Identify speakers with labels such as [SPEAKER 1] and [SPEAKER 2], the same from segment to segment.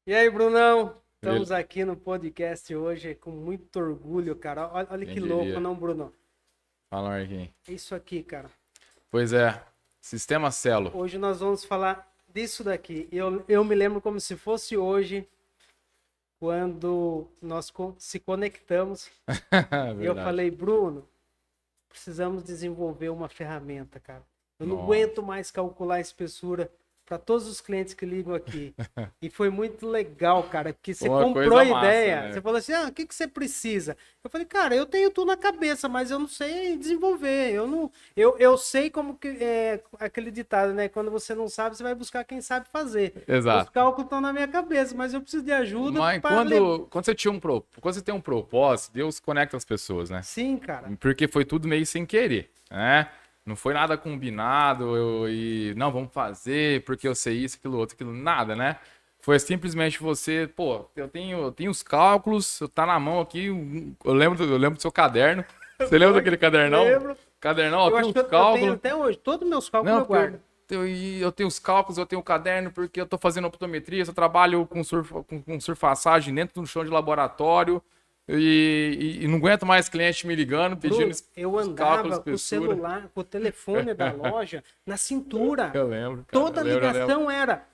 [SPEAKER 1] E aí, Brunão? Estamos
[SPEAKER 2] Ele-
[SPEAKER 1] aqui no podcast hoje com muito orgulho, cara. Olha
[SPEAKER 2] Quem
[SPEAKER 1] que louco,
[SPEAKER 2] diria?
[SPEAKER 1] não, Bruno?
[SPEAKER 2] Fala, Marquinhos.
[SPEAKER 1] É isso aqui, cara.
[SPEAKER 2] Pois é, Sistema Celo.
[SPEAKER 1] Hoje nós vamos falar disso daqui. Eu me lembro como se fosse hoje, quando nós se conectamos. E eu
[SPEAKER 2] Verdade.
[SPEAKER 1] falei, Bruno, precisamos desenvolver uma ferramenta, cara. Eu não
[SPEAKER 2] Nossa.
[SPEAKER 1] aguento mais calcular a espessura para todos os clientes que ligam aqui. E foi muito legal, cara, porque você
[SPEAKER 2] Uma
[SPEAKER 1] comprou
[SPEAKER 2] coisa
[SPEAKER 1] a
[SPEAKER 2] massa,
[SPEAKER 1] ideia.
[SPEAKER 2] né?
[SPEAKER 1] Você falou assim: o que você precisa? Eu falei, cara, eu tenho tudo na cabeça, mas eu não sei desenvolver. Eu não, eu sei como que é aquele ditado, né? Quando você não sabe, você vai buscar quem sabe fazer. Os
[SPEAKER 2] Exato.
[SPEAKER 1] cálculos estão na minha cabeça, mas eu preciso de ajuda
[SPEAKER 2] Mas
[SPEAKER 1] para
[SPEAKER 2] quando você tem um propósito, Deus conecta as pessoas, né?
[SPEAKER 1] Sim, cara.
[SPEAKER 2] Porque foi tudo meio sem querer, né? Não foi nada combinado e não, vamos fazer porque eu sei isso, aquilo, outro, aquilo, nada, né? Foi simplesmente você, pô, eu tenho os cálculos, tá na mão aqui, eu lembro do seu caderno. Você lembra daquele cadernão?
[SPEAKER 1] Lembro.
[SPEAKER 2] Cadernão, ó,
[SPEAKER 1] Eu
[SPEAKER 2] tem
[SPEAKER 1] acho que
[SPEAKER 2] os
[SPEAKER 1] eu tenho
[SPEAKER 2] cálculos.
[SPEAKER 1] até hoje. Todos os meus cálculos
[SPEAKER 2] Não,
[SPEAKER 1] eu
[SPEAKER 2] porque
[SPEAKER 1] guardo.
[SPEAKER 2] eu tenho os cálculos, eu tenho o caderno, porque eu tô fazendo optometria, eu trabalho com surfaçagem dentro do chão de laboratório e não aguento mais cliente me ligando, pedindo
[SPEAKER 1] Bruno, eu
[SPEAKER 2] os cálculos,
[SPEAKER 1] andava com o
[SPEAKER 2] espessura.
[SPEAKER 1] celular, com o telefone da loja na cintura.
[SPEAKER 2] Eu lembro, cara.
[SPEAKER 1] Toda
[SPEAKER 2] Eu lembro, eu lembro.
[SPEAKER 1] ligação era: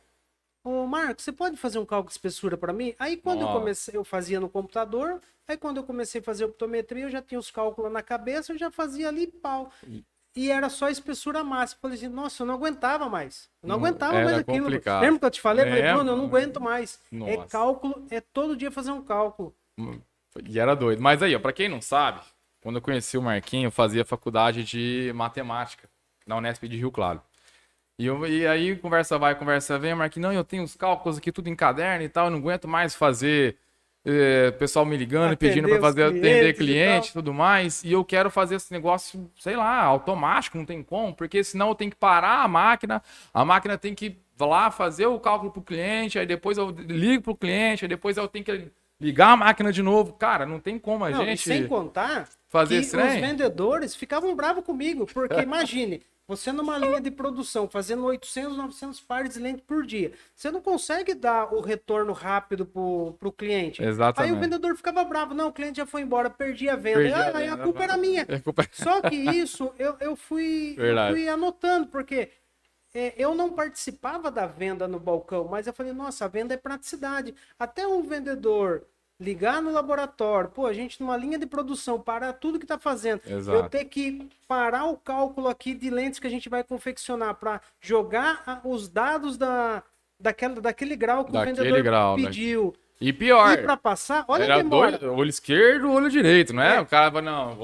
[SPEAKER 1] Ô, Marcos, você pode fazer um cálculo de espessura para mim? Aí quando eu
[SPEAKER 2] Nossa.
[SPEAKER 1] comecei, eu fazia no computador. Aí quando eu comecei a fazer optometria, eu já tinha os cálculos na cabeça, eu já fazia ali pau. E era só espessura máxima. Eu falei assim, nossa, eu não aguentava mais. Eu não aguentava mais
[SPEAKER 2] Era
[SPEAKER 1] aquilo.
[SPEAKER 2] complicado.
[SPEAKER 1] Lembra que eu te falei? Eu falei, Bruno, eu não
[SPEAKER 2] Lembro.
[SPEAKER 1] aguento mais. É
[SPEAKER 2] Nossa.
[SPEAKER 1] cálculo, é todo dia fazer um cálculo.
[SPEAKER 2] E era doido. Mas aí, ó, pra quem não sabe, quando eu conheci o Marquinho, eu fazia faculdade de matemática na Unesp de Rio Claro. E aí, conversa vai, conversa vem, o Marquinhos, não, eu tenho os cálculos aqui tudo em caderno e tal, eu não aguento mais fazer pessoal me ligando e pedindo pra
[SPEAKER 1] Atender os
[SPEAKER 2] fazer atender
[SPEAKER 1] clientes e tal.
[SPEAKER 2] cliente e tudo mais, e eu quero fazer esse negócio, sei lá, automático, não tem como, porque senão eu tenho que parar a máquina tem que ir lá fazer o cálculo pro cliente, aí depois eu ligo pro cliente, aí depois eu tenho que ligar a máquina de novo. Cara, não tem como a
[SPEAKER 1] Não, e sem
[SPEAKER 2] gente
[SPEAKER 1] contar
[SPEAKER 2] fazer
[SPEAKER 1] que
[SPEAKER 2] esse
[SPEAKER 1] os
[SPEAKER 2] trem.
[SPEAKER 1] vendedores ficavam bravos comigo, porque imagine, você numa linha de produção, fazendo 800, 900 pares de lente por dia, você não consegue dar o retorno rápido pro cliente. Aí o
[SPEAKER 2] Exatamente.
[SPEAKER 1] vendedor ficava bravo, não, o cliente já foi embora, perdi a venda.
[SPEAKER 2] Perdi a
[SPEAKER 1] Aí a
[SPEAKER 2] venda.
[SPEAKER 1] culpa era minha.
[SPEAKER 2] É culpa-
[SPEAKER 1] Só que isso eu
[SPEAKER 2] Verdade.
[SPEAKER 1] fui anotando, porque eu não participava da venda no balcão, mas eu falei, nossa, a venda é praticidade. Até um vendedor ligar no laboratório, pô, a gente numa linha de produção, parar tudo que tá fazendo, eu
[SPEAKER 2] Exato.
[SPEAKER 1] ter que parar o cálculo aqui de lentes que a gente vai confeccionar para jogar os dados daquele grau que o
[SPEAKER 2] Daquele
[SPEAKER 1] vendedor
[SPEAKER 2] grau, né?
[SPEAKER 1] pediu.
[SPEAKER 2] E
[SPEAKER 1] E
[SPEAKER 2] pior,
[SPEAKER 1] para passar, olha a
[SPEAKER 2] era
[SPEAKER 1] demora.
[SPEAKER 2] dois, olho esquerdo, olho direito, né?
[SPEAKER 1] É.
[SPEAKER 2] O cara fala, não,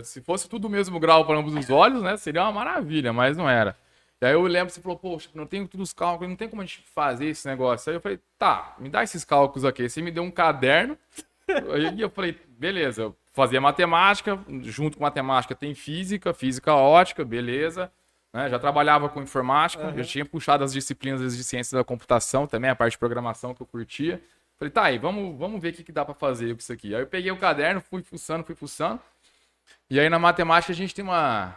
[SPEAKER 2] se fosse tudo o mesmo grau para ambos os olhos, né? Seria uma maravilha, mas não era. E aí eu lembro, você falou, poxa, não tenho todos os cálculos, não tem como a gente fazer esse negócio. Aí eu falei, tá, me dá esses cálculos aqui. Aí você me deu um caderno, e eu falei, beleza, eu fazia matemática, junto com matemática tem física, física ótica, beleza. Né? Já trabalhava com informática, já
[SPEAKER 1] Aham.
[SPEAKER 2] tinha puxado as disciplinas de ciência da computação também, a parte de programação que eu curtia. Falei, tá aí, vamos ver o que, que dá pra fazer com isso aqui. Aí eu peguei o caderno, fui fuçando, fui fuçando. E aí na matemática a gente tem uma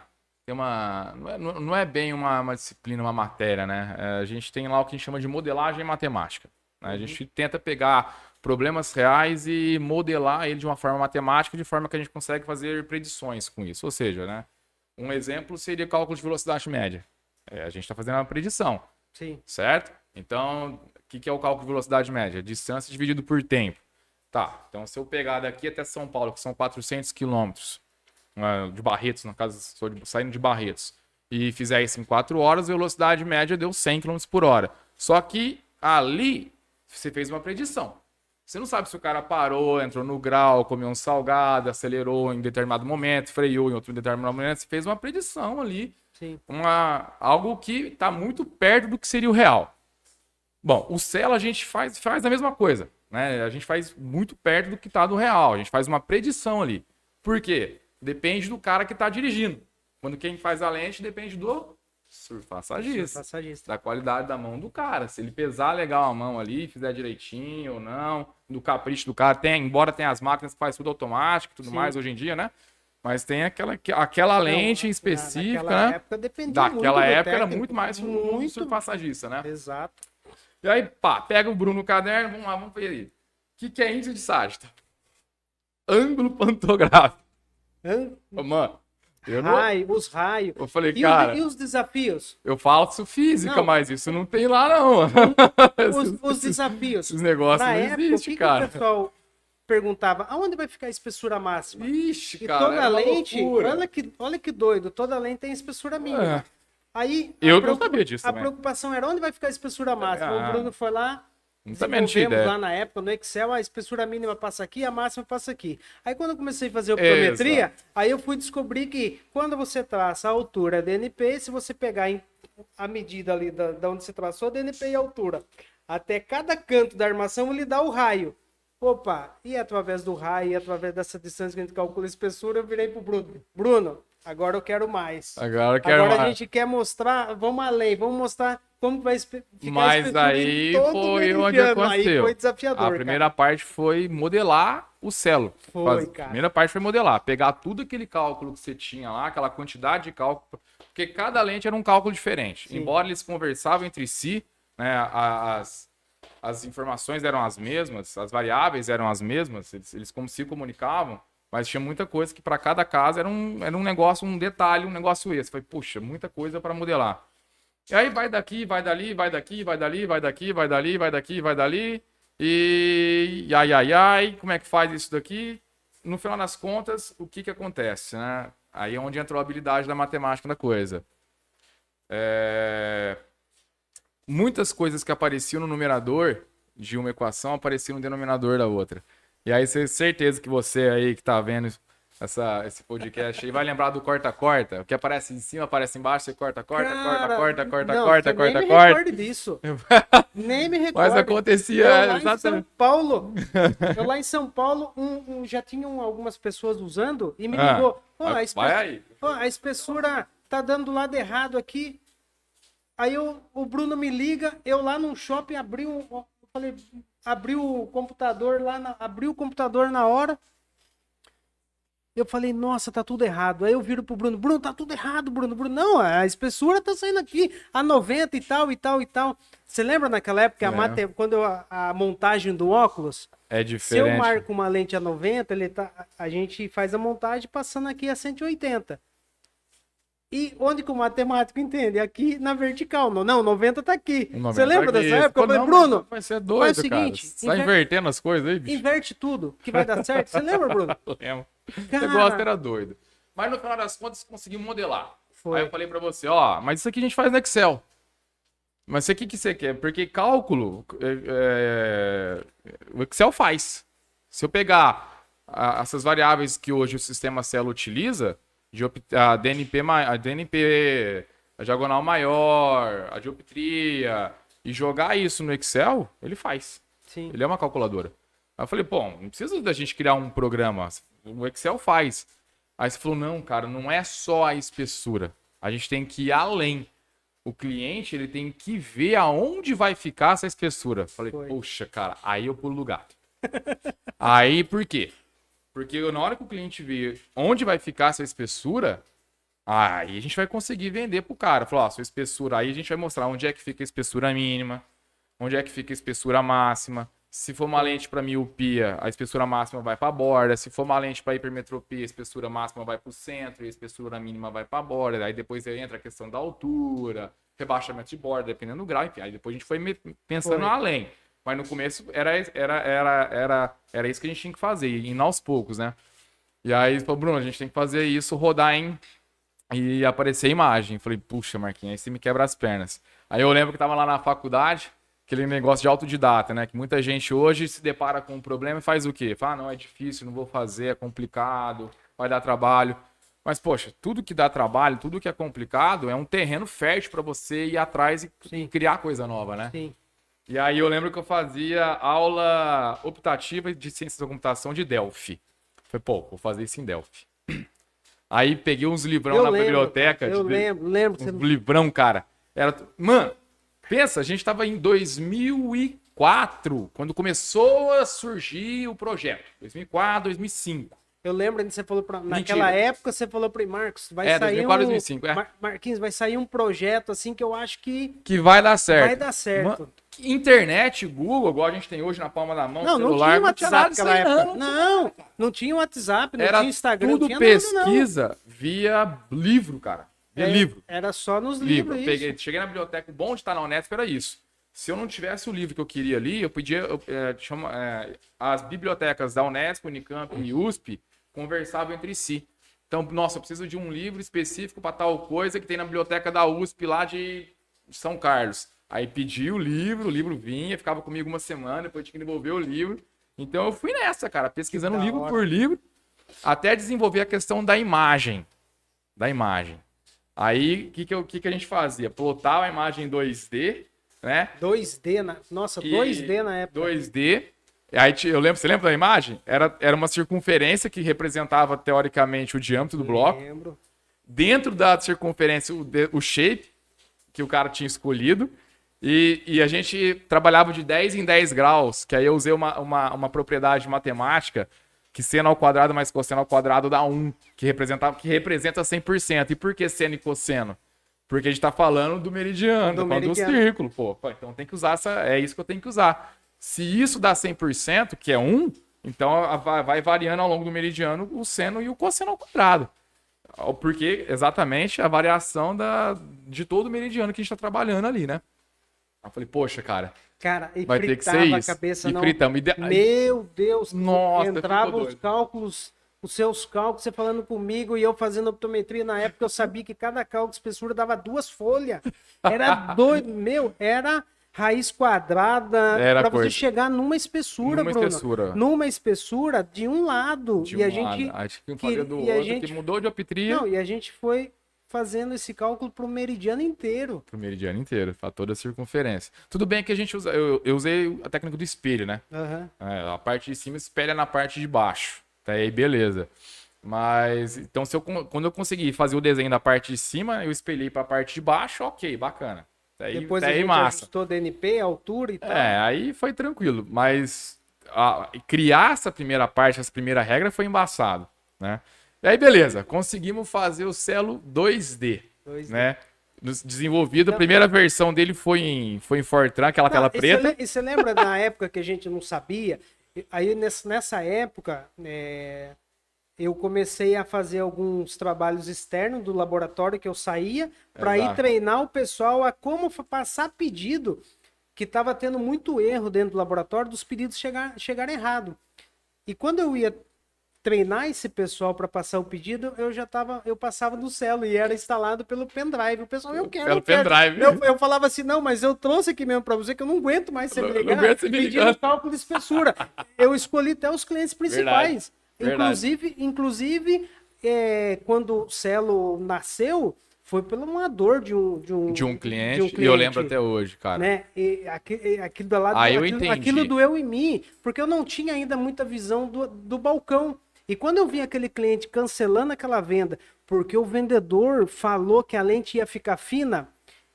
[SPEAKER 2] não é bem uma disciplina, uma matéria, né? A gente tem lá o que a gente chama de modelagem matemática, né? A gente tenta pegar problemas reais e modelar ele de uma forma matemática, de forma que a gente consegue fazer predições com isso. Ou seja, né? Um exemplo seria cálculo de velocidade média. A gente está fazendo uma predição,
[SPEAKER 1] Sim.
[SPEAKER 2] certo? Então, o que é o cálculo de velocidade média? Distância dividido por tempo. Tá, então se eu pegar daqui até São Paulo, que são 400 quilômetros, de Barretos, no caso, saindo de Barretos, e fizer isso em 4 horas, a velocidade média deu 100 km por hora. Só que ali você fez uma predição. Você não sabe se o cara parou, entrou no grau, comeu um salgado, acelerou em determinado momento, freou em outro determinado momento. Você fez uma predição ali,
[SPEAKER 1] Sim.
[SPEAKER 2] algo que está muito perto do que seria o real. Bom, o Celo a gente faz a mesma coisa, né? A gente faz muito perto do que está do real. A gente faz uma predição ali. Por quê? Depende do cara que está dirigindo. Quando quem faz a lente depende do surfacagista,
[SPEAKER 1] Passagista.
[SPEAKER 2] da qualidade da mão do cara. Se ele pesar legal a mão ali, fizer direitinho ou não, do capricho do cara. Embora tenha as máquinas que faz tudo automático e tudo
[SPEAKER 1] Sim.
[SPEAKER 2] mais hoje em dia, né? Mas tem aquela lente em específica,
[SPEAKER 1] Naquela
[SPEAKER 2] né?
[SPEAKER 1] época dependia muito
[SPEAKER 2] Daquela
[SPEAKER 1] do
[SPEAKER 2] época era
[SPEAKER 1] técnico.
[SPEAKER 2] muito mais um
[SPEAKER 1] Muito.
[SPEAKER 2] surfacagista, né?
[SPEAKER 1] Exato.
[SPEAKER 2] E aí, pá, pega o Bruno no caderno, vamos lá, vamos ver aí. O que é índice de Sagita? Ângulo pantográfico. Mano, eu não...
[SPEAKER 1] Os raios.
[SPEAKER 2] Eu falei,
[SPEAKER 1] E
[SPEAKER 2] cara...
[SPEAKER 1] E os desafios?
[SPEAKER 2] Eu faço física,
[SPEAKER 1] Não.
[SPEAKER 2] mas isso não tem lá, não.
[SPEAKER 1] Os desafios.
[SPEAKER 2] Esses negócios
[SPEAKER 1] Na
[SPEAKER 2] não
[SPEAKER 1] época,
[SPEAKER 2] existem,
[SPEAKER 1] que
[SPEAKER 2] cara.
[SPEAKER 1] o pessoal perguntava, aonde vai ficar a espessura máxima?
[SPEAKER 2] Ixi,
[SPEAKER 1] E
[SPEAKER 2] cara,
[SPEAKER 1] toda
[SPEAKER 2] é uma
[SPEAKER 1] lente,
[SPEAKER 2] loucura.
[SPEAKER 1] olha que doido, toda lente tem espessura mínima.
[SPEAKER 2] É.
[SPEAKER 1] Aí
[SPEAKER 2] Eu não sabia disso
[SPEAKER 1] a
[SPEAKER 2] também.
[SPEAKER 1] preocupação era onde vai ficar a espessura máxima.
[SPEAKER 2] Ah.
[SPEAKER 1] O Bruno foi lá,
[SPEAKER 2] Também não tinha
[SPEAKER 1] desenvolvemos
[SPEAKER 2] ideia.
[SPEAKER 1] lá na época no Excel, a espessura mínima passa aqui, a máxima passa aqui. Aí quando eu comecei a fazer optometria,
[SPEAKER 2] Exato.
[SPEAKER 1] aí eu fui descobrir que quando você traça a altura DNP, se você pegar a medida ali da onde você traçou, DNP e altura, até cada canto da armação ele dá o raio. Opa, e através do raio, e através dessa distância que a gente calcula a espessura, eu virei pro Bruno. Bruno, agora eu quero mais.
[SPEAKER 2] Agora eu quero
[SPEAKER 1] Agora a
[SPEAKER 2] mais.
[SPEAKER 1] gente quer mostrar, vamos além, vamos mostrar como vai ficar a
[SPEAKER 2] Mas
[SPEAKER 1] espessura
[SPEAKER 2] aí
[SPEAKER 1] em todo
[SPEAKER 2] foi onde
[SPEAKER 1] meridiano. Aí
[SPEAKER 2] aconteceu.
[SPEAKER 1] foi desafiador,
[SPEAKER 2] A primeira parte foi modelar o celo.
[SPEAKER 1] Foi,
[SPEAKER 2] A
[SPEAKER 1] cara.
[SPEAKER 2] primeira parte foi modelar. Pegar tudo aquele cálculo que você tinha lá, aquela quantidade de cálculo. Porque cada lente era um cálculo diferente.
[SPEAKER 1] Sim.
[SPEAKER 2] Embora eles conversavam entre si, né, as informações eram as mesmas, as variáveis eram as mesmas, eles como se comunicavam, mas tinha muita coisa que para cada caso era um negócio, um detalhe, um negócio esse. Foi, puxa, muita coisa para modelar. E aí vai daqui, vai dali, vai daqui, vai dali, vai daqui, vai dali, vai daqui, vai dali. E ai, como é que faz isso daqui? No final das contas, o que acontece, né? Aí é onde entrou a habilidade da matemática da coisa. Muitas coisas que apareciam no numerador de uma equação apareciam no denominador da outra. E aí, certeza que você aí que tá vendo esse podcast aí vai lembrar do corta-corta. O que aparece em cima, aparece embaixo, você corta,
[SPEAKER 1] Cara,
[SPEAKER 2] corta,
[SPEAKER 1] nem me
[SPEAKER 2] corta.
[SPEAKER 1] recordo disso. Nem me recordo.
[SPEAKER 2] Mas acontecia
[SPEAKER 1] Eu lá em São
[SPEAKER 2] exatamente.
[SPEAKER 1] Paulo, lá em São Paulo, já tinham algumas pessoas usando e me
[SPEAKER 2] Ah,
[SPEAKER 1] ligou.
[SPEAKER 2] vai aí.
[SPEAKER 1] A espessura tá dando do lado errado aqui. Aí o Bruno me liga, eu lá num shopping abri o computador lá, abri o computador na hora. Eu falei, nossa, tá tudo errado. Aí eu viro pro Bruno, Bruno, tá tudo errado, Bruno. Bruno, não, a espessura tá saindo aqui a 90 e tal, e tal, e tal. Você lembra naquela época, quando a montagem do óculos?
[SPEAKER 2] É
[SPEAKER 1] Se
[SPEAKER 2] diferente.
[SPEAKER 1] eu marco uma lente a 90, a gente faz a montagem passando aqui a 180. E onde que o matemático entende? Aqui na vertical. Não, 90 tá aqui.
[SPEAKER 2] O 90
[SPEAKER 1] Você lembra
[SPEAKER 2] tá aqui.
[SPEAKER 1] dessa época? Eu falei,
[SPEAKER 2] Não,
[SPEAKER 1] Bruno,
[SPEAKER 2] mas você é doido,
[SPEAKER 1] faz o seguinte,
[SPEAKER 2] cara. Você tá invertendo as coisas aí, bicho.
[SPEAKER 1] inverte tudo, que vai dar certo. Você lembra, Bruno?
[SPEAKER 2] Lembro. O
[SPEAKER 1] Cara,
[SPEAKER 2] negócio era doido. Mas no final das contas, conseguimos modelar.
[SPEAKER 1] Foi.
[SPEAKER 2] Aí eu falei pra você, ó, mas isso aqui a gente faz no Excel. Mas isso aqui que você quer? Porque cálculo, o Excel faz. Se eu pegar essas variáveis que hoje o sistema Celo utiliza, a DNP, a diagonal maior, a dioptria, e jogar isso no Excel, ele faz.
[SPEAKER 1] Sim.
[SPEAKER 2] Ele é uma calculadora. Aí eu falei, pô, não precisa da gente criar um programa. O Excel faz. Aí você falou, não, cara, não é só a espessura. A gente tem que ir além. O cliente, ele tem que ver aonde vai ficar essa espessura. Falei, poxa, cara, aí eu pulo do gato. Aí, por quê? Porque na hora que o cliente vê onde vai ficar essa espessura, aí a gente vai conseguir vender pro cara. Falou, ó, sua espessura, aí a gente vai mostrar onde é que fica a espessura mínima, onde é que fica a espessura máxima. Se for uma lente para miopia, a espessura máxima vai para a borda. Se for uma lente para hipermetropia, a espessura máxima vai para o centro e a espessura mínima vai para a borda. Aí depois entra a questão da altura, rebaixamento de borda, dependendo do grau. Enfim, aí depois a gente foi pensando além. Mas no começo era isso que a gente tinha que fazer, indo aos poucos, né? E aí ele falou, Bruno, a gente tem que fazer isso, rodar e aparecer a imagem. Falei, puxa, Marquinhos, aí você me quebra as pernas. Aí eu lembro que tava lá na faculdade, aquele negócio de autodidata, né? Que muita gente hoje se depara com um problema e faz o quê? Fala, não, é difícil, não vou fazer, é complicado, vai dar trabalho. Mas, poxa, tudo que dá trabalho, tudo que é complicado, é um terreno fértil para você ir atrás e criar coisa nova, né?
[SPEAKER 1] Sim.
[SPEAKER 2] E aí eu lembro que eu fazia aula optativa de ciências da computação de Delphi. Falei, pô, vou fazer isso em Delphi. Aí peguei uns livrão na biblioteca.
[SPEAKER 1] Eu lembro.
[SPEAKER 2] Um livrão, cara. Mano, pensa, a gente tava em 2004, quando começou a surgir o projeto. 2004, 2005.
[SPEAKER 1] Eu lembro que você falou naquela época, você falou para Marcos, vai sair
[SPEAKER 2] 2004, 2005,
[SPEAKER 1] Marquinhos, vai sair um projeto assim que eu acho que
[SPEAKER 2] vai dar certo.
[SPEAKER 1] Vai dar certo.
[SPEAKER 2] Internet, Google, igual a gente tem hoje na palma da mão,
[SPEAKER 1] Não,
[SPEAKER 2] celular,
[SPEAKER 1] não tinha WhatsApp naquela época.
[SPEAKER 2] não.
[SPEAKER 1] Não tinha WhatsApp, não
[SPEAKER 2] Era
[SPEAKER 1] tinha Instagram,
[SPEAKER 2] tudo
[SPEAKER 1] não tinha
[SPEAKER 2] pesquisa
[SPEAKER 1] nada,
[SPEAKER 2] via livro, cara. Via
[SPEAKER 1] não.
[SPEAKER 2] livro.
[SPEAKER 1] Era só nos
[SPEAKER 2] Livro.
[SPEAKER 1] livros
[SPEAKER 2] Eu cheguei na biblioteca, o bom de estar na Unesp era isso. Se eu não tivesse o livro que eu queria ali, eu podia. As bibliotecas da Unesp, Unicamp e USP conversavam entre si. Então, nossa, eu preciso de um livro específico para tal coisa que tem na biblioteca da USP lá de São Carlos. Aí pedi o livro vinha, ficava comigo uma semana, depois tinha que devolver o livro. Então eu fui nessa, cara, pesquisando livro por livro, até desenvolver a questão da imagem. Aí, o que a gente fazia? Plotava a imagem em 2D, né?
[SPEAKER 1] 2D, nossa, 2D na época.
[SPEAKER 2] 2D. Aí, você lembra da imagem? Era uma circunferência que representava, teoricamente, o diâmetro do bloco.
[SPEAKER 1] Lembro.
[SPEAKER 2] Dentro da circunferência, o shape que o cara tinha escolhido. E a gente trabalhava de 10 em 10 graus, que aí eu usei uma propriedade matemática, que seno ao quadrado mais cosseno ao quadrado dá 1, que representa 100%. E por que seno e cosseno? Porque a gente tá falando do meridiano, do círculo, pô. Então tem que usar é isso que eu tenho que usar. Se isso dá 100%, que é 1, então vai variando ao longo do meridiano o seno e o cosseno ao quadrado. Porque exatamente a variação de todo o meridiano que a gente tá trabalhando ali, né? Eu falei, poxa, cara,
[SPEAKER 1] e
[SPEAKER 2] vai ter que ser isso.
[SPEAKER 1] A cabeça,
[SPEAKER 2] e
[SPEAKER 1] não.
[SPEAKER 2] fritamos.
[SPEAKER 1] Meu Deus,
[SPEAKER 2] nossa,
[SPEAKER 1] entravam os cálculos, os seus cálculos, você falando comigo e eu fazendo optometria. Na época eu sabia que cada cálculo de espessura dava 2 folhas. Era doido, era raiz quadrada para você chegar numa espessura, Bruno. Numa espessura de um lado.
[SPEAKER 2] A gente acho que fazia do outro, que mudou de optria.
[SPEAKER 1] Não, e a gente foi fazendo esse cálculo pro meridiano inteiro.
[SPEAKER 2] Pro meridiano inteiro, fator da circunferência. Tudo bem que a gente usa... Eu usei a técnica do espelho, né?
[SPEAKER 1] Uhum.
[SPEAKER 2] A parte de cima espelha na parte de baixo. Tá aí, beleza. Mas, então, quando eu consegui fazer o desenho da parte de cima, eu espelhei pra parte de baixo, ok, bacana.
[SPEAKER 1] Depois a gente ajustou DNP, altura e tal.
[SPEAKER 2] Aí foi tranquilo. Mas criar essa primeira parte, essa primeira regra foi embaçado, né? E aí, beleza, conseguimos fazer o Celo 2D, né? Desenvolvido, a primeira versão dele foi em Fortran, aquela tela preta.
[SPEAKER 1] E você lembra da época que a gente não sabia? Aí, nessa época, eu comecei a fazer alguns trabalhos externos do laboratório que eu saía para ir treinar o pessoal a como passar pedido, que estava tendo muito erro dentro do laboratório, dos pedidos chegarem errado. E quando eu ia treinar esse pessoal para passar o pedido, eu passava no Celo e era instalado pelo pendrive. O pessoal, eu quero.
[SPEAKER 2] Pendrive.
[SPEAKER 1] Eu falava assim, não, mas eu trouxe aqui mesmo para você que eu não aguento mais você me ligar pedindo cálculo de espessura. Eu escolhi até os clientes principais.
[SPEAKER 2] Verdade.
[SPEAKER 1] Inclusive quando o Celo nasceu, foi pelo amador de um cliente.
[SPEAKER 2] E eu lembro até hoje, cara.
[SPEAKER 1] Né? E aquilo doeu em mim, porque eu não tinha ainda muita visão do balcão. E quando eu vi aquele cliente cancelando aquela venda, porque o vendedor falou que a lente ia ficar fina,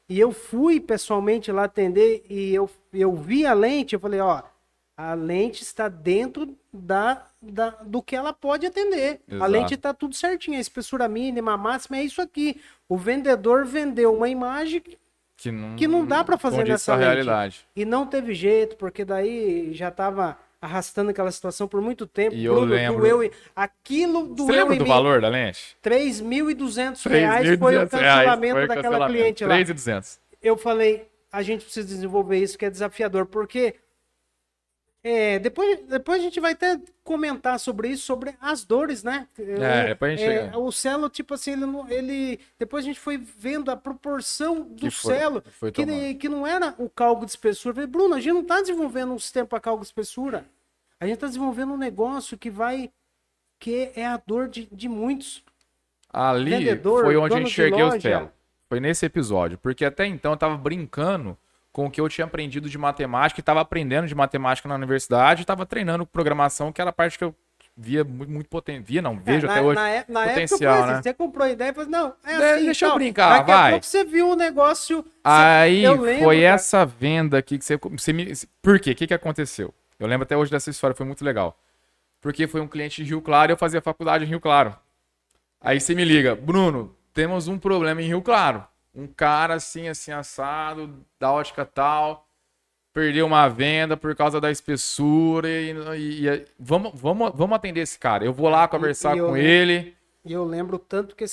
[SPEAKER 1] e eu fui pessoalmente lá atender, e eu vi a lente, eu falei, a lente está dentro do que ela pode atender. Exato. A lente está tudo certinho, a espessura mínima, a máxima é isso aqui. O vendedor vendeu uma imagem que não dá para fazer nessa lente. Realidade. E não teve jeito, porque daí já estava arrastando aquela situação por muito tempo.
[SPEAKER 2] E eu lembro.
[SPEAKER 1] Você
[SPEAKER 2] lembra do valor da lente?
[SPEAKER 1] R$3.200 foi o cancelamento daquela cliente lá.
[SPEAKER 2] 3.200.
[SPEAKER 1] Eu falei, a gente precisa desenvolver isso, que é desafiador, porque depois a gente vai até comentar sobre isso, sobre as dores, né?
[SPEAKER 2] Depois a gente chega.
[SPEAKER 1] O Celo, tipo assim, depois a gente foi vendo a proporção do Celo, que não era o cálculo de espessura. Eu falei, Bruno, a gente não está desenvolvendo um sistema para cálculo de espessura. A gente está desenvolvendo um negócio que é a dor de muitos.
[SPEAKER 2] Ali foi onde eu enxerguei o Celo. Foi nesse episódio, porque até então eu tava brincando com o que eu tinha aprendido de matemática, estava aprendendo de matemática na universidade, estava treinando programação, que era a parte que eu via muito potente. Vejo até hoje
[SPEAKER 1] na
[SPEAKER 2] potencial,
[SPEAKER 1] época,
[SPEAKER 2] né?
[SPEAKER 1] Você comprou a ideia e falou, não, assim,
[SPEAKER 2] deixa eu brincar,
[SPEAKER 1] daqui a pouco você viu o negócio...
[SPEAKER 2] Aí foi essa venda aqui que você me... Por quê? O que aconteceu? Eu lembro até hoje dessa história, foi muito legal. Porque foi um cliente de Rio Claro e eu fazia faculdade em Rio Claro. Aí você me liga, Bruno, temos um problema em Rio Claro. Um cara assim assado, da ótica tal. perdeu uma venda por causa da espessura vamos atender esse cara. Eu vou lá conversar com ele.
[SPEAKER 1] E eu lembro tanto que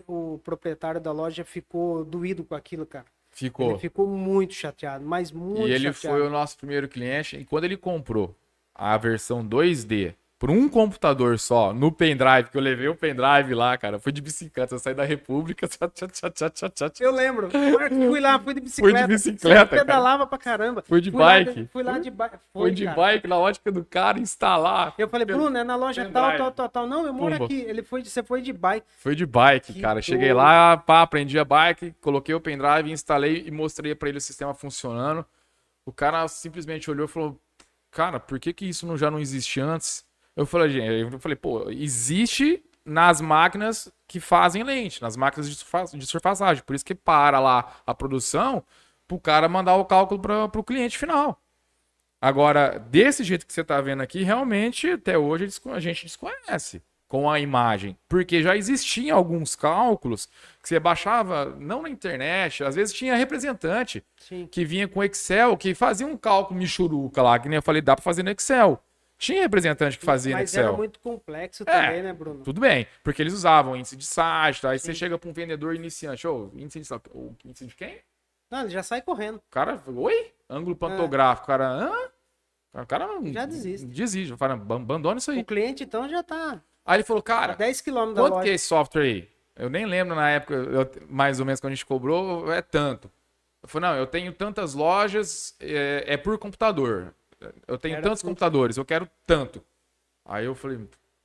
[SPEAKER 1] o proprietário da loja ficou doído com aquilo, cara.
[SPEAKER 2] Ficou.
[SPEAKER 1] Ele ficou muito chateado, mas muito chateado.
[SPEAKER 2] E ele foi o nosso primeiro cliente. E quando ele comprou a versão 2D por um computador só, no pendrive, que eu levei o pendrive lá, cara, fui de bicicleta, eu saí da República.
[SPEAKER 1] Eu lembro. Fui lá, fui de bicicleta.
[SPEAKER 2] Fui de bicicleta,
[SPEAKER 1] cara. Pedalava pra caramba.
[SPEAKER 2] Fui de bike.
[SPEAKER 1] Fui lá de bike.
[SPEAKER 2] Fui de bike na ótica do cara instalar.
[SPEAKER 1] Eu falei, Bruno, é na loja tal. Não, eu moro aqui. Você foi de bike.
[SPEAKER 2] Foi de bike, cara. Cheguei lá, aprendi a bike, coloquei o pendrive, instalei e mostrei pra ele o sistema funcionando. O cara simplesmente olhou e falou, cara, por que isso já não existia antes? Eu falei, pô, existe nas máquinas que fazem lente, nas máquinas de surfaçagem. Por isso que para lá a produção pro cara mandar o cálculo pro cliente final. Agora, desse jeito que você tá vendo aqui, realmente, até hoje a gente desconhece com a imagem. Porque já existiam alguns cálculos que você baixava, não na internet, às vezes tinha representante que vinha com Excel, que fazia um cálculo michuruca lá, que nem eu falei, dá pra fazer no Excel. Tinha representante que fazia no Excel.
[SPEAKER 1] Mas era muito complexo também, né, Bruno?
[SPEAKER 2] Tudo bem, porque eles usavam índice de SAT, tá? Aí você chega para um vendedor iniciante, índice de quem?
[SPEAKER 1] Não, ele já sai correndo.
[SPEAKER 2] O cara, oi? Ângulo pantográfico, o cara, hã? O cara
[SPEAKER 1] já desiste.
[SPEAKER 2] Desiste, fala, abandona isso aí.
[SPEAKER 1] O cliente, então, já tá...
[SPEAKER 2] Aí ele falou, cara,
[SPEAKER 1] 10 km da loja.
[SPEAKER 2] Quanto que é esse software aí? Eu nem lembro na época, mais ou menos quando a gente cobrou, é tanto. Eu falei, não, eu tenho tantas lojas, é por computador. Eu tenho tantos computadores, eu quero tanto. Aí eu falei,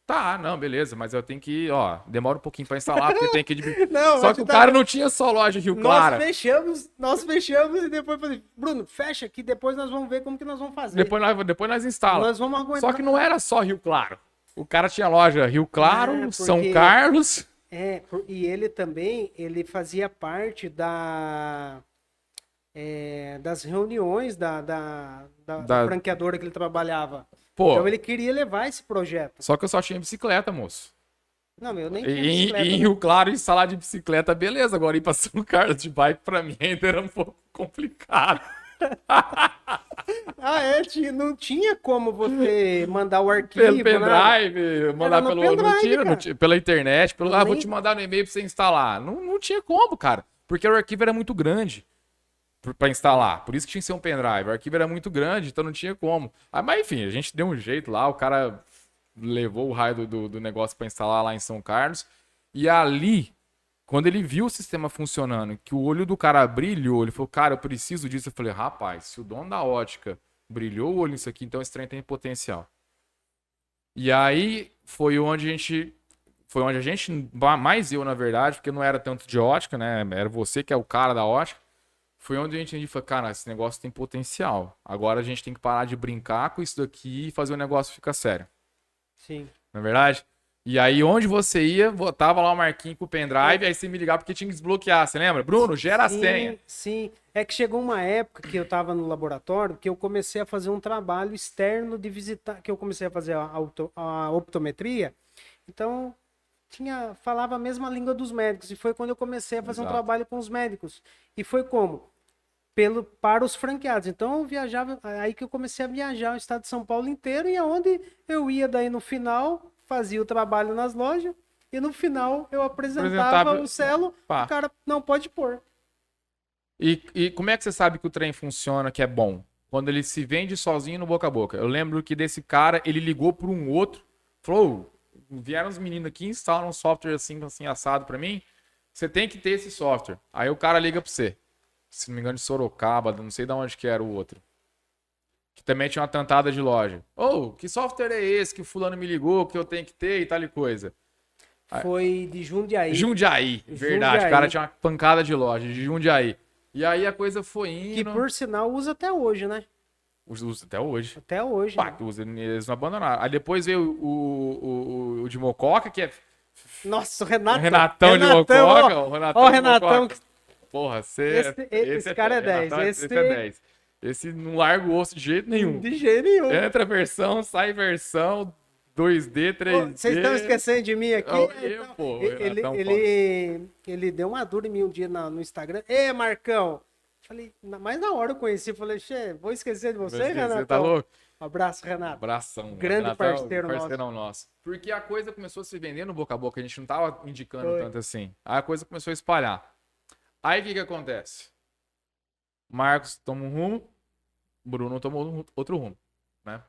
[SPEAKER 2] tá, não, beleza, mas eu tenho que, demora um pouquinho pra instalar, porque tem que...
[SPEAKER 1] Não,
[SPEAKER 2] só que o cara não tinha só loja Rio Claro.
[SPEAKER 1] Nós fechamos e depois falei, Bruno, fecha que depois nós vamos ver como que nós vamos fazer.
[SPEAKER 2] Depois nós instalamos.
[SPEAKER 1] Nós vamos aguentar.
[SPEAKER 2] Só que não era só Rio Claro. O cara tinha loja Rio Claro, São Carlos.
[SPEAKER 1] E ele também, ele fazia parte das reuniões da franqueadora que ele trabalhava.
[SPEAKER 2] Pô,
[SPEAKER 1] então ele queria levar esse projeto.
[SPEAKER 2] Só que eu só tinha bicicleta, moço.
[SPEAKER 1] Não, eu nem tinha bicicleta.
[SPEAKER 2] Em Rio Claro, instalar de bicicleta, beleza. Agora ir pra São Carlos de bike, pra mim ainda era um pouco complicado.
[SPEAKER 1] Não tinha como você mandar o arquivo.
[SPEAKER 2] Pelo pendrive, mandar pelo
[SPEAKER 1] pendrive,
[SPEAKER 2] pela internet, vou te mandar no e-mail pra você instalar. Não tinha como, cara. Porque o arquivo era muito grande pra instalar. Por isso que tinha que ser um pendrive. O arquivo era muito grande, então não tinha como. Mas enfim, a gente deu um jeito lá, o cara levou o raio do negócio pra instalar lá em São Carlos. E ali, quando ele viu o sistema funcionando, que o olho do cara brilhou, ele falou, cara, eu preciso disso. Eu falei, rapaz, se o dono da ótica brilhou o olho nisso aqui, então esse trem tem potencial. E aí foi onde a gente, mais eu na verdade, porque não era tanto de ótica, né? Era você que é o cara da ótica. Foi onde a gente falou, cara, esse negócio tem potencial. Agora a gente tem que parar de brincar com isso daqui e fazer o negócio ficar sério.
[SPEAKER 1] Sim.
[SPEAKER 2] Não é verdade? E aí, onde você ia, botava lá o marquinho com o pendrive, aí você me ligava porque tinha que desbloquear. Você lembra? Bruno, gera a senha.
[SPEAKER 1] Sim. É que chegou uma época que eu estava no laboratório que eu comecei a fazer um trabalho externo de visitar, que eu comecei a fazer a optometria. Então, falava a mesma língua dos médicos. E foi quando eu comecei a fazer um trabalho com os médicos. E foi como? Para os franqueados. Então eu viajava, aí que eu comecei a viajar o estado de São Paulo inteiro, e aonde eu ia daí no final, fazia o trabalho nas lojas, e no final eu apresentava o selo, o cara não pode pôr.
[SPEAKER 2] E como é que você sabe que o trem funciona, que é bom? Quando ele se vende sozinho no boca a boca. Eu lembro que desse cara, ele ligou para um outro, falou, vieram os meninos aqui, instalaram um software assim assado para mim, você tem que ter esse software. Aí o cara liga para você. Se não me engano, de Sorocaba, não sei de onde que era o outro. Que também tinha uma tantada de loja. Que software é esse que o fulano me ligou, que eu tenho que ter e tal e coisa?
[SPEAKER 1] Foi de Jundiaí.
[SPEAKER 2] Verdade. Jundiaí. O cara tinha uma pancada de loja, de Jundiaí. E aí a coisa foi indo...
[SPEAKER 1] Que por sinal usa até hoje, né?
[SPEAKER 2] Usa até hoje.
[SPEAKER 1] Até hoje.
[SPEAKER 2] Pá, né? Eles não abandonaram. Aí depois veio o de Mococa, que é...
[SPEAKER 1] Nossa, o Renatão.
[SPEAKER 2] Renatão de Mococa.
[SPEAKER 1] Ó, o Renatão.
[SPEAKER 2] Porra,
[SPEAKER 1] esse cara é 10.
[SPEAKER 2] Esse é 10. Esse não larga o osso de jeito nenhum.
[SPEAKER 1] De jeito nenhum.
[SPEAKER 2] Entra versão, sai versão, 2D, 3D.
[SPEAKER 1] Vocês estão esquecendo de mim aqui?
[SPEAKER 2] Pô,
[SPEAKER 1] ele deu uma dura em mim um dia no Instagram. Marcão, Falei, mas na hora eu conheci, falei, Xê, vou esquecer de você, Renato?
[SPEAKER 2] Você tá louco?
[SPEAKER 1] Um abraço, Renato.
[SPEAKER 2] Abração.
[SPEAKER 1] Grande
[SPEAKER 2] Renato é o
[SPEAKER 1] parceiro
[SPEAKER 2] parceirão nosso. Porque a coisa começou a se vender no boca a boca, a gente não tava indicando
[SPEAKER 1] Foi.
[SPEAKER 2] tanto assim. Aí a coisa começou a espalhar. Aí o que que acontece? Marcos toma um rumo, Bruno tomou outro rumo, né?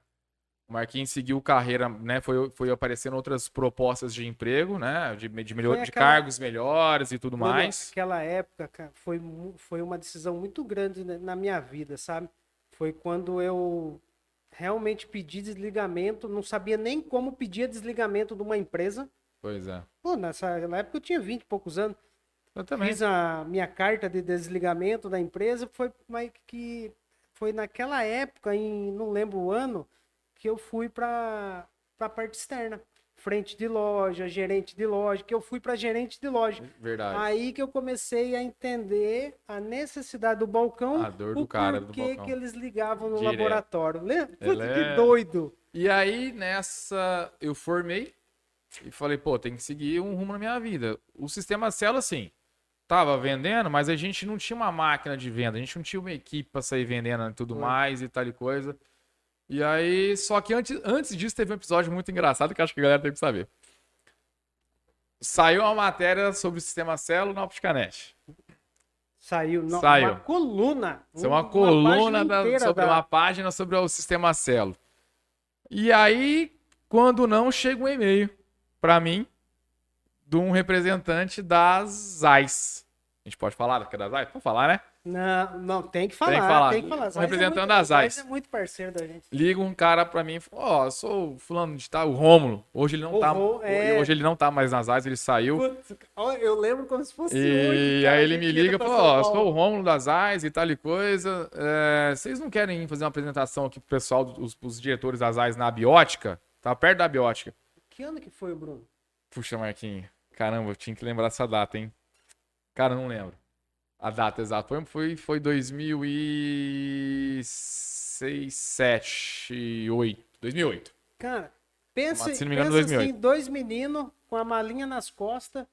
[SPEAKER 2] O Marquinhos seguiu carreira, né? Foi aparecendo outras propostas de emprego, né? De
[SPEAKER 1] Foi
[SPEAKER 2] de
[SPEAKER 1] aquela-
[SPEAKER 2] cargos melhores e tudo
[SPEAKER 1] Bruno,
[SPEAKER 2] mais.
[SPEAKER 1] Aquela época, cara, foi uma decisão muito grande na minha vida, sabe? Foi quando eu realmente pedi desligamento, não sabia nem como pedir desligamento de uma empresa.
[SPEAKER 2] Pois é.
[SPEAKER 1] Pô, nessa época eu tinha 20 e poucos anos.
[SPEAKER 2] Eu também.
[SPEAKER 1] Fiz a minha carta de desligamento da empresa, foi naquela época, não lembro o ano, que eu fui para a parte externa. Frente de loja, gerente de loja, que eu fui para gerente de loja.
[SPEAKER 2] Verdade.
[SPEAKER 1] Aí que eu comecei a entender a necessidade do balcão,
[SPEAKER 2] A dor do
[SPEAKER 1] o
[SPEAKER 2] cara do
[SPEAKER 1] porquê
[SPEAKER 2] balcão.
[SPEAKER 1] que eles ligavam no
[SPEAKER 2] Direto.
[SPEAKER 1] laboratório. Lembra? Puta,
[SPEAKER 2] Ela
[SPEAKER 1] que
[SPEAKER 2] é-
[SPEAKER 1] doido.
[SPEAKER 2] E aí, nessa, eu formei e falei, pô, tem que seguir um rumo na minha vida. O sistema Celo, assim, tava vendendo, mas a gente não tinha uma máquina de venda, a gente não tinha uma equipe pra sair vendendo e tudo
[SPEAKER 1] Foi.
[SPEAKER 2] mais e tal e coisa. E aí, só que antes disso teve um episódio muito engraçado que acho que a galera tem que saber. Saiu uma matéria sobre o sistema Celo na Opticanet.
[SPEAKER 1] Saiu.
[SPEAKER 2] Saiu.
[SPEAKER 1] Uma coluna.
[SPEAKER 2] Isso é uma
[SPEAKER 1] página
[SPEAKER 2] coluna
[SPEAKER 1] inteira
[SPEAKER 2] sobre uma página sobre o sistema Celo. E aí, quando não, chega um e-mail pra mim de um representante das ZAIS. A gente pode falar que é das ZAIS? Pode falar, né?
[SPEAKER 1] Não, tem que falar.
[SPEAKER 2] Tem que falar.
[SPEAKER 1] Tem que falar.
[SPEAKER 2] Um representante da ZAIS.
[SPEAKER 1] É muito parceiro da gente.
[SPEAKER 2] Liga um cara pra mim e fala, ó, eu sou o fulano de tal, o Rômulo. Hoje ele não tá. Hoje ele não tá mais nas ZAIS, ele saiu.
[SPEAKER 1] Putz, ó, eu lembro como se fosse
[SPEAKER 2] E
[SPEAKER 1] hoje, cara.
[SPEAKER 2] aí ele
[SPEAKER 1] A
[SPEAKER 2] me
[SPEAKER 1] gente ia
[SPEAKER 2] liga e
[SPEAKER 1] pra
[SPEAKER 2] fala,
[SPEAKER 1] São
[SPEAKER 2] ó, eu
[SPEAKER 1] Paulo.
[SPEAKER 2] sou o Rômulo das AIS e tal e coisa. Vocês não querem fazer uma apresentação aqui pro pessoal, os diretores das AIS na Abiótica? Tá perto da Abiótica.
[SPEAKER 1] Que ano que foi, Bruno?
[SPEAKER 2] Puxa, Marquinhos. Caramba, eu tinha que lembrar essa data, hein? Cara, não lembro. A data exata foi 2006, 7, 8. 2008.
[SPEAKER 1] Cara, pensa,
[SPEAKER 2] Se não me engano,
[SPEAKER 1] pensa
[SPEAKER 2] 2008.
[SPEAKER 1] assim, dois meninos com a malinha nas costas,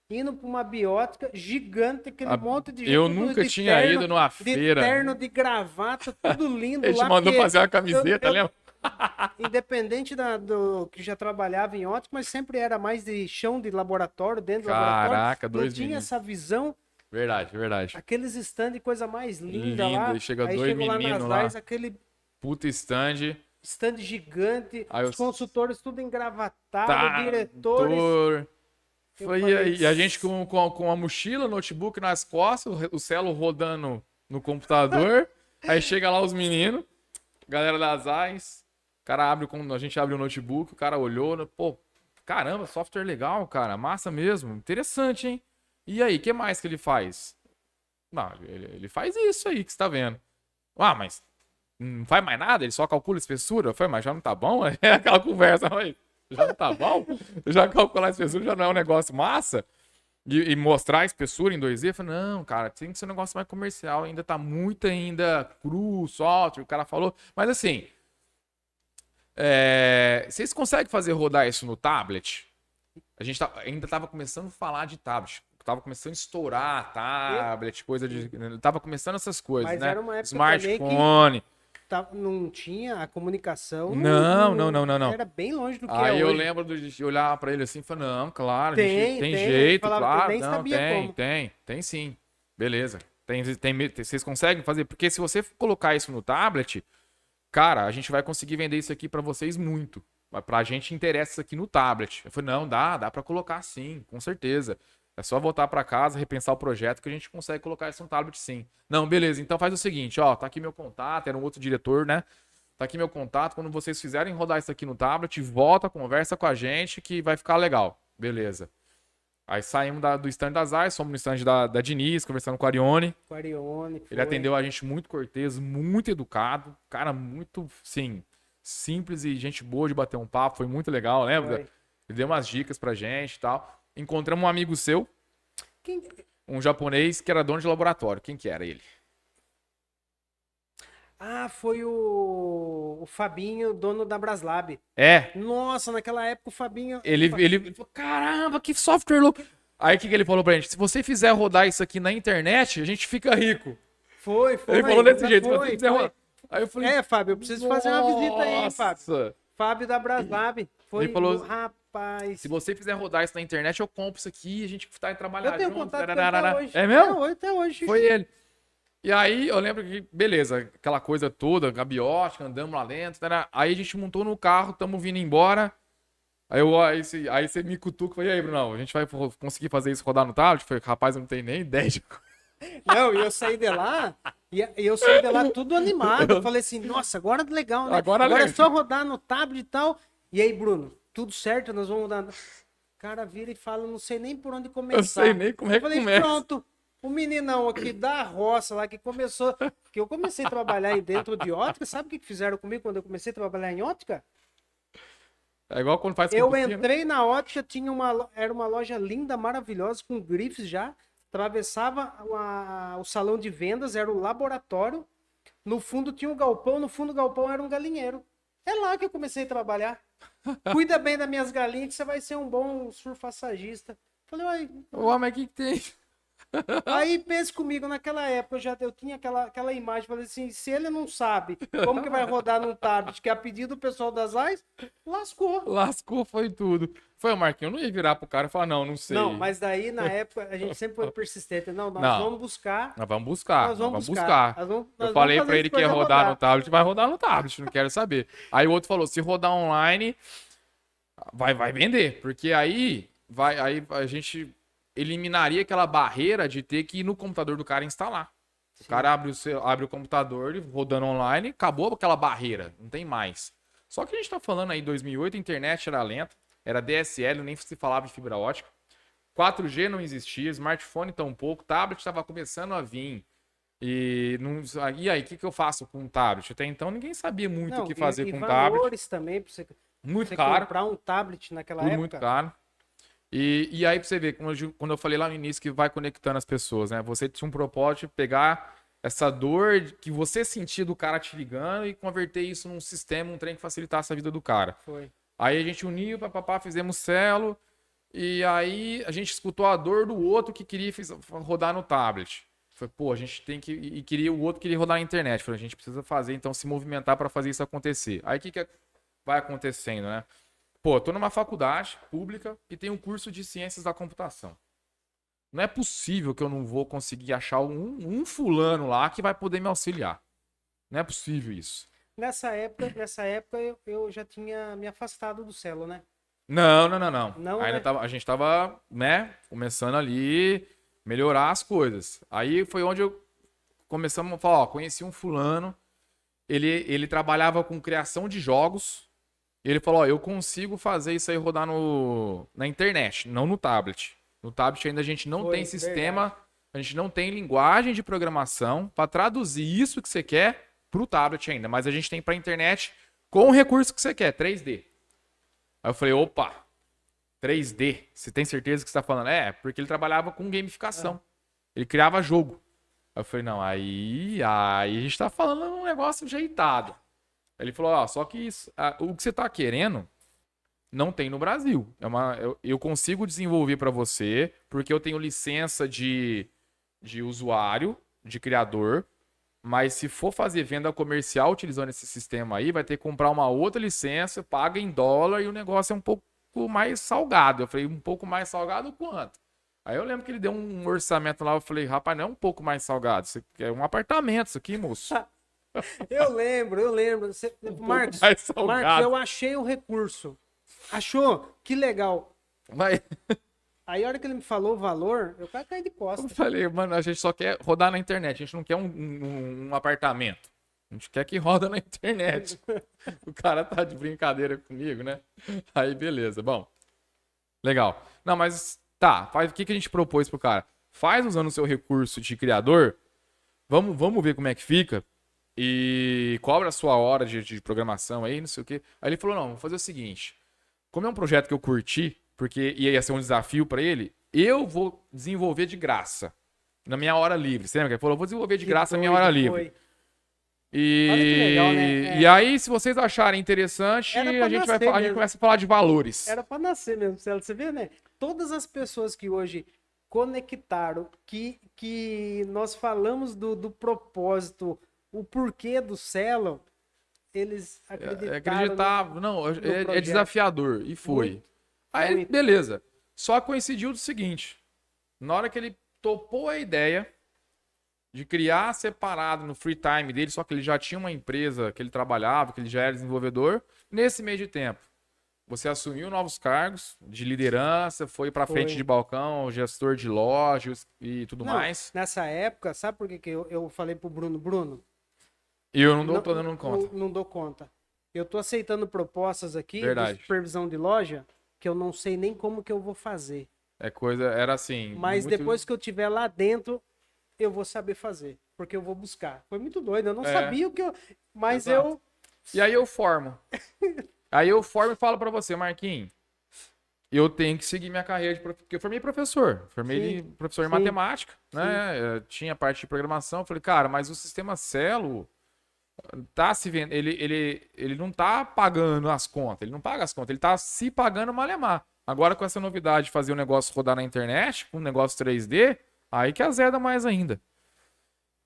[SPEAKER 1] indo pra uma biótica gigante, aquele monte de
[SPEAKER 2] Eu
[SPEAKER 1] tudo
[SPEAKER 2] nunca
[SPEAKER 1] de
[SPEAKER 2] tinha
[SPEAKER 1] terno,
[SPEAKER 2] ido numa
[SPEAKER 1] de
[SPEAKER 2] feira.
[SPEAKER 1] terno, de gravata, tudo lindo
[SPEAKER 2] Ele te
[SPEAKER 1] lá.
[SPEAKER 2] mandou
[SPEAKER 1] porque
[SPEAKER 2] fazer uma camiseta,
[SPEAKER 1] eu-
[SPEAKER 2] lembra?
[SPEAKER 1] Independente do que já trabalhava em ótica, mas sempre era mais de chão de laboratório, dentro do laboratório.
[SPEAKER 2] Caraca,
[SPEAKER 1] Não
[SPEAKER 2] dois
[SPEAKER 1] tinha
[SPEAKER 2] meninos.
[SPEAKER 1] essa visão,
[SPEAKER 2] Verdade, verdade.
[SPEAKER 1] aqueles stand, coisa mais linda
[SPEAKER 2] Lindo,
[SPEAKER 1] lá.
[SPEAKER 2] e chega
[SPEAKER 1] Aí
[SPEAKER 2] dois
[SPEAKER 1] chegou lá
[SPEAKER 2] meninos
[SPEAKER 1] nas
[SPEAKER 2] lá.
[SPEAKER 1] lives, aquele
[SPEAKER 2] Puta stand.
[SPEAKER 1] stand gigante,
[SPEAKER 2] Aí
[SPEAKER 1] os
[SPEAKER 2] os-
[SPEAKER 1] consultores tudo engravatados,
[SPEAKER 2] Tá,
[SPEAKER 1] diretores.
[SPEAKER 2] doutor.
[SPEAKER 1] Eu
[SPEAKER 2] Foi
[SPEAKER 1] falei,
[SPEAKER 2] aí. E a gente com a mochila, notebook nas costas, o Celo rodando no computador. Aí chega lá os meninos, galera das AIS. O cara abre, a gente abre o notebook, o cara olhou, né, pô, caramba, software legal, cara, massa mesmo, interessante, hein? E aí, o que mais que ele faz? Não, ele faz isso aí que você tá vendo. Ah, mas não faz mais nada? Ele só calcula a espessura? Eu falei, mas já não tá bom? É aquela conversa, mas já não tá bom? Já calcular a espessura já não é um negócio massa? E mostrar a espessura em 2D? Eu falei, não, cara, tem que ser um negócio mais comercial, ainda tá muito ainda cru, software, o cara falou. Mas assim, vocês conseguem fazer rodar isso no tablet? A gente ainda tava começando a falar de tablet. Tava começando a estourar tablet, coisa de. Tava começando essas coisas,
[SPEAKER 1] Mas
[SPEAKER 2] né?
[SPEAKER 1] era uma época
[SPEAKER 2] Smartphone.
[SPEAKER 1] não tinha a comunicação.
[SPEAKER 2] Não.
[SPEAKER 1] Era bem longe do que
[SPEAKER 2] Aí
[SPEAKER 1] é
[SPEAKER 2] eu
[SPEAKER 1] hoje.
[SPEAKER 2] lembro de olhar pra ele assim e falar, não, claro,
[SPEAKER 1] Tem,
[SPEAKER 2] tem
[SPEAKER 1] tem.
[SPEAKER 2] jeito,
[SPEAKER 1] Falava que
[SPEAKER 2] claro.
[SPEAKER 1] nem
[SPEAKER 2] Não,
[SPEAKER 1] sabia como.
[SPEAKER 2] tem sim. Beleza. Vocês conseguem fazer? Porque se você colocar isso no tablet, cara, a gente vai conseguir vender isso aqui pra vocês muito. Pra gente interessa isso aqui no tablet. Eu falei, não, dá pra colocar sim, com certeza. É só voltar pra casa, repensar o projeto que a gente consegue colocar isso no tablet sim. Não, beleza, então faz o seguinte, ó, tá aqui meu contato, era um outro diretor, né? Tá aqui meu contato, quando vocês fizerem rodar isso aqui no tablet, volta, conversa com a gente que vai ficar legal. Beleza. Aí saímos do stand das AIS, fomos no stand da Diniz, conversando com o Arione.
[SPEAKER 1] Com a Arione,
[SPEAKER 2] Ele atendeu a gente muito cortês, muito educado, cara muito, sim, simples e gente boa de bater um papo, foi muito legal, lembra?
[SPEAKER 1] Foi.
[SPEAKER 2] Ele deu umas dicas pra gente e tal. Encontramos um amigo seu,
[SPEAKER 1] Quem...
[SPEAKER 2] um japonês que era dono de laboratório. Quem que era ele?
[SPEAKER 1] Ah, foi o Fabinho, dono da Braslab.
[SPEAKER 2] É,
[SPEAKER 1] Nossa, naquela época o Fabinho...
[SPEAKER 2] ele falou, caramba, que software louco. Aí o que ele falou pra gente? Se você fizer rodar isso aqui na internet, a gente fica rico.
[SPEAKER 1] Foi.
[SPEAKER 2] Ele falou desse jeito.
[SPEAKER 1] Foi.
[SPEAKER 2] Aí eu falei,
[SPEAKER 1] Fábio, eu preciso fazer uma visita aí, hein, Fábio.
[SPEAKER 2] nossa.
[SPEAKER 1] Fábio da Braslab. Foi,
[SPEAKER 2] Ele falou,
[SPEAKER 1] rapaz.
[SPEAKER 2] se você fizer rodar isso na internet, eu compro isso aqui e a gente tá trabalhando
[SPEAKER 1] Eu tenho
[SPEAKER 2] junto.
[SPEAKER 1] contato com ele até hoje.
[SPEAKER 2] É mesmo?
[SPEAKER 1] Até hoje.
[SPEAKER 2] Foi ele. E aí eu lembro que, beleza, aquela coisa toda, gabiótica, andamos lá dentro. Aí a gente montou no carro, tamo vindo embora. Aí você me cutuca e falou, e aí, Bruno, a gente vai conseguir fazer isso rodar no tablet? Eu falei, rapaz, eu não tenho nem ideia de...
[SPEAKER 1] Não, e eu saí de lá, tudo animado. Eu falei assim, nossa, agora é legal, né? Agora é só rodar no tablet e tal. E aí, Bruno, tudo certo, nós vamos rodar. O cara vira e fala, não sei nem por onde começar.
[SPEAKER 2] Eu sei nem como é que começa.
[SPEAKER 1] Eu falei, pronto, o meninão aqui da roça lá que começou, que eu comecei a trabalhar aí dentro de ótica, sabe o que fizeram comigo quando eu comecei a trabalhar em ótica?
[SPEAKER 2] É igual quando faz
[SPEAKER 1] Eu entrei na ótica, era uma loja linda, maravilhosa, com grifes já. Atravessava o salão de vendas, era o laboratório. No fundo tinha um galpão, no fundo do galpão era um galinheiro. É lá que eu comecei a trabalhar. Cuida bem das minhas galinhas que você vai ser um bom surfassagista. Falei, uai.
[SPEAKER 2] Ô, mas o que tem?
[SPEAKER 1] Aí pense comigo, naquela época eu tinha aquela imagem, falei assim, se ele não sabe como que vai rodar num tablet, que é a pedido do pessoal das AIS, lascou.
[SPEAKER 2] Lascou, foi tudo. Foi o Marquinhos, eu não ia virar pro cara e falar, não sei.
[SPEAKER 1] Não, mas daí, na época, a gente sempre foi persistente. Nós vamos buscar.
[SPEAKER 2] Nós vamos buscar.
[SPEAKER 1] Nós vamos buscar.
[SPEAKER 2] Eu falei pra ele que ia rodar no tablet, vai rodar no tablet, não quero saber. Aí o outro falou, se rodar online, vai vender. Porque aí a gente eliminaria aquela barreira de ter que ir no computador do cara instalar. Sim. O cara abre o computador, rodando online, acabou aquela barreira, não tem mais. Só que a gente tá falando aí, 2008, a internet era lenta, era DSL, nem se falava de fibra ótica. 4G não existia, smartphone tampouco, tablet estava começando a vir. E aí, o que eu faço com um tablet? Até então ninguém sabia muito o que fazer com um tablet.
[SPEAKER 1] Valores também, pra você,
[SPEAKER 2] muito caro.
[SPEAKER 1] Comprar um tablet naquela época.
[SPEAKER 2] Muito caro. E aí, pra você ver, quando eu falei lá no início que vai conectando as pessoas, né? Você tinha um propósito de pegar essa dor que você sentia do cara te ligando e converter isso num sistema, um trem que facilitasse a vida do cara.
[SPEAKER 1] Foi.
[SPEAKER 2] Aí a gente uniu, papapá, fizemos celo, e aí a gente escutou a dor do outro que queria rodar no tablet. Foi, pô, a gente tem que... E o outro queria rodar na internet. Falei, a gente precisa fazer, então, se movimentar para fazer isso acontecer. Aí o que vai acontecendo, né? Pô, eu tô numa faculdade pública e tem um curso de ciências da computação. Não é possível que eu não vou conseguir achar um fulano lá que vai poder me auxiliar. Não é possível isso.
[SPEAKER 1] Nessa época eu já tinha me afastado do Celo, né?
[SPEAKER 2] Não.
[SPEAKER 1] Ainda
[SPEAKER 2] né? A gente tava, né, começando ali melhorar as coisas. Aí foi onde começamos a falar, ó, conheci um fulano, ele trabalhava com criação de jogos. Ele falou, ó, eu consigo fazer isso aí rodar na internet, não no tablet. No tablet ainda a gente não tem sistema, verdade. A gente não tem linguagem de programação para traduzir isso que você quer pro tablet ainda. Mas a gente tem pra internet com o recurso que você quer, 3D. Aí eu falei, opa, 3D, você tem certeza que você tá falando? É, porque ele trabalhava com gamificação. Ele criava jogo. Aí eu falei, não, aí a gente tá falando um negócio ajeitado. Ele falou, ó, só que o que você tá querendo não tem no Brasil. Eu consigo desenvolver para você, porque eu tenho licença de usuário, de criador, mas se for fazer venda comercial utilizando esse sistema aí, vai ter que comprar uma outra licença, paga em dólar e o negócio é um pouco mais salgado. Eu falei, um pouco mais salgado quanto? Aí eu lembro que ele deu um orçamento lá, eu falei, rapaz, não é um pouco mais salgado, isso é um apartamento isso aqui, moço.
[SPEAKER 1] Eu lembro. Marcos, eu achei o recurso. Achou? Que legal.
[SPEAKER 2] Vai.
[SPEAKER 1] Aí a hora que ele me falou o valor, eu caí de costas.
[SPEAKER 2] Eu falei, mano, a gente só quer rodar na internet, a gente não quer um apartamento. A gente quer que roda na internet. O cara tá de brincadeira comigo, né? Aí, beleza. Bom, legal. Não, mas tá, o que a gente propôs pro cara? Faz usando o seu recurso de criador, vamos ver como é que fica. E cobra a sua hora de programação aí, não sei o quê. Aí ele falou, não, vou fazer o seguinte. Como é um projeto que eu curti, porque ia ser um desafio para ele, eu vou desenvolver de graça. Na minha hora livre. Você lembra que ele falou, vou desenvolver de graça na minha hora livre.
[SPEAKER 1] Olha que legal, né?
[SPEAKER 2] E aí, se vocês acharem interessante, a gente começa a falar de valores.
[SPEAKER 1] Era para nascer mesmo, você vê, né? Todas as pessoas que hoje conectaram, que nós falamos do propósito, o porquê do Celo, eles
[SPEAKER 2] Acreditava. Não, é
[SPEAKER 1] projeto.
[SPEAKER 2] desafiador. E foi.
[SPEAKER 1] Muito,
[SPEAKER 2] Aí,
[SPEAKER 1] muito.
[SPEAKER 2] beleza. Só coincidiu do seguinte. Na hora que ele topou a ideia de criar separado no free time dele, só que ele já tinha uma empresa que ele trabalhava, que ele já era desenvolvedor, nesse meio de tempo, você assumiu novos cargos de liderança, foi para frente
[SPEAKER 1] Foi.
[SPEAKER 2] de balcão, gestor de lojas e tudo
[SPEAKER 1] Não,
[SPEAKER 2] mais.
[SPEAKER 1] nessa época, sabe por que eu falei pro Bruno,
[SPEAKER 2] E eu não tô dando conta.
[SPEAKER 1] Não dou conta. Eu tô aceitando propostas aqui
[SPEAKER 2] Verdade.
[SPEAKER 1] de supervisão de loja que eu não sei nem como que eu vou fazer.
[SPEAKER 2] Era assim.
[SPEAKER 1] Mas
[SPEAKER 2] muito-
[SPEAKER 1] depois que eu estiver lá dentro, eu vou saber fazer, porque eu vou buscar. Foi muito doido, eu não sabia o que eu... Mas
[SPEAKER 2] Exato. E aí eu formo. Aí eu formo e falo pra você, Marquinhos, eu tenho que seguir minha carreira porque eu formei professor. Formei
[SPEAKER 1] Sim,
[SPEAKER 2] professor em
[SPEAKER 1] sim,
[SPEAKER 2] matemática, né? Tinha parte de programação. Eu falei, cara, mas o sistema Celo tá se vendo. Ele não tá pagando as contas. Ele não paga as contas. Ele tá se pagando malemar. Agora, com essa novidade de fazer o negócio rodar na internet, com um negócio 3D, aí que azeda mais ainda.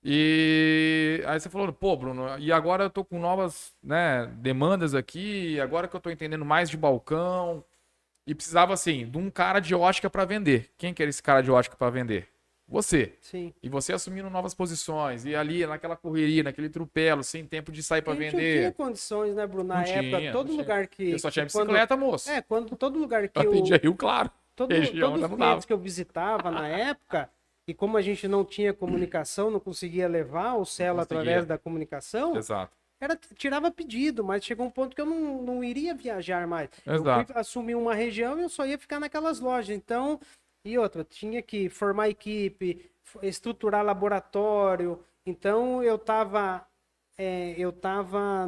[SPEAKER 2] E aí você falou, pô, Bruno, e agora eu tô com novas, né, demandas aqui, agora que eu tô entendendo mais de balcão, e precisava, assim, de um cara de ótica para vender. Quem que era esse cara de ótica para vender? Você.
[SPEAKER 1] sim.
[SPEAKER 2] E você assumindo novas posições, e ali naquela correria, naquele trupelo, sem tempo de sair para
[SPEAKER 1] A gente não
[SPEAKER 2] vender.
[SPEAKER 1] tinha condições, né, Bruno? Na
[SPEAKER 2] Não
[SPEAKER 1] época,
[SPEAKER 2] tinha,
[SPEAKER 1] todo
[SPEAKER 2] não tinha.
[SPEAKER 1] lugar que...
[SPEAKER 2] Eu só tinha
[SPEAKER 1] que quando-
[SPEAKER 2] bicicleta, moço.
[SPEAKER 1] quando todo lugar que
[SPEAKER 2] Eu atendia Rio Claro. Região,
[SPEAKER 1] todos
[SPEAKER 2] já
[SPEAKER 1] os
[SPEAKER 2] não
[SPEAKER 1] clientes
[SPEAKER 2] dava.
[SPEAKER 1] que eu visitava na época, e como a gente não tinha comunicação, não conseguia levar o Celo
[SPEAKER 2] conseguia.
[SPEAKER 1] através da comunicação,
[SPEAKER 2] Exato.
[SPEAKER 1] tirava pedido, mas chegou um ponto que eu não iria viajar mais. Eu
[SPEAKER 2] Exato.
[SPEAKER 1] fui assumir uma região e eu só ia ficar naquelas lojas. Então, e outra, tinha que formar equipe, estruturar laboratório. Então, eu tava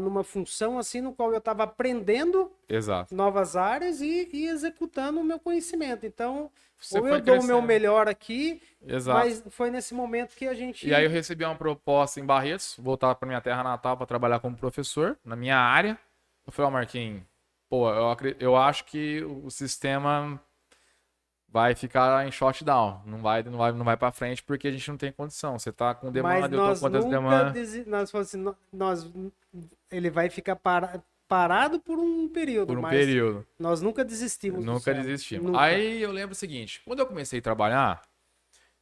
[SPEAKER 1] numa função assim no qual eu estava aprendendo
[SPEAKER 2] Exato.
[SPEAKER 1] novas áreas e executando o meu conhecimento. Então,
[SPEAKER 2] Você
[SPEAKER 1] ou
[SPEAKER 2] foi
[SPEAKER 1] eu dou o meu
[SPEAKER 2] crescendo.
[SPEAKER 1] melhor aqui,
[SPEAKER 2] Exato.
[SPEAKER 1] mas foi nesse momento que a gente...
[SPEAKER 2] E aí eu recebi uma proposta em Barretos, voltar para minha terra natal para trabalhar como professor na minha área. Eu falei, ó, Marquinhos, pô, eu acho que o sistema vai ficar em shutdown, não vai para frente porque a gente não tem condição. Você tá com demanda,
[SPEAKER 1] Mas
[SPEAKER 2] eu tô
[SPEAKER 1] nós
[SPEAKER 2] com quantas
[SPEAKER 1] nunca
[SPEAKER 2] demandas
[SPEAKER 1] nós falamos assim, ele vai ficar parado por um período,
[SPEAKER 2] por um
[SPEAKER 1] mas
[SPEAKER 2] período.
[SPEAKER 1] nós nunca desistimos do
[SPEAKER 2] Nunca
[SPEAKER 1] Celo.
[SPEAKER 2] desistimos.
[SPEAKER 1] Nunca.
[SPEAKER 2] Aí eu lembro o seguinte, quando eu comecei a trabalhar,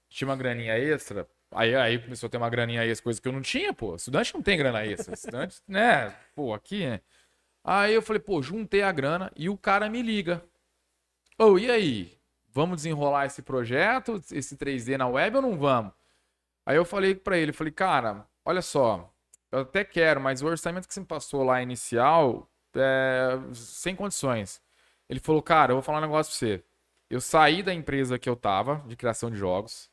[SPEAKER 2] tinha uma graninha extra, aí começou a ter uma graninha extra, coisa que eu não tinha, pô. Estudante não tem grana extra. Estudante, né? Pô, aqui, né? Aí eu falei, pô, juntei a grana e o cara me liga. Ô, e aí? Vamos desenrolar esse projeto, esse 3D na web ou não vamos? Aí eu falei pra ele, falei, cara, olha só, eu até quero, mas o orçamento que você me passou lá inicial sem condições. Ele falou, cara, eu vou falar um negócio pra você. Eu saí da empresa que eu tava, de criação de jogos,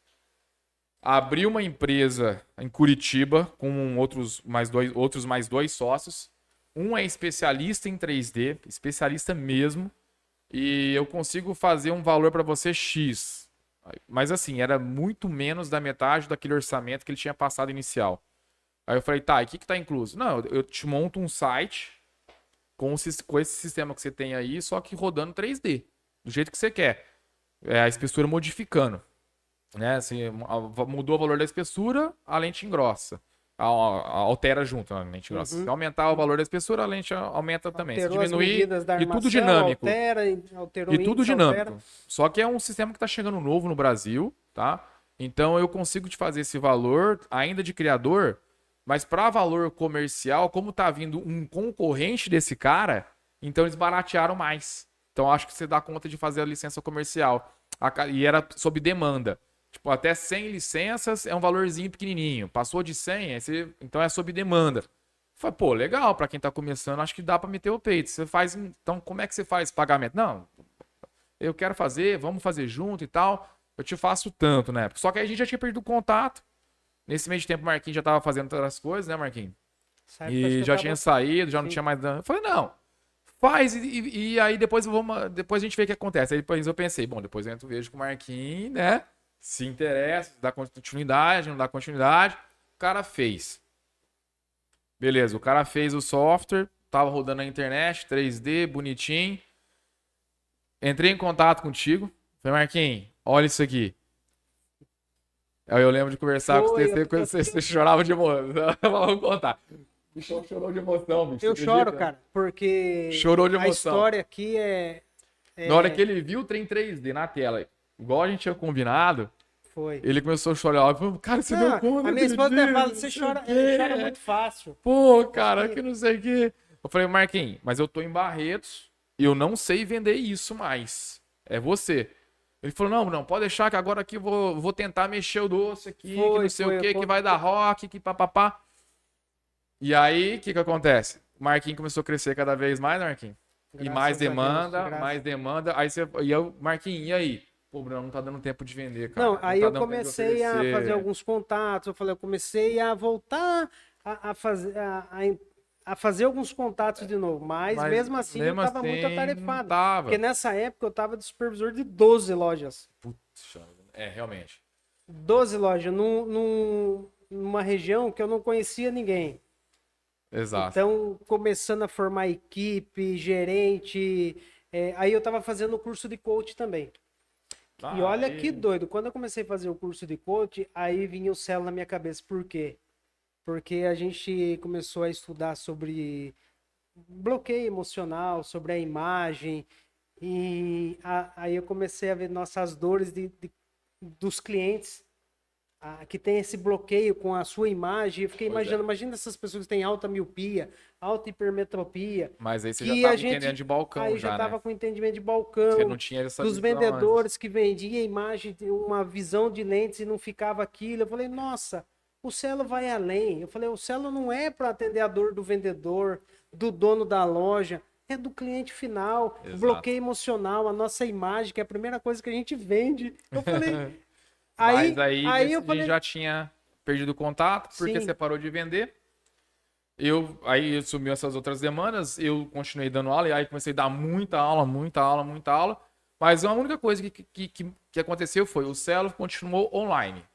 [SPEAKER 2] abri uma empresa em Curitiba com outros mais dois sócios. Um é especialista em 3D, especialista mesmo, e eu consigo fazer um valor para você X. Mas assim, era muito menos da metade daquele orçamento que ele tinha passado inicial. Aí eu falei, tá, e o que tá incluso? Não, eu te monto um site com esse sistema que você tem aí, só que rodando 3D, do jeito que você quer. A espessura modificando. Né? Assim, mudou o valor da espessura, a lente engrossa. Altera junto a lente grossa. Se aumentar o valor da espessura, a lente aumenta também. Se
[SPEAKER 1] Alterou as
[SPEAKER 2] diminuir,
[SPEAKER 1] medidas da
[SPEAKER 2] e tudo
[SPEAKER 1] armação,
[SPEAKER 2] dinâmico.
[SPEAKER 1] alterou
[SPEAKER 2] E
[SPEAKER 1] o
[SPEAKER 2] tudo
[SPEAKER 1] índice,
[SPEAKER 2] dinâmico.
[SPEAKER 1] altera.
[SPEAKER 2] Só que é um sistema que está chegando novo no Brasil, tá? Então eu consigo te fazer esse valor ainda de criador, mas para valor comercial, como tá vindo um concorrente desse cara, então eles baratearam mais. Então acho que você dá conta de fazer a licença comercial. E era sob demanda. Tipo, até 100 licenças é um valorzinho pequenininho. Passou de 100, então é sob demanda. Falei, pô, legal, para quem tá começando, acho que dá para meter o peito. Você faz, então como é que você faz esse pagamento? Não, eu quero fazer, vamos fazer junto e tal. Eu te faço tanto, né? Só que aí a gente já tinha perdido o contato. Nesse meio de tempo o Marquinhos já tava fazendo outras coisas, né, Marquinhos?
[SPEAKER 1] Essa época, acho que
[SPEAKER 2] E
[SPEAKER 1] eu
[SPEAKER 2] já
[SPEAKER 1] tava-
[SPEAKER 2] tinha saído, já não
[SPEAKER 1] Sim.
[SPEAKER 2] tinha mais dano. Eu falei, não, faz e aí depois a gente vê o que acontece. Aí depois eu pensei, bom, depois eu entro, vejo com o Marquinhos, né? Se interessa, dá continuidade, não dá continuidade. O cara fez. Beleza, o cara fez o software, tava rodando na internet, 3D, bonitinho. Entrei em contato contigo. Falei, Marquinhos, olha isso aqui. Aí eu lembro de conversar com
[SPEAKER 1] Foi,
[SPEAKER 2] você chorava de emoção. Vamos contar. O bichão chorou de emoção, bicho.
[SPEAKER 1] eu
[SPEAKER 2] Você
[SPEAKER 1] choro,
[SPEAKER 2] acredita?
[SPEAKER 1] cara, porque
[SPEAKER 2] Chorou de
[SPEAKER 1] a
[SPEAKER 2] emoção.
[SPEAKER 1] história aqui
[SPEAKER 2] Na hora que ele viu o trem 3D na tela, igual a gente tinha combinado,
[SPEAKER 1] foi.
[SPEAKER 2] ele começou a chorar. Eu falei, cara, você
[SPEAKER 1] Não,
[SPEAKER 2] deu conta
[SPEAKER 1] a minha esposa
[SPEAKER 2] daquele
[SPEAKER 1] até fala,
[SPEAKER 2] dia,
[SPEAKER 1] você
[SPEAKER 2] não sei
[SPEAKER 1] chora,
[SPEAKER 2] o quê."
[SPEAKER 1] ele chora muito fácil.
[SPEAKER 2] Pô, cara, que não sei o quê. Eu falei, Marquinhos, mas eu tô em Barretos e eu não sei vender isso mais. É você. Ele falou, não, pode deixar que agora aqui eu vou tentar mexer o doce aqui, que não sei o quê, que vai dar rock, que papapá. E aí, o que acontece? O Marquinhos começou a crescer cada vez mais, né, Marquinhos? E
[SPEAKER 1] Graças
[SPEAKER 2] mais
[SPEAKER 1] a Deus,
[SPEAKER 2] demanda,
[SPEAKER 1] graças.
[SPEAKER 2] mais demanda. Aí você. E eu, Marquinhos, e aí? Pô, Bruno, não tá dando tempo de vender, cara.
[SPEAKER 1] Não, aí
[SPEAKER 2] tá
[SPEAKER 1] eu
[SPEAKER 2] dando tempo de
[SPEAKER 1] comecei a
[SPEAKER 2] oferecer.
[SPEAKER 1] fazer alguns contatos, eu comecei a voltar a fazer alguns contatos de novo, mas mesmo assim eu tava muito
[SPEAKER 2] assim,
[SPEAKER 1] atarefado.
[SPEAKER 2] não tava.
[SPEAKER 1] Porque nessa época eu tava de supervisor de 12 lojas.
[SPEAKER 2] Putz, realmente.
[SPEAKER 1] 12 lojas numa região que eu não conhecia ninguém.
[SPEAKER 2] Exato.
[SPEAKER 1] Então, começando a formar equipe, gerente, aí eu tava fazendo o curso de coach também. E olha que doido, quando eu comecei a fazer o curso de coach, aí vinha o céu na minha cabeça. Por quê? Porque a gente começou a estudar sobre bloqueio emocional, sobre a imagem, e aí eu comecei a ver nossas dores dos clientes que tem esse bloqueio com a sua imagem. Eu fiquei imaginando, imagina essas pessoas que têm alta miopia, alta hipermetropia.
[SPEAKER 2] Mas aí você
[SPEAKER 1] que
[SPEAKER 2] já
[SPEAKER 1] a
[SPEAKER 2] tava
[SPEAKER 1] gente,
[SPEAKER 2] entendendo de balcão
[SPEAKER 1] aí
[SPEAKER 2] já,
[SPEAKER 1] tava
[SPEAKER 2] né?
[SPEAKER 1] com entendimento de balcão,
[SPEAKER 2] Você não tinha essa
[SPEAKER 1] dos
[SPEAKER 2] visão
[SPEAKER 1] vendedores que vendiam imagem, uma visão de lentes e não ficava aquilo. Eu falei, nossa, o Celo vai além. Eu falei, o Celo não é para atender a dor do vendedor, do dono da loja, é do cliente final.
[SPEAKER 2] Exato.
[SPEAKER 1] O bloqueio emocional, a nossa imagem, que é a primeira coisa que a gente vende. Eu falei...
[SPEAKER 2] Mas aí
[SPEAKER 1] eu falei,
[SPEAKER 2] já tinha perdido o contato, porque
[SPEAKER 1] sim,
[SPEAKER 2] você parou de vender. Aí sumiu essas outras demandas, eu continuei dando aula, e aí comecei a dar muita aula. Mas a única coisa que aconteceu foi, o Celo continuou online.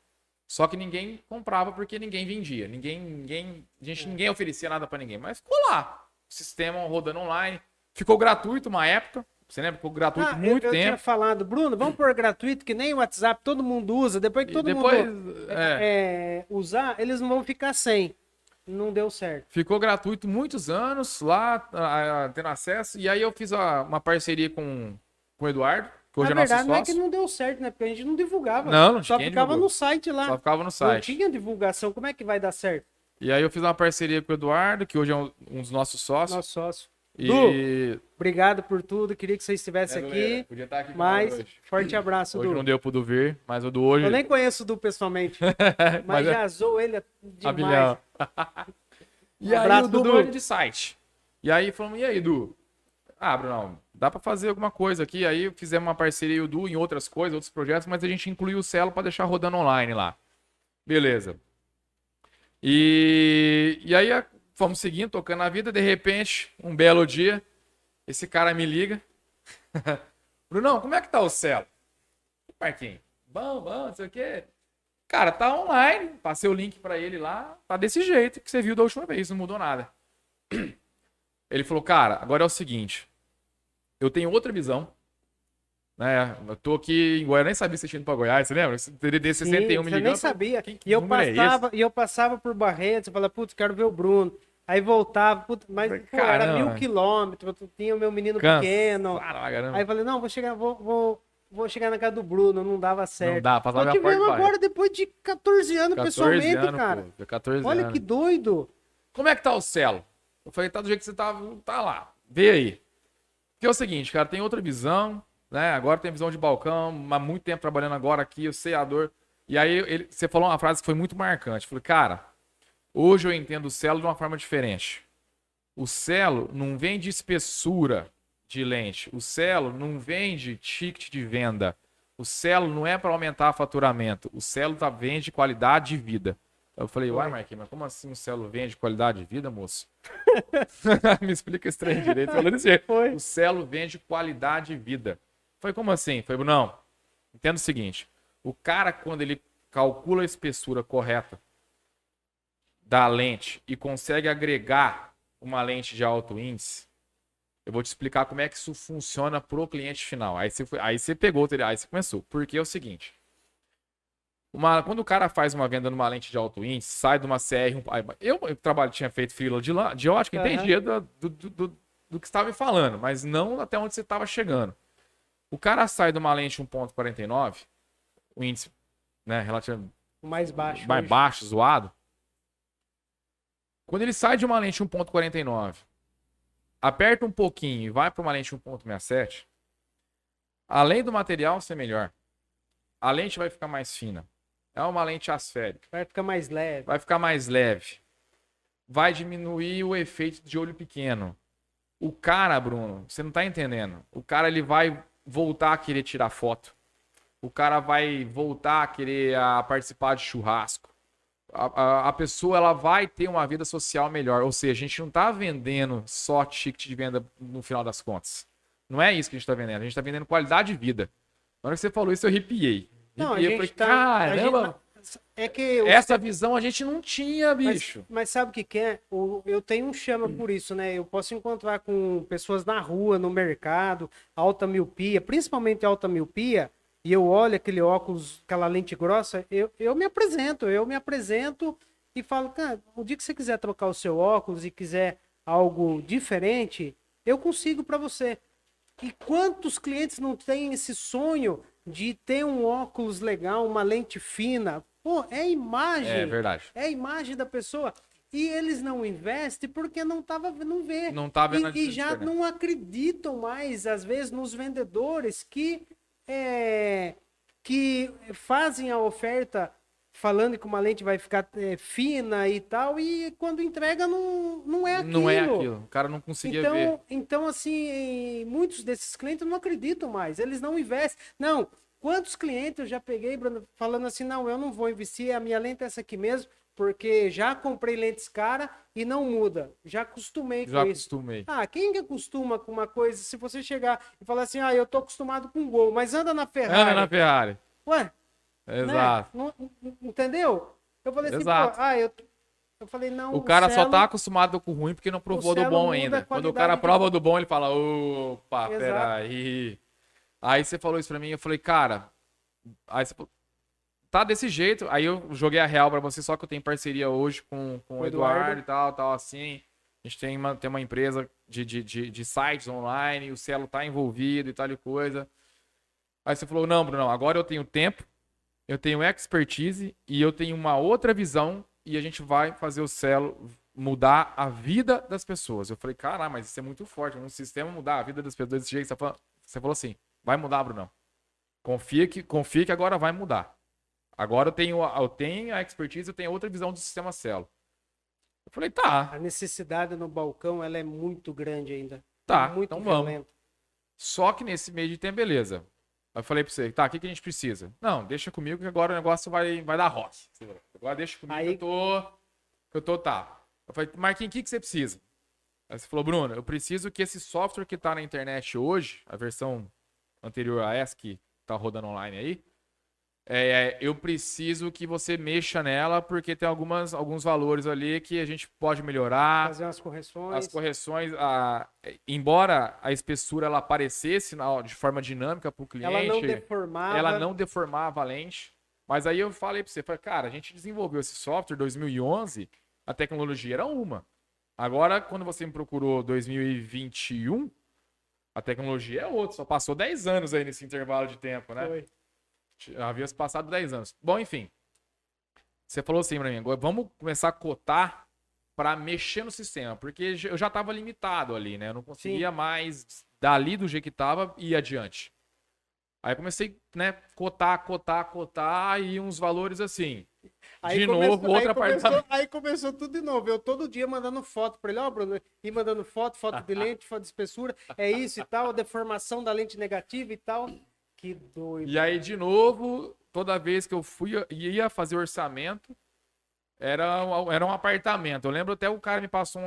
[SPEAKER 2] Só que ninguém comprava porque ninguém vendia. Ninguém oferecia nada para ninguém. Mas ficou lá, o sistema rodando online. Ficou gratuito uma época. Você lembra? Ficou gratuito muito
[SPEAKER 1] eu
[SPEAKER 2] tempo.
[SPEAKER 1] tinha falado, Bruno, vamos pôr gratuito, que nem o WhatsApp todo mundo usa. Depois que todo mundo usar, eles não vão ficar sem. Não deu certo.
[SPEAKER 2] Ficou gratuito muitos anos lá, tendo acesso. E aí eu fiz uma parceria com o Eduardo, que hoje é nosso
[SPEAKER 1] verdade, não é
[SPEAKER 2] sócio.
[SPEAKER 1] que não deu certo, né? Porque a gente não divulgava.
[SPEAKER 2] Não
[SPEAKER 1] Só
[SPEAKER 2] tinha
[SPEAKER 1] ficava
[SPEAKER 2] divulgou.
[SPEAKER 1] no site lá.
[SPEAKER 2] Só ficava no site.
[SPEAKER 1] Não tinha divulgação. Como é que vai dar certo?
[SPEAKER 2] E aí eu fiz uma parceria com o Eduardo, que hoje é um dos nossos sócios.
[SPEAKER 1] Nosso sócio.
[SPEAKER 2] E...
[SPEAKER 1] Du, obrigado por tudo. Queria que você estivesse aqui.
[SPEAKER 2] Podia estar aqui
[SPEAKER 1] Mas,
[SPEAKER 2] hoje.
[SPEAKER 1] forte abraço,
[SPEAKER 2] Hoje
[SPEAKER 1] Du.
[SPEAKER 2] não deu pro Du vir, mas o do hoje...
[SPEAKER 1] Eu nem conheço o Du pessoalmente. Mas já zoou ele demais.
[SPEAKER 2] E aí
[SPEAKER 1] abraço,
[SPEAKER 2] o Du
[SPEAKER 1] Dudu.
[SPEAKER 2] manja de site. E aí falamos, e aí, Du? Brunão, dá pra fazer alguma coisa aqui. Aí fizemos uma parceria, o Du, em outras coisas, outros projetos, mas a gente incluiu o Celo pra deixar rodando online lá. Beleza. E aí fomos seguindo, tocando a vida. De repente, um belo dia, esse cara me liga. Brunão, como é que tá o Celo? Marquinhos, bom, não sei o quê. Cara, tá online. Passei o link pra ele lá. Tá desse jeito que você viu da última vez, não mudou nada. Ele falou, cara, agora é o seguinte. Eu tenho outra visão. Né? Eu tô aqui em Goiás, nem sabia se tinha ido pra Goiás, você lembra? DDD 61 me ligando.
[SPEAKER 1] Eu nem sabia.
[SPEAKER 2] Que
[SPEAKER 1] E eu
[SPEAKER 2] número é
[SPEAKER 1] passava, passava por Barretos, eu falava, putz, quero ver o Bruno. Aí voltava, putz, mas pô, era
[SPEAKER 2] Caramba.
[SPEAKER 1] 1000 quilômetros, eu tinha o meu menino
[SPEAKER 2] Cansa.
[SPEAKER 1] pequeno.
[SPEAKER 2] Caramba.
[SPEAKER 1] Aí eu falei, não, vou chegar na casa do Bruno, não dava certo.
[SPEAKER 2] Não dá, passava
[SPEAKER 1] Nós
[SPEAKER 2] minha porta
[SPEAKER 1] tivemos
[SPEAKER 2] de
[SPEAKER 1] agora depois de 14 anos
[SPEAKER 2] 14
[SPEAKER 1] pessoalmente,
[SPEAKER 2] anos,
[SPEAKER 1] cara.
[SPEAKER 2] pô, 14
[SPEAKER 1] Olha
[SPEAKER 2] anos.
[SPEAKER 1] que doido.
[SPEAKER 2] Como é que tá o Celo? Eu falei, tá do jeito que você tá lá. Vê aí. Porque é o seguinte, cara, tem outra visão, né? Agora tem visão de balcão, há muito tempo trabalhando agora aqui, eu sei a dor. E aí você falou uma frase que foi muito marcante. Eu falei, cara, hoje eu entendo o Celo de uma forma diferente. O Celo não vende espessura de lente. O Celo não vende ticket de venda. O Celo não é para aumentar faturamento. O Celo vende qualidade de vida. Eu falei, uai, Marquinhos, mas como assim o Celo vende qualidade de vida, moço? Me explica esse trem direito. Falando assim, o Celo vende qualidade de vida. Foi como assim? Foi, não. Entenda o seguinte. O cara, quando ele calcula a espessura correta da lente e consegue agregar uma lente de alto índice, eu vou te explicar como é que isso funciona pro cliente final. Aí você pegou, aí você começou. Porque é o seguinte. Quando o cara faz uma venda numa lente de alto índice, sai de uma CR. Eu tinha feito fila de ótica, entendia do que você estava me falando, mas não até onde você estava chegando. O cara sai de uma lente 1,49, o índice, né, relativamente
[SPEAKER 1] O mais baixo.
[SPEAKER 2] mais
[SPEAKER 1] hoje.
[SPEAKER 2] baixo, zoado. Quando ele sai de uma lente 1,49, aperta um pouquinho e vai para uma lente 1,67, além do material ser melhor, a lente vai ficar mais fina. É uma lente asférica.
[SPEAKER 1] Vai ficar mais leve.
[SPEAKER 2] Vai ficar mais leve. Vai diminuir o efeito de olho pequeno. O cara, Bruno, você não tá entendendo. O cara, ele vai voltar a querer tirar foto. O cara vai voltar a querer participar de churrasco. A pessoa, ela vai ter uma vida social melhor. Ou seja, a gente não tá vendendo só ticket de venda no final das contas. Não é isso que a gente tá vendendo. A gente tá vendendo qualidade de vida. Na hora que você falou isso, eu arrepiei.
[SPEAKER 1] Não, a
[SPEAKER 2] Eu
[SPEAKER 1] gente
[SPEAKER 2] falei,
[SPEAKER 1] tá.
[SPEAKER 2] caramba,
[SPEAKER 1] É que
[SPEAKER 2] essa visão a gente não tinha, bicho.
[SPEAKER 1] Mas sabe o que que é? Eu tenho um chama por isso, né? Eu posso encontrar com pessoas na rua, no mercado, alta miopia, principalmente alta miopia, e eu olho aquele óculos, aquela lente grossa, eu me apresento e falo, cara, o dia que você quiser trocar o seu óculos e quiser algo diferente, eu consigo para você. E quantos clientes não têm esse sonho de ter um óculos legal, uma lente fina? Pô, é imagem.
[SPEAKER 2] É verdade.
[SPEAKER 1] É a imagem da pessoa. E eles não investem porque não vê.
[SPEAKER 2] Não tá vendo a
[SPEAKER 1] E já
[SPEAKER 2] diferença.
[SPEAKER 1] não acreditam mais, às vezes, nos vendedores que fazem a oferta falando que uma lente vai ficar fina e tal, e quando entrega não é aquilo.
[SPEAKER 2] Não é aquilo. O cara não conseguia ver.
[SPEAKER 1] Então, assim, muitos desses clientes não acreditam mais, eles não investem. Não, quantos clientes eu já peguei, Bruno, falando assim, não, eu não vou investir, a minha lente é essa aqui mesmo, porque já comprei lentes cara e não muda. Já acostumei
[SPEAKER 2] Já
[SPEAKER 1] com isso.
[SPEAKER 2] acostumei.
[SPEAKER 1] Ah, quem que acostuma com uma coisa, se você chegar e falar assim, eu tô acostumado com Gol, mas anda na Ferrari.
[SPEAKER 2] Anda na Ferrari.
[SPEAKER 1] Ué,
[SPEAKER 2] Exato.
[SPEAKER 1] né? Entendeu? Eu falei assim,
[SPEAKER 2] Exato.
[SPEAKER 1] eu falei, não,
[SPEAKER 2] O cara só
[SPEAKER 1] Celo-
[SPEAKER 2] tá acostumado com o ruim porque não provou do
[SPEAKER 1] Celo
[SPEAKER 2] bom
[SPEAKER 1] muda
[SPEAKER 2] ainda.
[SPEAKER 1] a
[SPEAKER 2] Quando o
[SPEAKER 1] qualidade
[SPEAKER 2] cara
[SPEAKER 1] de-
[SPEAKER 2] prova do bom, ele fala, opa,
[SPEAKER 1] Exato.
[SPEAKER 2] peraí. Aí você falou isso pra mim, eu falei, cara... Aí você falou, tá desse jeito. Aí eu joguei a real pra você, só que eu tenho parceria hoje com o Eduardo e tal, assim. A gente tem uma empresa de sites online, o Celo tá envolvido e tal e coisa. Aí você falou, não, Bruno, agora eu tenho tempo, eu tenho expertise e eu tenho uma outra visão e a gente vai fazer o Celo mudar a vida das pessoas. Eu falei, caralho, mas isso é muito forte, um sistema mudar a vida das pessoas desse jeito. Você falou assim, vai mudar, Bruno. Confia que agora vai mudar. Agora eu tenho a expertise, eu tenho outra visão do sistema Celo. Eu falei, tá,
[SPEAKER 1] A necessidade no balcão, ela é muito grande ainda.
[SPEAKER 2] Tá,
[SPEAKER 1] muito
[SPEAKER 2] então vamos.
[SPEAKER 1] violenta.
[SPEAKER 2] Só que nesse meio de tempo, beleza. Aí eu falei pra você, tá, o que a gente precisa? Não, deixa comigo que agora o negócio vai dar rock. Agora deixa comigo
[SPEAKER 1] Aí-
[SPEAKER 2] que eu tô, tá. Eu falei, Marquinhos, o que você precisa? Aí você falou, Bruno, eu preciso que esse software que tá na internet hoje, a versão anterior a essa que tá rodando online aí, eu preciso que você mexa nela porque tem alguns valores ali que a gente pode melhorar.
[SPEAKER 1] Fazer umas correções.
[SPEAKER 2] As correções, embora a espessura ela aparecesse de forma dinâmica para o cliente,
[SPEAKER 1] Ela não deformava.
[SPEAKER 2] ela não deformava a lente. Mas aí eu falei para você, cara, a gente desenvolveu esse software em 2011, a tecnologia era uma. Agora, quando você me procurou 2021, a tecnologia é outra. Só passou 10 anos aí nesse intervalo de tempo, né?
[SPEAKER 1] Foi.
[SPEAKER 2] Havia se passado 10 anos. Bom, enfim. Você falou assim pra mim, agora vamos começar a cotar para mexer no sistema, porque eu já estava limitado ali, né? Eu não conseguia mais dali do jeito que estava e ir adiante. Aí comecei, né, cotar e uns valores assim. De novo, outro apartamento.
[SPEAKER 1] Aí começou tudo de novo. Eu todo dia mandando foto pra ele, ó, Bruno, e mandando foto de lente, foto de espessura, é isso e tal, a deformação da lente negativa e tal. Que doido.
[SPEAKER 2] E aí, de novo, toda vez que eu ia fazer orçamento, era um apartamento. Eu lembro até o cara me passou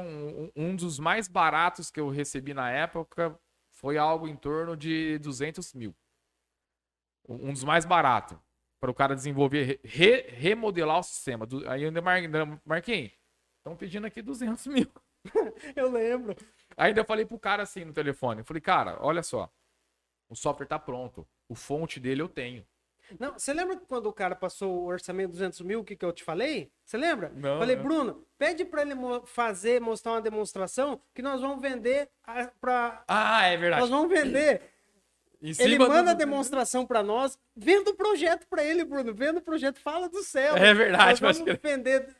[SPEAKER 2] um dos mais baratos que eu recebi na época, foi algo em torno de 200 mil. Um dos mais baratos. Para o cara desenvolver, remodelar o sistema. Aí eu ainda Marquinhos, estão pedindo aqui 200 mil.
[SPEAKER 1] Eu lembro.
[SPEAKER 2] Ainda eu falei pro cara assim no telefone. Eu falei, cara, olha só. O software tá pronto. O fonte dele eu tenho.
[SPEAKER 1] Não, você lembra quando o cara passou o orçamento de 200 mil, o que eu te falei? Você lembra?
[SPEAKER 2] Não,
[SPEAKER 1] Falei,
[SPEAKER 2] não.
[SPEAKER 1] Bruno, pede para ele mostrar uma demonstração que nós vamos vender para...
[SPEAKER 2] Ah, é verdade.
[SPEAKER 1] Nós vamos vender.
[SPEAKER 2] Em
[SPEAKER 1] Ele
[SPEAKER 2] cima
[SPEAKER 1] manda a
[SPEAKER 2] do...
[SPEAKER 1] demonstração para nós, vendo o projeto para ele, Bruno. Vendo o projeto, fala do céu.
[SPEAKER 2] É verdade,
[SPEAKER 1] Nós
[SPEAKER 2] pode
[SPEAKER 1] vamos vender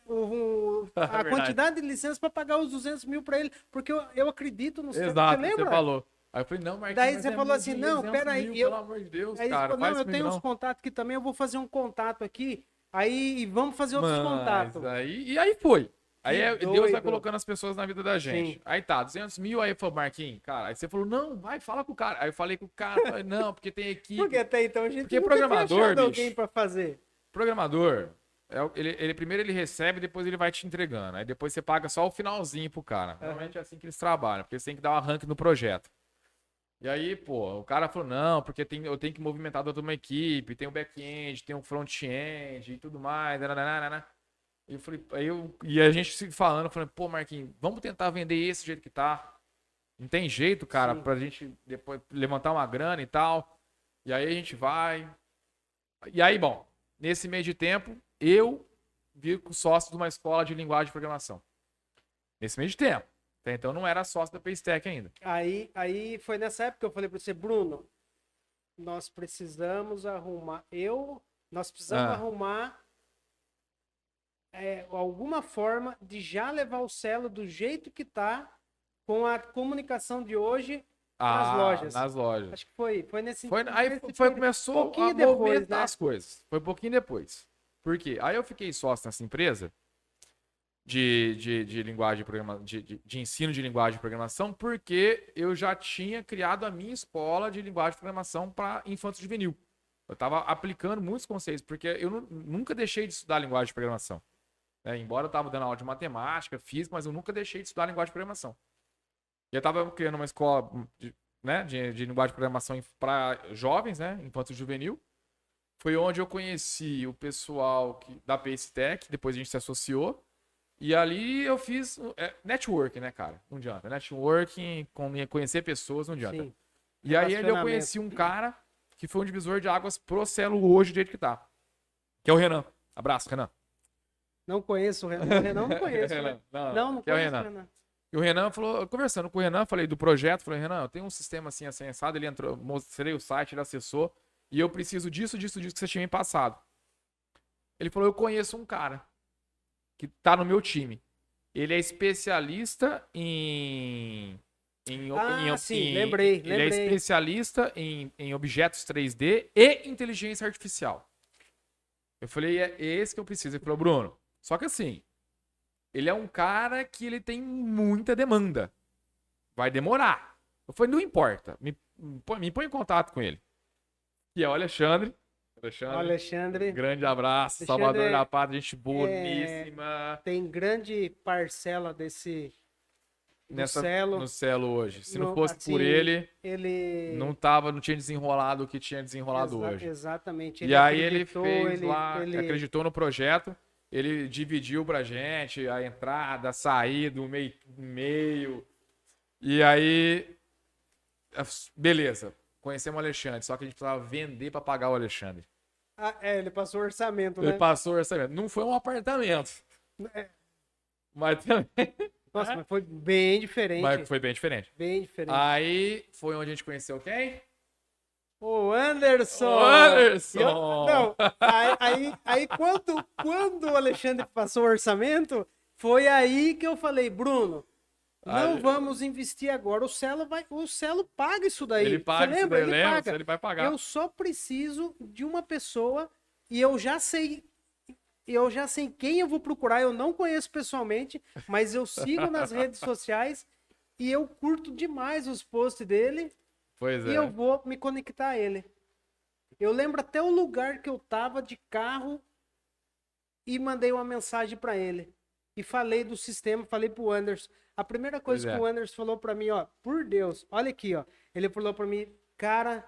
[SPEAKER 1] a
[SPEAKER 2] verdade.
[SPEAKER 1] quantidade de licenças para pagar os 200 mil para ele, porque eu acredito no céu.
[SPEAKER 2] Exato,
[SPEAKER 1] Você
[SPEAKER 2] você
[SPEAKER 1] lembra?
[SPEAKER 2] falou. Aí eu falei, não, Marquinhos,
[SPEAKER 1] Daí
[SPEAKER 2] mas
[SPEAKER 1] você
[SPEAKER 2] é
[SPEAKER 1] falou
[SPEAKER 2] muito
[SPEAKER 1] assim,
[SPEAKER 2] dinheiro,
[SPEAKER 1] não,
[SPEAKER 2] 200
[SPEAKER 1] peraí,
[SPEAKER 2] mil, pelo amor de Deus,
[SPEAKER 1] Aí você
[SPEAKER 2] cara,
[SPEAKER 1] falou,
[SPEAKER 2] faz
[SPEAKER 1] não, eu
[SPEAKER 2] comigo
[SPEAKER 1] tenho uns
[SPEAKER 2] não.
[SPEAKER 1] contatos aqui também, eu vou fazer um contato aqui, aí vamos fazer outros
[SPEAKER 2] Mas
[SPEAKER 1] contatos.
[SPEAKER 2] aí foi. Aí
[SPEAKER 1] Que
[SPEAKER 2] Deus vai
[SPEAKER 1] doido.
[SPEAKER 2] colocando as pessoas na vida da gente.
[SPEAKER 1] Sim.
[SPEAKER 2] Aí tá, 200 mil, aí falou, Marquinhos, cara, aí você falou, não, vai, fala com o cara. Aí eu falei com o cara, falei, não, porque tem equipe.
[SPEAKER 1] Porque até então a gente
[SPEAKER 2] Porque
[SPEAKER 1] nunca tinha
[SPEAKER 2] programador,
[SPEAKER 1] achado
[SPEAKER 2] bicho.
[SPEAKER 1] alguém para fazer.
[SPEAKER 2] Programador, ele primeiro ele recebe, depois ele vai te entregando. Aí depois você paga só o finalzinho pro cara. Normalmente é assim que eles trabalham, porque você tem que dar um arranque no projeto. E aí, pô, o cara falou, não, porque eu tenho que movimentar toda uma equipe, tem um back-end, tem um front-end e tudo mais. Nananana. E eu falei, e a gente se falando, falando, pô, Marquinhos, vamos tentar vender esse jeito que tá. Não tem jeito, cara,
[SPEAKER 1] Sim.
[SPEAKER 2] pra gente depois levantar uma grana e tal. E aí a gente vai. E aí, bom, nesse meio de tempo, eu vi com sócio de uma escola de linguagem de programação. Nesse meio de tempo. Até então não era sócio da Paystack ainda.
[SPEAKER 1] Aí foi nessa época que eu falei para você, Bruno, nós precisamos arrumar, nós precisamos arrumar alguma forma de já levar o Celo do jeito que tá com a comunicação de hoje nas lojas.
[SPEAKER 2] Nas lojas.
[SPEAKER 1] Acho que foi nesse
[SPEAKER 2] Aí
[SPEAKER 1] nesse
[SPEAKER 2] começou
[SPEAKER 1] pouquinho
[SPEAKER 2] a
[SPEAKER 1] depois,
[SPEAKER 2] movimentar
[SPEAKER 1] né?
[SPEAKER 2] as coisas. Foi um pouquinho depois. Por quê? Aí eu fiquei sócio nessa empresa de linguagem de programação, de ensino de linguagem de programação, porque eu já tinha criado a minha escola de linguagem de programação para infanto juvenil. Eu estava aplicando muitos conceitos, porque eu nunca deixei de estudar linguagem de programação. Né? Embora eu estava dando aula de matemática, física, mas eu nunca deixei de estudar linguagem de programação. E eu estava criando uma escola de linguagem de programação para jovens, né, infanto juvenil. Foi onde eu conheci o pessoal da Paystack, depois a gente se associou. E ali eu fiz networking, né, cara? Não adianta. Networking, conhecer pessoas, não adianta.
[SPEAKER 1] Sim.
[SPEAKER 2] E aí eu conheci um cara que foi um divisor de águas pro Celo hoje, do jeito que tá. Que é o Renan. Abraço, Renan.
[SPEAKER 1] Não conheço o Renan. Renan não conheço.
[SPEAKER 2] Renan.
[SPEAKER 1] Né?
[SPEAKER 2] Não,
[SPEAKER 1] Não
[SPEAKER 2] que é o
[SPEAKER 1] conheço o
[SPEAKER 2] Renan.
[SPEAKER 1] Renan.
[SPEAKER 2] E o Renan falou, conversando com o Renan, falei do projeto, falei, Renan, eu tenho um sistema assim, assado, ele entrou, mostrei o site, ele acessou, e eu preciso disso que você tinha me passado. Ele falou, eu conheço um cara que tá no meu time. Ele é especialista
[SPEAKER 1] sim, lembrei.
[SPEAKER 2] Ele é especialista em objetos 3D e inteligência artificial. Eu falei, é esse que eu preciso. Ele falou, Bruno, só que assim, ele é um cara que ele tem muita demanda. Vai demorar. Eu falei, não importa. Me põe em contato com ele. E é o Alexandre.
[SPEAKER 1] Alexandre.
[SPEAKER 2] Grande abraço.
[SPEAKER 1] Alexandre
[SPEAKER 2] Salvador da Pátria, gente boníssima.
[SPEAKER 1] Tem grande parcela do Celo.
[SPEAKER 2] No Celo hoje. Se não
[SPEAKER 1] No-
[SPEAKER 2] fosse
[SPEAKER 1] assim,
[SPEAKER 2] por ele,
[SPEAKER 1] Ele.
[SPEAKER 2] não tinha desenrolado o que tinha desenrolado hoje.
[SPEAKER 1] Exatamente.
[SPEAKER 2] E aí ele
[SPEAKER 1] acreditou,
[SPEAKER 2] fez lá, acreditou no projeto, ele dividiu pra gente a entrada, a saída, o meio. E aí, beleza, conhecemos o Alexandre, só que a gente precisava vender pra pagar o Alexandre.
[SPEAKER 1] Ele passou o orçamento,
[SPEAKER 2] Ele
[SPEAKER 1] né?
[SPEAKER 2] passou o orçamento. Não foi um apartamento.
[SPEAKER 1] É.
[SPEAKER 2] Mas também.
[SPEAKER 1] Nossa, mas foi bem diferente.
[SPEAKER 2] Mas foi bem diferente.
[SPEAKER 1] Bem diferente.
[SPEAKER 2] Aí foi onde a gente conheceu quem?
[SPEAKER 1] O Anderson!
[SPEAKER 2] O Anderson!
[SPEAKER 1] Não, aí quando o Alexandre passou o orçamento, foi aí que eu falei, Bruno, não vamos investir agora. O Celo paga isso daí.
[SPEAKER 2] Ele paga
[SPEAKER 1] Você
[SPEAKER 2] isso
[SPEAKER 1] lembra?
[SPEAKER 2] daí,
[SPEAKER 1] Ele paga.
[SPEAKER 2] ele vai pagar.
[SPEAKER 1] Eu só preciso de uma pessoa e eu já sei quem eu vou procurar. Eu não conheço pessoalmente, mas eu sigo nas redes sociais e eu curto demais os posts dele.
[SPEAKER 2] Pois
[SPEAKER 1] E
[SPEAKER 2] é.
[SPEAKER 1] eu vou me conectar a ele. Eu lembro até o lugar que eu tava de carro e mandei uma mensagem para ele. E falei do sistema, falei pro Anderson. A primeira coisa que o Anderson falou para mim, ó, por Deus, olha aqui, ó. Ele falou para mim, cara,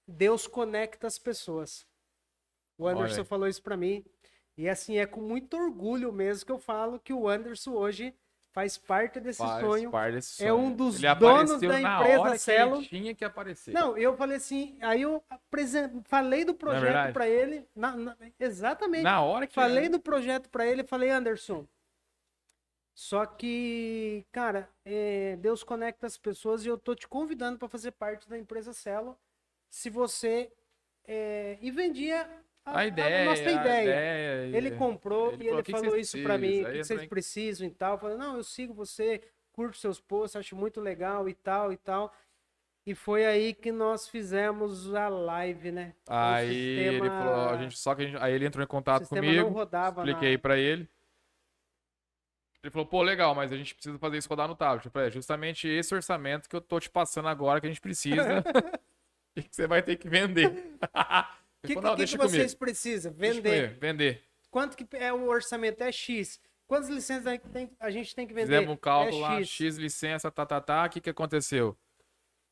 [SPEAKER 1] Deus conecta as pessoas. O Anderson falou isso para mim. E assim, é com muito orgulho mesmo que eu falo que o Anderson hoje faz parte desse
[SPEAKER 2] Faz
[SPEAKER 1] sonho.
[SPEAKER 2] parte desse
[SPEAKER 1] É
[SPEAKER 2] sonho.
[SPEAKER 1] um dos
[SPEAKER 2] Ele
[SPEAKER 1] donos
[SPEAKER 2] apareceu
[SPEAKER 1] da
[SPEAKER 2] na
[SPEAKER 1] empresa
[SPEAKER 2] hora que
[SPEAKER 1] Celo.
[SPEAKER 2] ele tinha que aparecer.
[SPEAKER 1] Não, eu falei assim, aí eu falei do projeto
[SPEAKER 2] verdade?
[SPEAKER 1] para ele, exatamente.
[SPEAKER 2] Na hora que
[SPEAKER 1] Falei do projeto para ele, falei, Anderson, só que, cara, Deus conecta as pessoas e eu tô te convidando para fazer parte da empresa Celo, se você e vendia
[SPEAKER 2] a
[SPEAKER 1] nossa ideia. Ele
[SPEAKER 2] e-
[SPEAKER 1] comprou
[SPEAKER 2] ele
[SPEAKER 1] e ele
[SPEAKER 2] "Que
[SPEAKER 1] falou
[SPEAKER 2] você
[SPEAKER 1] isso para mim,
[SPEAKER 2] precisa?"
[SPEAKER 1] o
[SPEAKER 2] Aí
[SPEAKER 1] que
[SPEAKER 2] eu
[SPEAKER 1] vocês
[SPEAKER 2] falei,
[SPEAKER 1] precisam e tal. Eu falei, não, eu sigo você, curto seus posts, acho muito legal e tal e tal. E foi aí que nós fizemos a live, né?
[SPEAKER 2] Aí ele falou, aí ele entrou em
[SPEAKER 1] O
[SPEAKER 2] contato
[SPEAKER 1] sistema não
[SPEAKER 2] comigo,
[SPEAKER 1] rodava
[SPEAKER 2] expliquei pra ele. Ele falou, pô, legal, mas a gente precisa fazer isso rodar no tablet. Eu falei, é justamente esse orçamento que eu tô te passando agora que a gente precisa e que você vai ter que vender.
[SPEAKER 1] O
[SPEAKER 2] Ele
[SPEAKER 1] que,
[SPEAKER 2] falou, não,
[SPEAKER 1] que
[SPEAKER 2] deixa
[SPEAKER 1] vocês
[SPEAKER 2] comigo.
[SPEAKER 1] precisam?
[SPEAKER 2] Deixa
[SPEAKER 1] Vender.
[SPEAKER 2] comigo, vender.
[SPEAKER 1] Quanto que é o orçamento? É X. Quantas licenças a gente tem que vender?
[SPEAKER 2] Fizemos um cálculo
[SPEAKER 1] é
[SPEAKER 2] lá, X licença, tá. O que que aconteceu?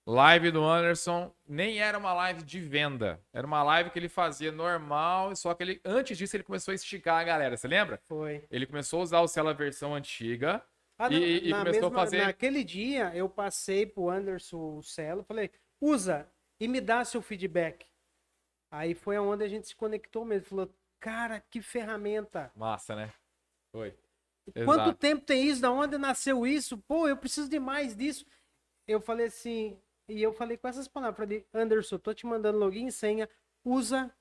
[SPEAKER 2] Live do Anderson nem era uma live de venda. Era uma live que ele fazia normal, só que ele, antes disso ele começou a esticar a galera. Você lembra?
[SPEAKER 1] Foi.
[SPEAKER 2] Ele começou a usar o Celo versão antiga e
[SPEAKER 1] Na
[SPEAKER 2] começou a fazer...
[SPEAKER 1] Naquele dia, eu passei pro Anderson o Celo, falei, usa e me dá seu feedback. Aí foi onde a gente se conectou mesmo. Falou, cara, que ferramenta.
[SPEAKER 2] Massa, né? Foi.
[SPEAKER 1] Quanto
[SPEAKER 2] Exato.
[SPEAKER 1] tempo tem isso? Da onde nasceu isso? Pô, eu preciso de mais disso. Eu falei assim, e eu falei com essas palavras, falei, Anderson, tô te mandando login e senha, usa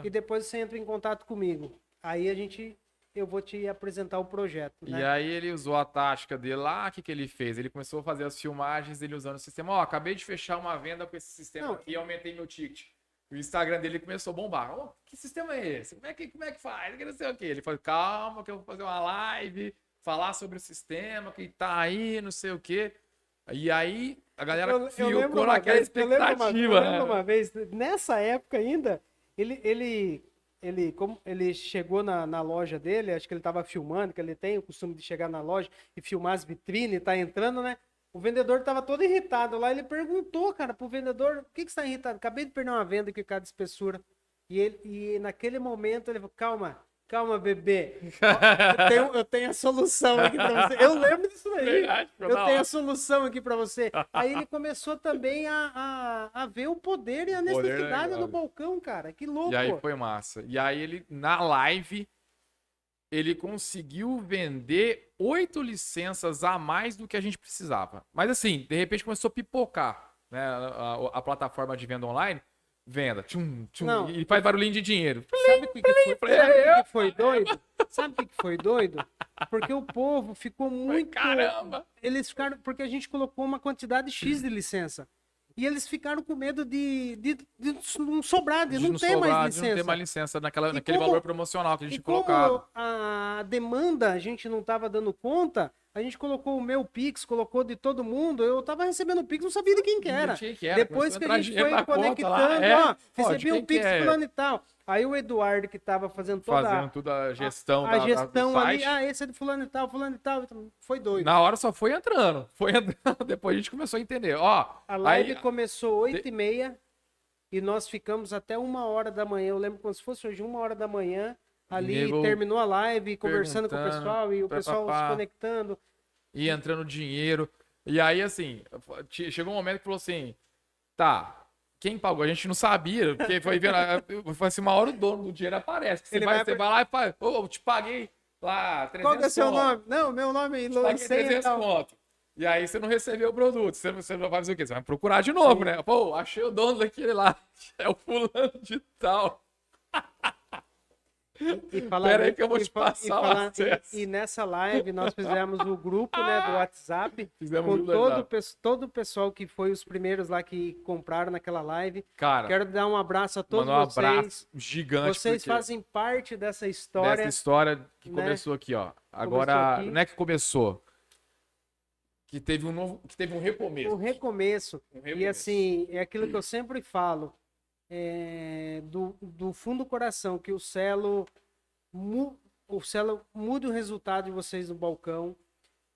[SPEAKER 1] e depois você entra em contato comigo. Aí eu vou te apresentar o projeto, né?
[SPEAKER 2] E aí ele usou a tática dele lá, o que que ele fez? Ele começou a fazer as filmagens dele usando o sistema. Ó, acabei de fechar uma venda com esse sistema
[SPEAKER 1] Não.
[SPEAKER 2] aqui e aumentei meu ticket. O Instagram dele começou a bombar. Ó, que sistema é esse? Como é que faz? Que não sei o quê. Ele falou, calma que eu vou fazer uma live, falar sobre o sistema que tá aí, não sei o quê. E aí a galera ficou naquela expectativa.
[SPEAKER 1] Eu lembro uma vez, nessa época ainda, como ele chegou na loja dele, acho que ele estava filmando, que ele tem o costume de chegar na loja e filmar as vitrines, tá entrando, né? O vendedor tava todo irritado lá, ele perguntou, cara, pro vendedor, por que você tá irritado? Acabei de perder uma venda que cada espessura. E naquele momento ele falou, calma, bebê. Eu tenho a solução aqui pra você. Eu lembro disso aí.
[SPEAKER 2] Verdade,
[SPEAKER 1] eu tenho a solução aqui pra você. Aí ele começou também a ver o poder e a necessidade do balcão, cara. Que louco.
[SPEAKER 2] E aí foi massa. E aí ele, na live, ele conseguiu vender 8 licenças a mais do que a gente precisava. Mas assim, de repente começou a pipocar, né? A plataforma de venda online, venda,
[SPEAKER 1] Não.
[SPEAKER 2] e faz barulhinho de dinheiro.
[SPEAKER 1] Sabe o que foi doido? Sabe o que foi doido? Porque o povo ficou muito.
[SPEAKER 2] Caramba!
[SPEAKER 1] Eles ficaram. Porque a gente colocou uma quantidade X de licença. E eles ficaram com medo de não sobrar, de não ter mais licença.
[SPEAKER 2] De não ter mais licença naquele
[SPEAKER 1] como-
[SPEAKER 2] valor promocional que a gente
[SPEAKER 1] Como
[SPEAKER 2] colocava.
[SPEAKER 1] a demanda a gente não estava dando conta, a gente colocou o meu Pix, colocou de todo mundo. Eu tava recebendo o Pix, não sabia de quem que era.
[SPEAKER 2] Não tinha que era,
[SPEAKER 1] Depois
[SPEAKER 2] começou
[SPEAKER 1] que
[SPEAKER 2] a
[SPEAKER 1] a
[SPEAKER 2] entrar
[SPEAKER 1] gente
[SPEAKER 2] dinheiro
[SPEAKER 1] foi
[SPEAKER 2] na conta
[SPEAKER 1] conectando,
[SPEAKER 2] lá,
[SPEAKER 1] recebi
[SPEAKER 2] de
[SPEAKER 1] um
[SPEAKER 2] quem que
[SPEAKER 1] Pix
[SPEAKER 2] é?
[SPEAKER 1] fulano e tal. Aí o Eduardo, que tava fazendo toda
[SPEAKER 2] a gestão
[SPEAKER 1] a gestão
[SPEAKER 2] do
[SPEAKER 1] ali,
[SPEAKER 2] site.
[SPEAKER 1] esse é de fulano e tal, então, foi doido.
[SPEAKER 2] Na hora só foi entrando. Foi entrando. Depois a gente começou a entender. Ó,
[SPEAKER 1] A live
[SPEAKER 2] aí,
[SPEAKER 1] começou 8h30 e nós ficamos até 1h da manhã. Eu lembro como se fosse hoje 1h da manhã. Ali
[SPEAKER 2] Nego
[SPEAKER 1] terminou a live, conversando com o
[SPEAKER 2] perguntando,
[SPEAKER 1] pessoal e o pessoal se
[SPEAKER 2] papapá.
[SPEAKER 1] conectando.
[SPEAKER 2] ia entrando dinheiro. E aí, assim, chegou um momento que falou assim: tá, quem pagou? A gente não sabia, porque foi vendo. Foi assim, uma hora o dono do dinheiro aparece. Você vai lá e fala: ô, eu te paguei lá 300
[SPEAKER 1] Qual que é seu
[SPEAKER 2] conto.
[SPEAKER 1] nome? Não, meu nome é
[SPEAKER 2] Te paguei 300 conto. E aí você não recebeu o produto. Você vai fazer o quê? Você vai procurar de novo, né? Pô, achei o dono daquele lá. É o fulano de tal. Pera aí que eu vou te passar o acesso.
[SPEAKER 1] E nessa live nós fizemos o grupo, né, do WhatsApp.
[SPEAKER 2] Fizemos
[SPEAKER 1] com
[SPEAKER 2] o grupo do
[SPEAKER 1] todo o pessoal que foi os primeiros lá que compraram naquela live.
[SPEAKER 2] Cara,
[SPEAKER 1] Quero dar um abraço a todos
[SPEAKER 2] mandar um
[SPEAKER 1] vocês.
[SPEAKER 2] abraço gigante.
[SPEAKER 1] Vocês
[SPEAKER 2] porque
[SPEAKER 1] fazem parte dessa história.
[SPEAKER 2] dessa história que
[SPEAKER 1] né?
[SPEAKER 2] começou aqui, ó. Agora,
[SPEAKER 1] aqui.
[SPEAKER 2] não é que começou. Que teve um recomeço.
[SPEAKER 1] Um recomeço.
[SPEAKER 2] Um recomeço.
[SPEAKER 1] E assim, é aquilo que eu sempre falo. Do fundo do coração, que o Celo mude o resultado de vocês no balcão.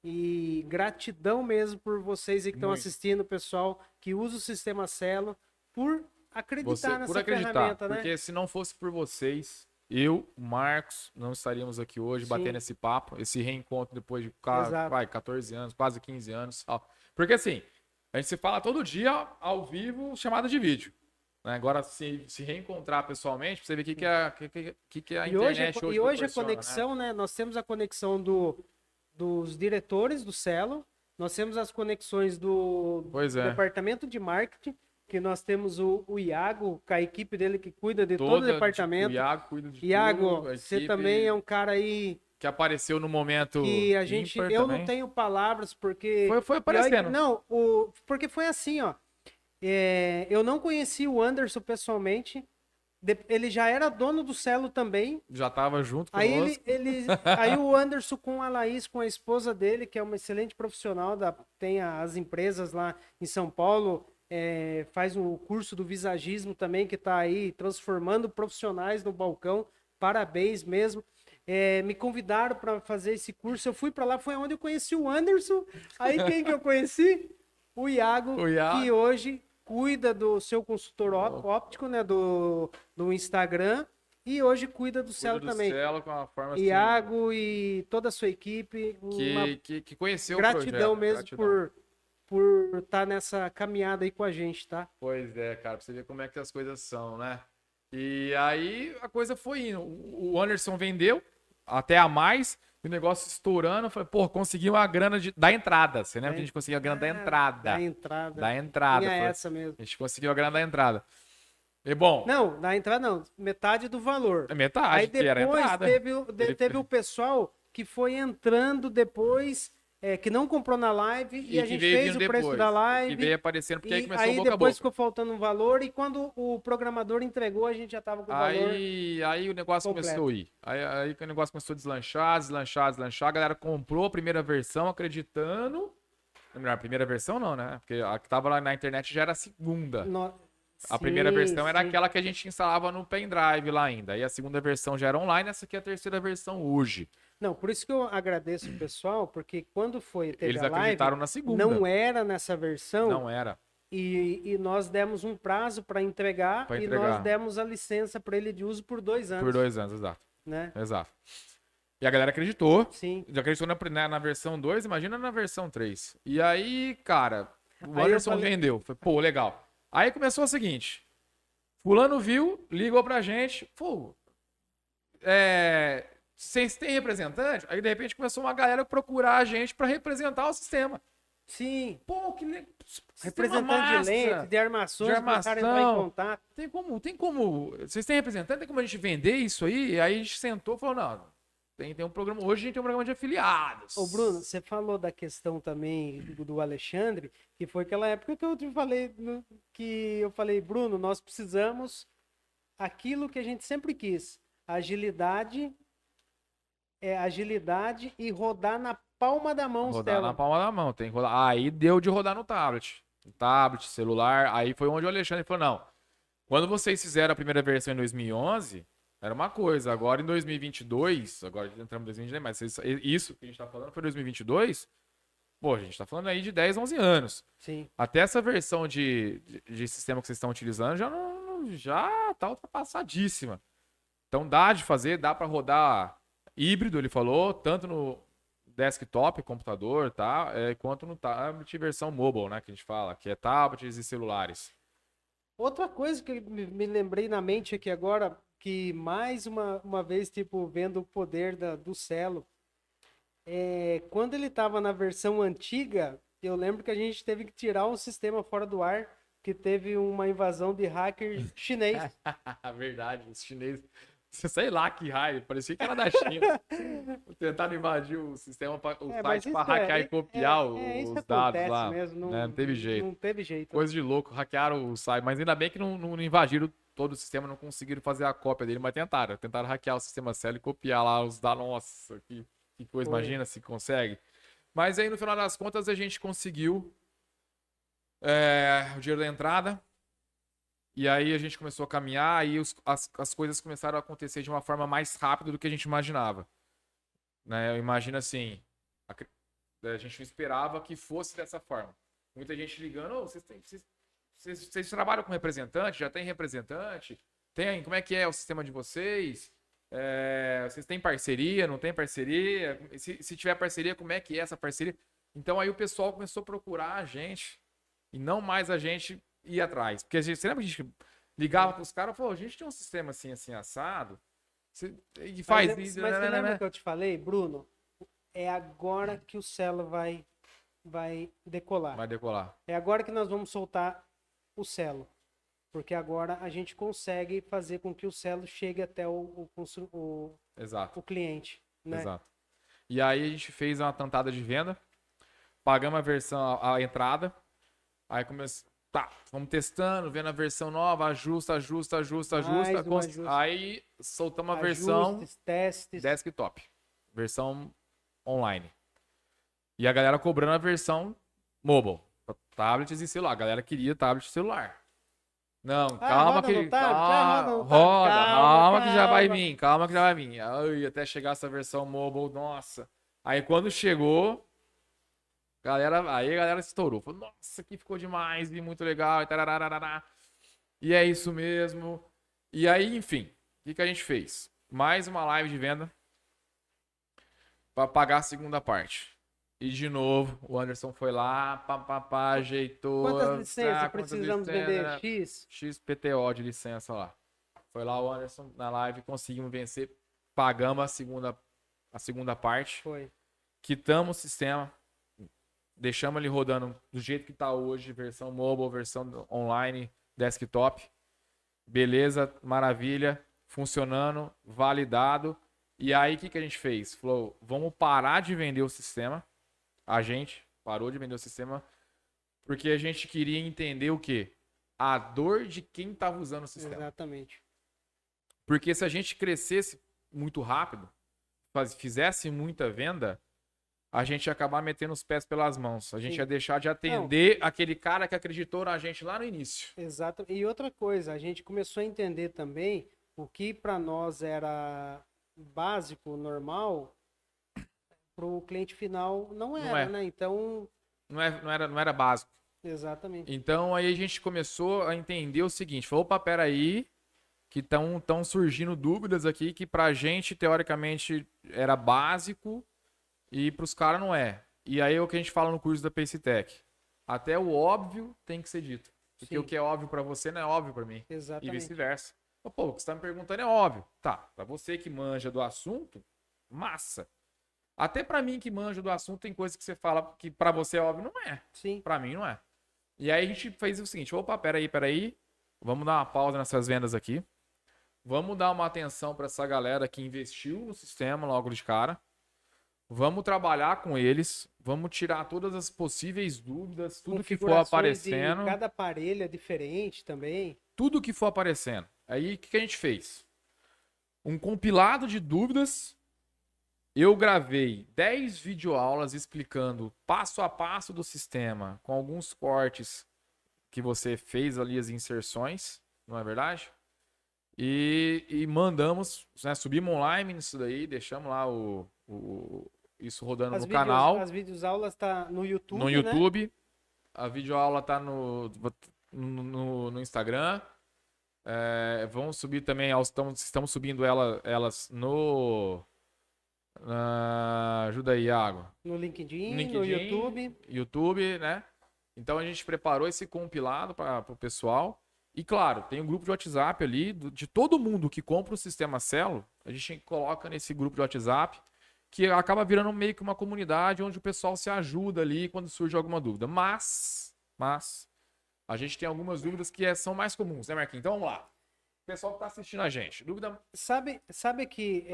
[SPEAKER 1] E gratidão mesmo por vocês aí que estão
[SPEAKER 2] Muito.
[SPEAKER 1] assistindo, pessoal, que usa o sistema Celo, por acreditar nessa
[SPEAKER 2] por acreditar,
[SPEAKER 1] ferramenta, né?
[SPEAKER 2] porque se não fosse por vocês, eu, o Marcos, não estaríamos aqui hoje
[SPEAKER 1] Sim.
[SPEAKER 2] batendo esse papo, esse reencontro depois de
[SPEAKER 1] Exato.
[SPEAKER 2] 14 anos, quase 15 anos. Tal. Porque assim, a gente se fala todo dia ao vivo, chamada de vídeo. Né? Agora, se reencontrar pessoalmente, pra você ver o que a
[SPEAKER 1] E hoje,
[SPEAKER 2] internet hoje
[SPEAKER 1] e hoje a
[SPEAKER 2] proporciona,
[SPEAKER 1] conexão, né? Nós temos a conexão dos diretores do Celo, nós temos as conexões do
[SPEAKER 2] Pois é.
[SPEAKER 1] departamento de marketing, que nós temos o Iago, com a equipe dele que cuida de todo o departamento.
[SPEAKER 2] O Iago cuida de
[SPEAKER 1] Iago,
[SPEAKER 2] tudo.
[SPEAKER 1] você também é um cara aí
[SPEAKER 2] que apareceu no momento
[SPEAKER 1] que a gente,
[SPEAKER 2] ímpar
[SPEAKER 1] eu
[SPEAKER 2] também.
[SPEAKER 1] não tenho palavras porque
[SPEAKER 2] Foi aparecendo.
[SPEAKER 1] Não, porque foi assim, ó. Eu não conheci o Anderson pessoalmente. Ele já era dono do Celo também.
[SPEAKER 2] Já tava junto com
[SPEAKER 1] Aí aí o Anderson com a Laís, com a esposa dele, que é uma excelente profissional, tem as empresas lá em São Paulo, faz o curso do visagismo também, que está aí transformando profissionais no balcão. Parabéns mesmo. Me convidaram para fazer esse curso. Eu fui para lá, foi onde eu conheci o Anderson. Aí quem que eu conheci? O Iago, que hoje cuida do seu consultor óptico, né, do Instagram, e hoje cuida do Celo também.
[SPEAKER 2] Celo com a forma
[SPEAKER 1] Iago assim, e toda a sua equipe,
[SPEAKER 2] que conheceu
[SPEAKER 1] gratidão
[SPEAKER 2] o projeto.
[SPEAKER 1] Mesmo por estar nessa caminhada aí com a gente, tá?
[SPEAKER 2] Pois é, cara, pra você ver como é que as coisas são, né? E aí a coisa foi indo. O Anderson vendeu até a mais, o negócio estourando. Falei, pô, conseguiu a grana da entrada. Você lembra que a gente conseguiu a grana da entrada?
[SPEAKER 1] Da entrada.
[SPEAKER 2] Foi,
[SPEAKER 1] essa mesmo.
[SPEAKER 2] A gente conseguiu a grana da entrada. E bom.
[SPEAKER 1] Não, da entrada não. Metade do valor.
[SPEAKER 2] Metade,
[SPEAKER 1] aí depois
[SPEAKER 2] que era a entrada.
[SPEAKER 1] Teve o pessoal que foi entrando depois. Que não comprou na live e a gente fez o preço da live.
[SPEAKER 2] Que veio aparecendo, porque aí começou
[SPEAKER 1] aí
[SPEAKER 2] boca a boca.
[SPEAKER 1] Depois ficou faltando um valor e quando o programador entregou, a gente já tava com o valor.
[SPEAKER 2] Aí o negócio
[SPEAKER 1] completo.
[SPEAKER 2] começou a ir. Aí o negócio começou a deslanchar. A galera comprou a primeira versão acreditando. Melhor, a primeira versão não, né? Porque a que tava lá na internet já era a segunda. A primeira versão era aquela que a gente instalava no pendrive lá ainda. Aí a segunda versão já era online, essa aqui é a terceira versão hoje.
[SPEAKER 1] Não, por isso que eu agradeço o pessoal, porque quando teve
[SPEAKER 2] eles
[SPEAKER 1] a live,
[SPEAKER 2] acreditaram na segunda.
[SPEAKER 1] Não era nessa versão.
[SPEAKER 2] Não era.
[SPEAKER 1] E nós demos um prazo para entregar e nós demos a licença para ele de uso por 2 anos.
[SPEAKER 2] Por 2 anos, exato.
[SPEAKER 1] Né?
[SPEAKER 2] Exato. E a galera acreditou.
[SPEAKER 1] Sim.
[SPEAKER 2] Já acreditou na versão 2, imagina na versão 3. E aí, cara, o Anderson vendeu. Foi, pô, legal. Aí começou o seguinte. Fulano viu, ligou pra gente. Pô, vocês têm representante? Aí, de repente, começou uma galera a procurar a gente pra representar o sistema.
[SPEAKER 1] Sim.
[SPEAKER 2] Pô, que
[SPEAKER 1] representante de lente, de armações,
[SPEAKER 2] começaram
[SPEAKER 1] a entrar em contato.
[SPEAKER 2] Tem como. Vocês têm representante? Tem como a gente vender isso aí? Aí a gente sentou e falou, não, tem um programa. Hoje a gente tem um programa de afiliados.
[SPEAKER 1] Ô, Bruno, você falou da questão também do Alexandre, que foi aquela época que eu falei, Bruno, nós precisamos aquilo que a gente sempre quis. Agilidade e rodar na palma da mão.
[SPEAKER 2] Rodar na palma da mão, tem que rodar. Aí deu de rodar no tablet. Celular. Aí foi onde o Alexandre falou, não, quando vocês fizeram a primeira versão em 2011, era uma coisa. Agora em 2022, agora entramos em 2022, mas isso que a gente tá falando foi 2022, pô, a gente tá falando aí de 10, 11 anos.
[SPEAKER 1] Sim.
[SPEAKER 2] Até essa versão de sistema que vocês estão utilizando já tá ultrapassadíssima. Então dá de fazer, dá para rodar híbrido, ele falou, tanto no desktop, computador, tá? Quanto no tablet versão mobile, né? Que a gente fala, que é tablets e celulares.
[SPEAKER 1] Outra coisa que me lembrei na mente aqui agora, que mais uma vez, tipo, vendo o poder do Celo, quando ele tava na versão antiga, eu lembro que a gente teve que tirar um sistema fora do ar, que teve uma invasão de hacker chinês.
[SPEAKER 2] Verdade, os chineses. Sei lá que raio, parecia que era da China. Tentaram invadir o sistema, o site para hackear e copiar os dados lá.
[SPEAKER 1] Mesmo,
[SPEAKER 2] não teve jeito.
[SPEAKER 1] Não teve jeito.
[SPEAKER 2] Coisa de louco, hackearam o site. Mas ainda bem que não invadiram todo o sistema, não conseguiram fazer a cópia dele, mas tentaram. Tentaram hackear o sistema Celo e copiar lá os dados. Nossa, que coisa, imagina se consegue. Mas aí no final das contas a gente conseguiu o dinheiro da entrada. E aí a gente começou a caminhar e as coisas começaram a acontecer de uma forma mais rápida do que a gente imaginava. Né? Eu imagino assim, a gente não esperava que fosse dessa forma. Muita gente ligando, vocês trabalham com representante? Já tem representante? Tem? Como é que é o sistema de vocês? Vocês têm parceria, não tem parceria? Se tiver parceria, como é que é essa parceria? Então aí o pessoal começou a procurar a gente e não mais a gente ir atrás. Porque você lembra que a gente ligava para os caras e falou, a gente tem um sistema assim, assim, assado, e faz isso,
[SPEAKER 1] Mas você lembra
[SPEAKER 2] né?
[SPEAKER 1] que eu te falei, Bruno? É agora que o Celo vai decolar.
[SPEAKER 2] Vai decolar.
[SPEAKER 1] É agora que nós vamos soltar o Celo. Porque agora a gente consegue fazer com que o Celo chegue até
[SPEAKER 2] Exato,
[SPEAKER 1] o cliente, né?
[SPEAKER 2] exato. E aí a gente fez uma tentada de venda, pagamos a versão, a entrada, aí começou, tá, vamos testando, vendo a versão nova, ajusta.
[SPEAKER 1] Mais um ajuste.
[SPEAKER 2] Aí soltamos a versão
[SPEAKER 1] Ajustes, testes.
[SPEAKER 2] desktop, versão online. E a galera cobrando a versão mobile, pra tablets e celular. A galera queria tablet e celular. Não, calma
[SPEAKER 1] roda
[SPEAKER 2] que.
[SPEAKER 1] no tablet,
[SPEAKER 2] Calma,
[SPEAKER 1] roda no tablet.
[SPEAKER 2] calma que já vai
[SPEAKER 1] Calma.
[SPEAKER 2] vir, calma que já vai vir. Ai, até chegar essa versão mobile, nossa. Aí quando chegou, aí a galera estourou. Falou, nossa, que ficou demais, e muito legal. E é isso mesmo. E aí, enfim, o que a gente fez? Mais uma live de venda para pagar a segunda parte. E de novo, o Anderson foi lá, ajeitou.
[SPEAKER 1] Quantas licenças
[SPEAKER 2] quantas
[SPEAKER 1] precisamos
[SPEAKER 2] licenças,
[SPEAKER 1] vender?
[SPEAKER 2] né?
[SPEAKER 1] X?
[SPEAKER 2] XPTO de licença lá. Foi lá o Anderson na live, conseguimos vencer, pagamos a segunda parte,
[SPEAKER 1] Foi.
[SPEAKER 2] quitamos o sistema, deixamos ele rodando do jeito que tá hoje, versão mobile, versão online, desktop. Beleza, maravilha, funcionando, validado. E aí o que a gente fez? Falou, vamos parar de vender o sistema. A gente parou de vender o sistema porque a gente queria entender o quê? A dor de quem estava usando o sistema.
[SPEAKER 1] Exatamente.
[SPEAKER 2] Porque se a gente crescesse muito rápido, fizesse muita venda, a gente ia acabar metendo os pés pelas mãos. A gente ia deixar de atender aquele cara que acreditou na gente lá no início.
[SPEAKER 1] Exato. E outra coisa, a gente começou a entender também o que para nós era básico, normal, para o cliente final não era, né? Então.
[SPEAKER 2] Não era básico.
[SPEAKER 1] Exatamente.
[SPEAKER 2] Então aí a gente começou a entender o seguinte: falou, opa, peraí, que estão surgindo dúvidas aqui que pra gente, teoricamente, era básico e pros caras não é. E aí é o que a gente fala no curso da Pacetech. Até o óbvio tem que ser dito. Porque o que é óbvio pra você não é óbvio pra mim.
[SPEAKER 1] Exatamente.
[SPEAKER 2] E vice-versa. Pô, o que você tá me perguntando é óbvio. Tá, pra você que manja do assunto, massa. Até pra mim que manja do assunto, tem coisa que você fala que pra você é óbvio, não é.
[SPEAKER 1] Sim.
[SPEAKER 2] Pra mim não é. E aí a gente fez o seguinte, opa, peraí. Vamos dar uma pausa nessas vendas aqui. Vamos dar uma atenção pra essa galera que investiu no sistema logo de cara. Vamos trabalhar com eles. Vamos tirar todas as possíveis dúvidas, tudo que for aparecendo.
[SPEAKER 1] Cada aparelho é diferente também.
[SPEAKER 2] Tudo que for aparecendo. Aí o que a gente fez? Um compilado de dúvidas. Eu gravei 10 videoaulas explicando passo a passo do sistema, com alguns cortes que você fez ali, as inserções, não é verdade? E mandamos, né, subimos online nisso daí, deixamos lá isso rodando no canal.
[SPEAKER 1] As videoaulas tá no YouTube,
[SPEAKER 2] no YouTube, né? A videoaula tá no Instagram. Vamos subir também, estamos subindo elas no... ajuda aí, Iago.
[SPEAKER 1] No LinkedIn, no YouTube.
[SPEAKER 2] YouTube, né? Então a gente preparou esse compilado para o pessoal. E claro, tem um grupo de WhatsApp ali de todo mundo que compra o sistema Celo. A gente coloca nesse grupo de WhatsApp que acaba virando meio que uma comunidade onde o pessoal se ajuda ali quando surge alguma dúvida. Mas a gente tem algumas dúvidas que são mais comuns, né, Marquinhos? Então vamos lá. O pessoal que está assistindo a gente, dúvida...
[SPEAKER 1] Sabe que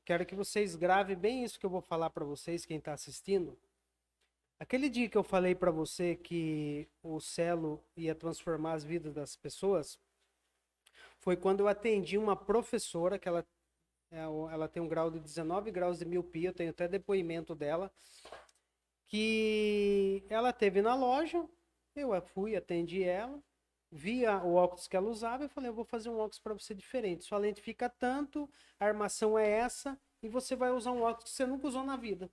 [SPEAKER 1] quero que vocês gravem bem isso que eu vou falar para vocês, quem está assistindo. Aquele dia que eu falei para você que o Celo ia transformar as vidas das pessoas, foi quando eu atendi uma professora, que ela tem um grau de 19 graus de miopia, eu tenho até depoimento dela, que ela teve na loja, eu fui, atendi ela, via o óculos que ela usava e falei, eu vou fazer um óculos para você diferente. Sua lente fica tanto, a armação é essa, e você vai usar um óculos que você nunca usou na vida.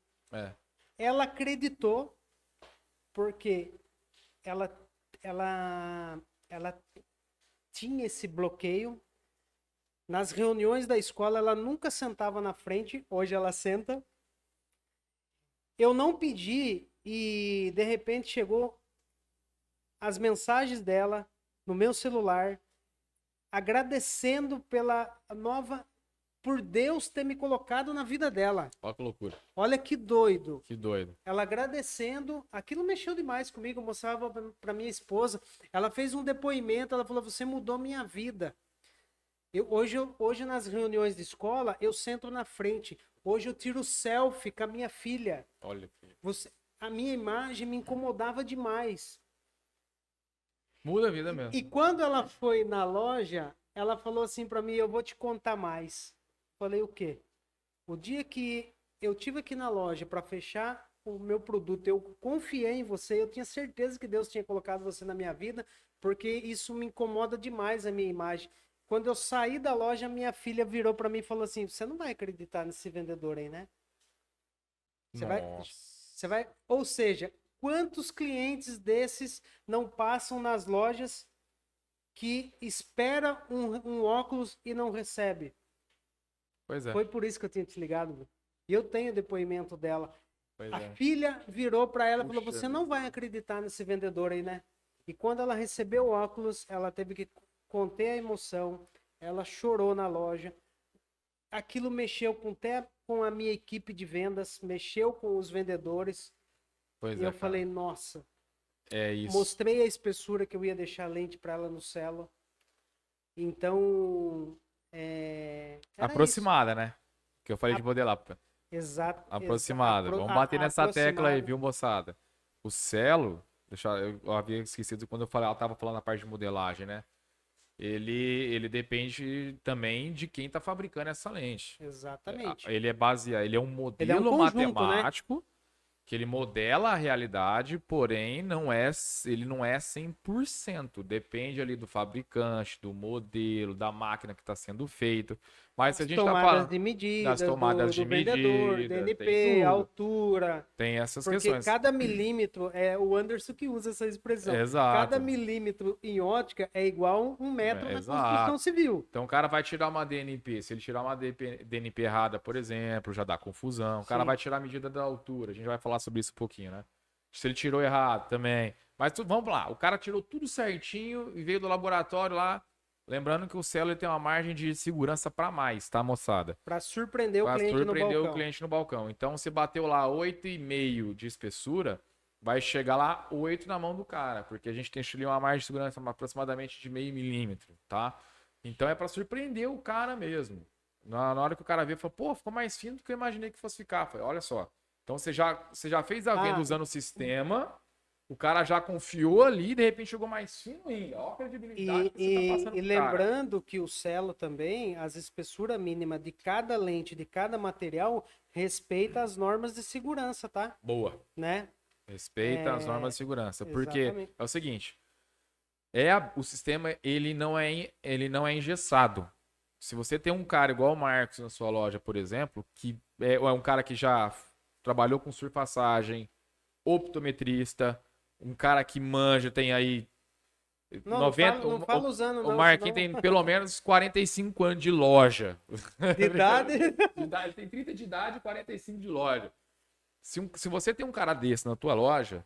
[SPEAKER 1] Ela acreditou, porque ela tinha esse bloqueio, Nas reuniões da escola, ela nunca sentava na frente, hoje ela senta. Eu não pedi e de repente chegou as mensagens dela no meu celular, agradecendo pela nova, por Deus ter me colocado na vida dela.
[SPEAKER 2] Olha que loucura.
[SPEAKER 1] Olha que doido.
[SPEAKER 2] Que doido.
[SPEAKER 1] Ela agradecendo, aquilo mexeu demais comigo, eu mostrava para minha esposa. Ela fez um depoimento, ela falou: você mudou minha vida. Hoje nas reuniões de escola, eu sento na frente. Hoje eu tiro selfie com a minha filha.
[SPEAKER 2] Olha, filho.
[SPEAKER 1] A minha imagem me incomodava demais.
[SPEAKER 2] Muda a vida mesmo.
[SPEAKER 1] E quando ela foi na loja, ela falou assim para mim: eu vou te contar mais. Falei: o quê? O dia que eu tive aqui na loja para fechar o meu produto, eu confiei em você, eu tinha certeza que Deus tinha colocado você na minha vida, porque isso me incomoda demais, a minha imagem. Quando eu saí da loja, minha filha virou para mim e falou assim: você não vai acreditar nesse vendedor aí, né? Você vai, ou seja, quantos clientes desses não passam nas lojas que espera um óculos e não recebe?
[SPEAKER 2] Pois é.
[SPEAKER 1] Foi por isso que eu tinha te ligado. E eu tenho depoimento dela.
[SPEAKER 2] Pois
[SPEAKER 1] A
[SPEAKER 2] é.
[SPEAKER 1] filha virou para ela e falou:
[SPEAKER 2] Puxa
[SPEAKER 1] você não vai acreditar nesse vendedor aí, né? E quando ela recebeu o óculos, ela teve que conter a emoção. Ela chorou na loja. Aquilo mexeu até com a minha equipe de vendas, mexeu com os vendedores.
[SPEAKER 2] Pois
[SPEAKER 1] E
[SPEAKER 2] é,
[SPEAKER 1] eu
[SPEAKER 2] cara.
[SPEAKER 1] falei: nossa.
[SPEAKER 2] É isso.
[SPEAKER 1] Mostrei a espessura que eu ia deixar a lente para ela no celo. Então, era
[SPEAKER 2] Aproximada, né? Que eu falei de modelar.
[SPEAKER 1] Exato.
[SPEAKER 2] Aproximada. Vamos bater nessa tecla aí, viu, moçada? O Celo, eu havia esquecido quando eu falei, ela tava falando a parte de modelagem, né? Ele depende também de quem tá fabricando essa lente.
[SPEAKER 1] Exatamente.
[SPEAKER 2] Ele é baseado, ele é um modelo
[SPEAKER 1] conjunto,
[SPEAKER 2] matemático, que ele modela a realidade, porém ele não é 100%. Depende ali do fabricante, do modelo, da máquina que está sendo feito. Mas se a gente está falando
[SPEAKER 1] de medida,
[SPEAKER 2] das tomadas de
[SPEAKER 1] vendedor,
[SPEAKER 2] medida,
[SPEAKER 1] DNP,
[SPEAKER 2] tem tudo.
[SPEAKER 1] altura.
[SPEAKER 2] Tem essas
[SPEAKER 1] Porque
[SPEAKER 2] questões.
[SPEAKER 1] cada milímetro, é o Anderson que usa essa expressão.
[SPEAKER 2] Exato.
[SPEAKER 1] Cada milímetro em ótica é igual um metro na
[SPEAKER 2] Exato.
[SPEAKER 1] construção civil.
[SPEAKER 2] Então o cara vai tirar uma DNP. Se ele tirar uma DNP errada, por exemplo, já dá confusão. O cara
[SPEAKER 1] Sim.
[SPEAKER 2] vai tirar a medida da altura. A gente vai falar sobre isso um pouquinho, né? Se ele tirou errado também. Mas vamos lá. O cara tirou tudo certinho e veio do laboratório lá. Lembrando que o Celo ele tem uma margem de segurança para mais, tá, moçada?
[SPEAKER 1] Para surpreender
[SPEAKER 2] Pra
[SPEAKER 1] o cliente
[SPEAKER 2] surpreender
[SPEAKER 1] no balcão.
[SPEAKER 2] o cliente no balcão. Então, se bateu lá 8,5 de espessura, vai chegar lá 8 na mão do cara, porque a gente tem ali uma margem de segurança aproximadamente de meio milímetro, tá? Então é para surpreender o cara mesmo. Na hora que o cara vê, fala: pô, ficou mais fino do que eu imaginei que fosse ficar. Falei: olha só. Então você já fez a venda usando o sistema, o cara já confiou ali e de repente chegou mais fino ainda. Olha a credibilidade que você tá passando
[SPEAKER 1] E
[SPEAKER 2] pro
[SPEAKER 1] lembrando que o Celo também, as espessuras mínimas de cada lente, de cada material, respeita as normas de segurança, tá?
[SPEAKER 2] Boa.
[SPEAKER 1] Né?
[SPEAKER 2] Respeita as normas de segurança. Porque
[SPEAKER 1] Exatamente.
[SPEAKER 2] é o seguinte, o sistema ele não é engessado. Se você tem um cara igual o Marcos na sua loja, por exemplo, que é um cara que já trabalhou com surfaçagem, optometrista, um cara que manja, tem aí
[SPEAKER 1] Não,
[SPEAKER 2] 90,
[SPEAKER 1] não fala usando, não.
[SPEAKER 2] O Marquinhos
[SPEAKER 1] senão...
[SPEAKER 2] tem pelo menos 45 anos de loja.
[SPEAKER 1] De idade?
[SPEAKER 2] Ele tem 30 de idade e 45 de loja. Se você tem um cara desse na tua loja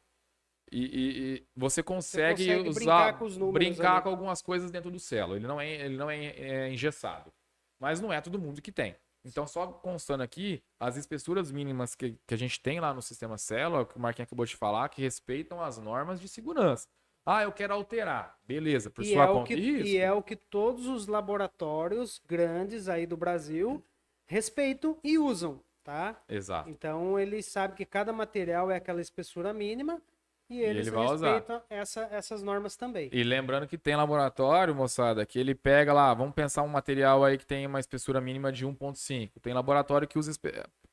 [SPEAKER 2] e você consegue
[SPEAKER 1] brincar com os números,
[SPEAKER 2] brincar com algumas coisas dentro do Celo. Ele não é engessado. Mas não é todo mundo que tem. Então, só constando aqui, as espessuras mínimas que a gente tem lá no sistema Celo, que o Marquinhos acabou de falar, que respeitam as normas de segurança. Ah, eu quero alterar. Beleza, por sua conta e risco.
[SPEAKER 1] E é o que todos os laboratórios grandes aí do Brasil respeitam e usam, tá?
[SPEAKER 2] Exato.
[SPEAKER 1] Então, ele sabe que cada material é aquela espessura mínima e eles
[SPEAKER 2] ele vai
[SPEAKER 1] respeitam essas normas também.
[SPEAKER 2] E lembrando que tem laboratório, moçada, que ele pega lá, vamos pensar um material aí que tem uma espessura mínima de 1,5. Tem laboratório que usa,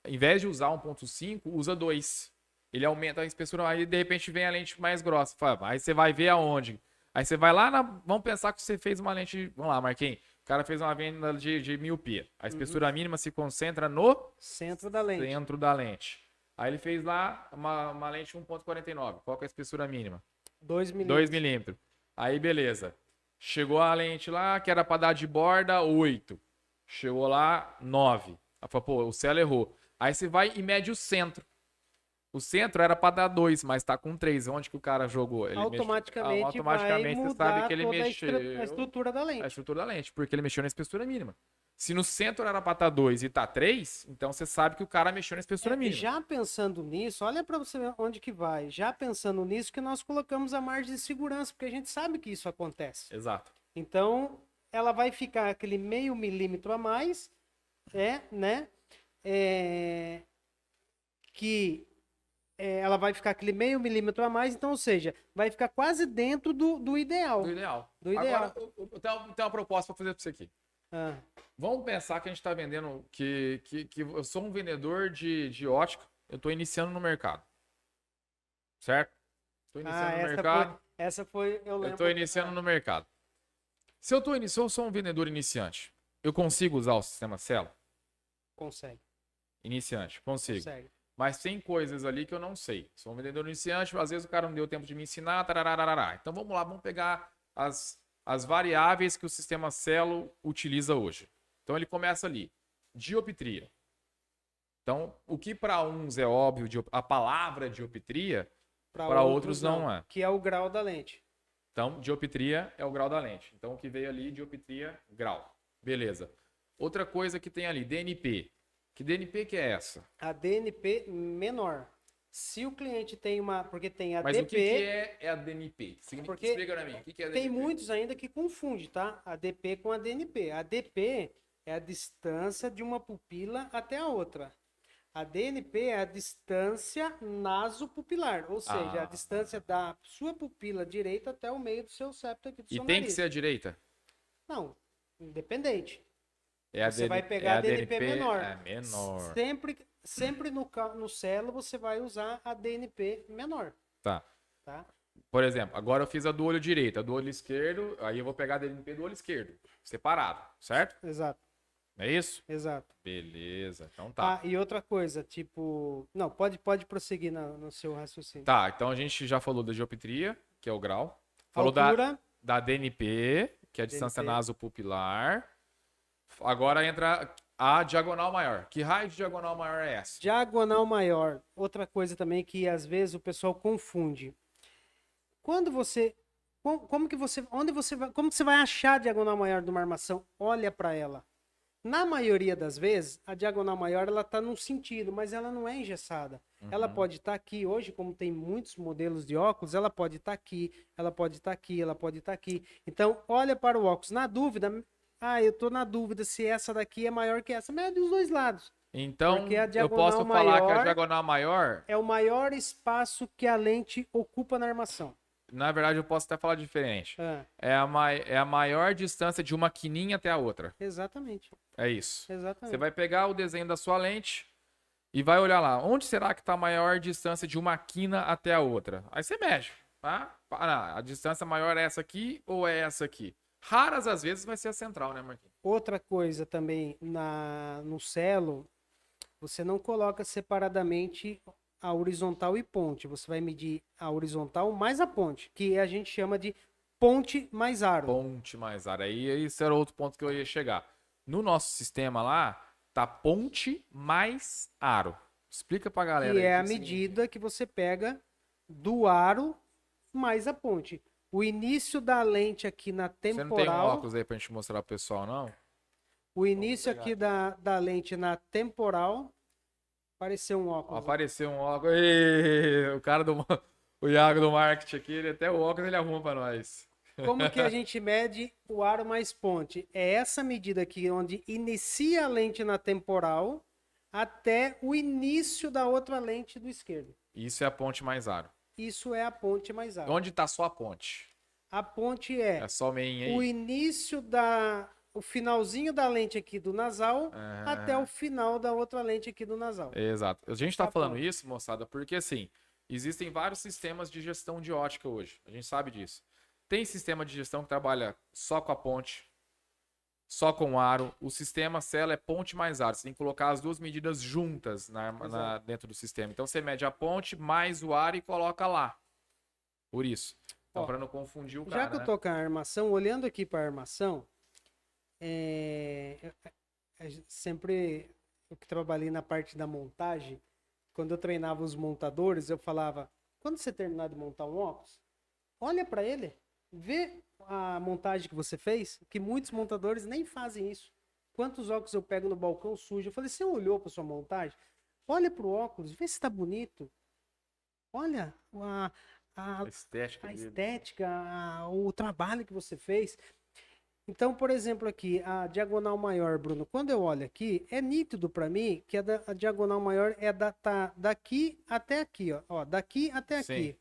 [SPEAKER 2] em vez de usar 1,5, usa 2. Ele aumenta a espessura, aí de repente vem a lente mais grossa. Aí você vai ver aonde. Aí você vai lá, vamos pensar que você fez uma lente, vamos lá, Marquinhos. O cara fez uma venda de miopia. A espessura mínima se concentra no
[SPEAKER 1] centro da lente.
[SPEAKER 2] Centro da lente. Aí ele fez lá uma lente 1,49. Qual que é a espessura mínima?
[SPEAKER 1] 2 milímetros.
[SPEAKER 2] 2 milímetros. Aí beleza. Chegou a lente lá, que era para dar de borda 8. Chegou lá, 9. Aí fala, pô, o Celo errou. Aí você vai e mede o centro. O centro era para dar 2, mas tá com 3. Onde que o cara jogou? Ele
[SPEAKER 1] Automaticamente vai
[SPEAKER 2] automaticamente você sabe
[SPEAKER 1] mudar
[SPEAKER 2] que ele
[SPEAKER 1] toda a
[SPEAKER 2] mexeu
[SPEAKER 1] estrutura da
[SPEAKER 2] a
[SPEAKER 1] lente.
[SPEAKER 2] estrutura da lente, porque ele mexeu na espessura mínima. Se no centro era para estar 2 e tá 3, então você sabe que o cara mexeu na espessura mínima.
[SPEAKER 1] Já pensando nisso, olha para você ver onde que vai. Já pensando nisso que nós colocamos a margem de segurança, porque a gente sabe que isso acontece.
[SPEAKER 2] Exato.
[SPEAKER 1] Então, ela vai ficar aquele meio milímetro a mais, né? Ela vai ficar aquele meio milímetro a mais, então, ou seja, vai ficar quase dentro do ideal.
[SPEAKER 2] Do ideal.
[SPEAKER 1] Do ideal.
[SPEAKER 2] Agora, eu tenho uma proposta para fazer para você aqui.
[SPEAKER 1] Ah,
[SPEAKER 2] Vamos pensar que a gente está vendendo, que eu sou um vendedor de ótica, eu estou iniciando no mercado. Certo? Estou iniciando no mercado.
[SPEAKER 1] essa foi, eu lembro.
[SPEAKER 2] Eu estou iniciando no mercado. Se eu sou um vendedor iniciante, eu consigo usar o sistema Celo?
[SPEAKER 1] Consegue.
[SPEAKER 2] Iniciante, consigo.
[SPEAKER 1] Consegue.
[SPEAKER 2] Mas tem coisas ali que eu não sei. Sou um vendedor iniciante, às vezes o cara não deu tempo de me ensinar, tarararará. Então vamos lá, vamos pegar as variáveis que o sistema Celo utiliza hoje. Então ele começa ali, dioptria. Então, o que para uns é óbvio, a palavra dioptria, para outros não é.
[SPEAKER 1] Que é o grau da lente.
[SPEAKER 2] Então, dioptria é o grau da lente. Então, o que veio ali, dioptria, grau. Beleza. Outra coisa que tem ali, DNP. Que DNP que é essa?
[SPEAKER 1] A DNP menor. Se o cliente tem uma... Porque tem a
[SPEAKER 2] Mas
[SPEAKER 1] DP...
[SPEAKER 2] o que é a DNP?
[SPEAKER 1] Porque
[SPEAKER 2] explica pra mim. O que é a DNP?
[SPEAKER 1] Tem muitos ainda que confundem, tá? A DP com a DNP. A DP é a distância de uma pupila até a outra. A DNP é a distância nasopupilar, ou seja, a distância da sua pupila direita até o meio do seu septo aqui do seu
[SPEAKER 2] E tem
[SPEAKER 1] nariz.
[SPEAKER 2] que ser a direita?
[SPEAKER 1] Não, independente.
[SPEAKER 2] É
[SPEAKER 1] Você vai pegar a DNP menor.
[SPEAKER 2] É menor.
[SPEAKER 1] Sempre no Celo você vai usar a DNP menor.
[SPEAKER 2] Tá.
[SPEAKER 1] Tá?
[SPEAKER 2] Por exemplo, agora eu fiz a do olho direito, a do olho esquerdo, aí eu vou pegar a DNP do olho esquerdo, separado, certo?
[SPEAKER 1] Exato.
[SPEAKER 2] É isso?
[SPEAKER 1] Exato.
[SPEAKER 2] Beleza, então tá.
[SPEAKER 1] E outra coisa, tipo... Não, pode prosseguir no seu raciocínio.
[SPEAKER 2] Tá, então a gente já falou da dioptria, que é o grau. Falou
[SPEAKER 1] Altura.
[SPEAKER 2] da DNP, que é a distância nasopupilar. Agora entra a diagonal maior. Que raio de diagonal maior é essa?
[SPEAKER 1] Diagonal maior. Outra coisa também que às vezes o pessoal confunde. Quando você... Como que você vai achar a diagonal maior de uma armação? Olha para ela. Na maioria das vezes, a diagonal maior ela está num sentido, mas ela não é engessada. Ela pode estar aqui. Hoje, como tem muitos modelos de óculos, ela pode estar aqui, ela pode estar aqui, ela pode estar aqui. Então, olha para o óculos. Na dúvida, eu estou na dúvida se essa daqui é maior que essa. Mede os dois lados.
[SPEAKER 2] Então, eu posso falar que a diagonal maior
[SPEAKER 1] é o maior espaço que a lente ocupa na armação.
[SPEAKER 2] Na verdade, eu posso até falar diferente. É a maior distância de uma quininha até a outra.
[SPEAKER 1] Exatamente.
[SPEAKER 2] É isso.
[SPEAKER 1] Exatamente.
[SPEAKER 2] Você vai pegar o desenho da sua lente e vai olhar lá. Onde será que está a maior distância de uma quina até a outra? Aí você mede. Tá? A distância maior é essa aqui ou é essa aqui? Raras às vezes vai ser a central, né, Marquinhos?
[SPEAKER 1] Outra coisa também, no Celo, você não coloca separadamente a horizontal e ponte. Você vai medir a horizontal mais a ponte, que a gente chama de ponte mais aro.
[SPEAKER 2] Ponte mais aro. Aí esse era outro ponto que eu ia chegar. No nosso sistema lá, tá ponte mais aro. Explica pra galera.
[SPEAKER 1] Que é a medida que você pega do aro mais a ponte. O início da lente aqui na temporal...
[SPEAKER 2] Você não tem um óculos aí pra gente mostrar pro pessoal, não?
[SPEAKER 1] O início aqui da lente na temporal... Apareceu um óculos.
[SPEAKER 2] Apareceu um óculos. Ê, o cara o Iago do marketing aqui, até o óculos ele arruma pra nós.
[SPEAKER 1] Como que a gente mede o aro mais ponte? É essa medida aqui, onde inicia a lente na temporal até o início da outra lente do esquerdo.
[SPEAKER 2] Isso é a ponte mais aro.
[SPEAKER 1] Isso é a ponte mais aro.
[SPEAKER 2] Onde tá só a ponte?
[SPEAKER 1] A ponte é
[SPEAKER 2] só meinha aí.
[SPEAKER 1] O início o finalzinho da lente aqui do nasal até o final da outra lente aqui do nasal.
[SPEAKER 2] Exato. A gente tá falando isso, moçada, porque assim, existem vários sistemas de gestão de ótica hoje. A gente sabe disso. Tem sistema de gestão que trabalha só com a ponte, só com o aro. O sistema Celo é ponte mais aro. Você tem que colocar as duas medidas juntas dentro do sistema. Então você mede a ponte mais o aro e coloca lá. Por isso. Então, para não confundir o cara.
[SPEAKER 1] Já que eu tô com a armação, olhando aqui para a armação, sempre eu que trabalhei na parte da montagem, quando eu treinava os montadores, eu falava, quando você terminar de montar um óculos, olha para ele, vê a montagem que você fez, que muitos montadores nem fazem isso. Quantos óculos eu pego no balcão sujo? Eu falei, você olhou para sua montagem? Olha pro óculos, vê se tá bonito. Olha
[SPEAKER 2] A estética
[SPEAKER 1] a
[SPEAKER 2] dele.
[SPEAKER 1] estética, o trabalho que você fez. Então, por exemplo, aqui, a diagonal maior, Bruno, quando eu olho aqui, é nítido para mim que a diagonal maior tá daqui até aqui, ó, daqui até
[SPEAKER 2] Sim.
[SPEAKER 1] aqui.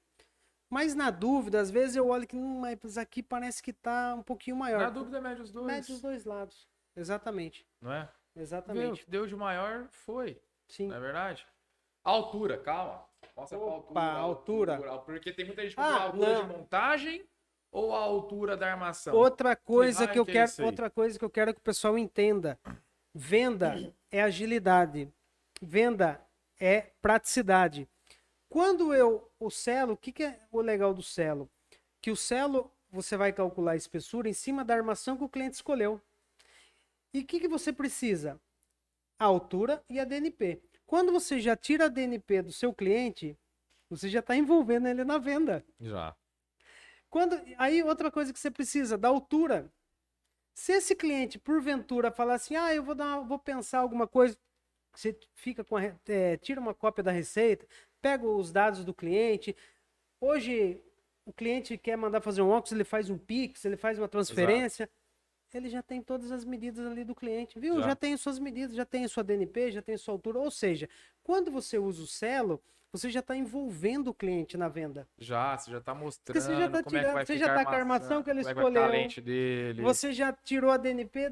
[SPEAKER 1] Mas na dúvida, às vezes eu olho que mas aqui parece que tá um pouquinho maior.
[SPEAKER 2] Na dúvida, mede os dois.
[SPEAKER 1] Mede os dois lados. Exatamente.
[SPEAKER 2] Não é?
[SPEAKER 1] Exatamente.
[SPEAKER 2] Viu? Deu de maior, foi.
[SPEAKER 1] Sim.
[SPEAKER 2] Não é verdade? Altura, calma. Mostra qual
[SPEAKER 1] Opa, altura.
[SPEAKER 2] Porque tem muita gente que procura a altura
[SPEAKER 1] não.
[SPEAKER 2] de montagem ou a altura da armação.
[SPEAKER 1] Outra coisa que eu
[SPEAKER 2] é
[SPEAKER 1] quero,
[SPEAKER 2] isso aí?
[SPEAKER 1] outra coisa que eu quero que o pessoal entenda. Venda é agilidade. Venda é praticidade. Quando o selo, o que é o legal do selo? Que o selo, você vai calcular a espessura em cima da armação que o cliente escolheu. E o que você precisa? A altura e a DNP. Quando você já tira a DNP do seu cliente, você já está envolvendo ele na venda.
[SPEAKER 2] Já.
[SPEAKER 1] Aí outra coisa que você precisa, da altura. Se esse cliente, porventura, falar assim, eu vou pensar alguma coisa, você fica tira uma cópia da receita, pega os dados do cliente. Hoje, o cliente quer mandar fazer um óculos, ele faz um Pix, ele faz uma transferência. Exato. Ele já tem todas as medidas ali do cliente, viu? Já tem suas medidas, já tem sua DNP, já tem sua altura. Ou seja, quando você usa o selo, você já está envolvendo o cliente na venda.
[SPEAKER 2] Você já está mostrando
[SPEAKER 1] você já tá
[SPEAKER 2] como é que vai
[SPEAKER 1] você
[SPEAKER 2] ficar
[SPEAKER 1] já está com a armação que ele escolheu.
[SPEAKER 2] Vai ficar a lente dele.
[SPEAKER 1] Você já tirou a DNP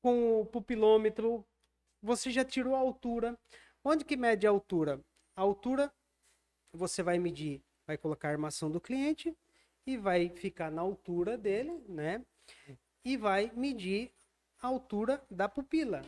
[SPEAKER 1] com o pupilômetro. Você já tirou a altura. Onde que mede a altura? A altura, você vai medir, vai colocar a armação do cliente e vai ficar na altura dele, né? E vai medir a altura da pupila.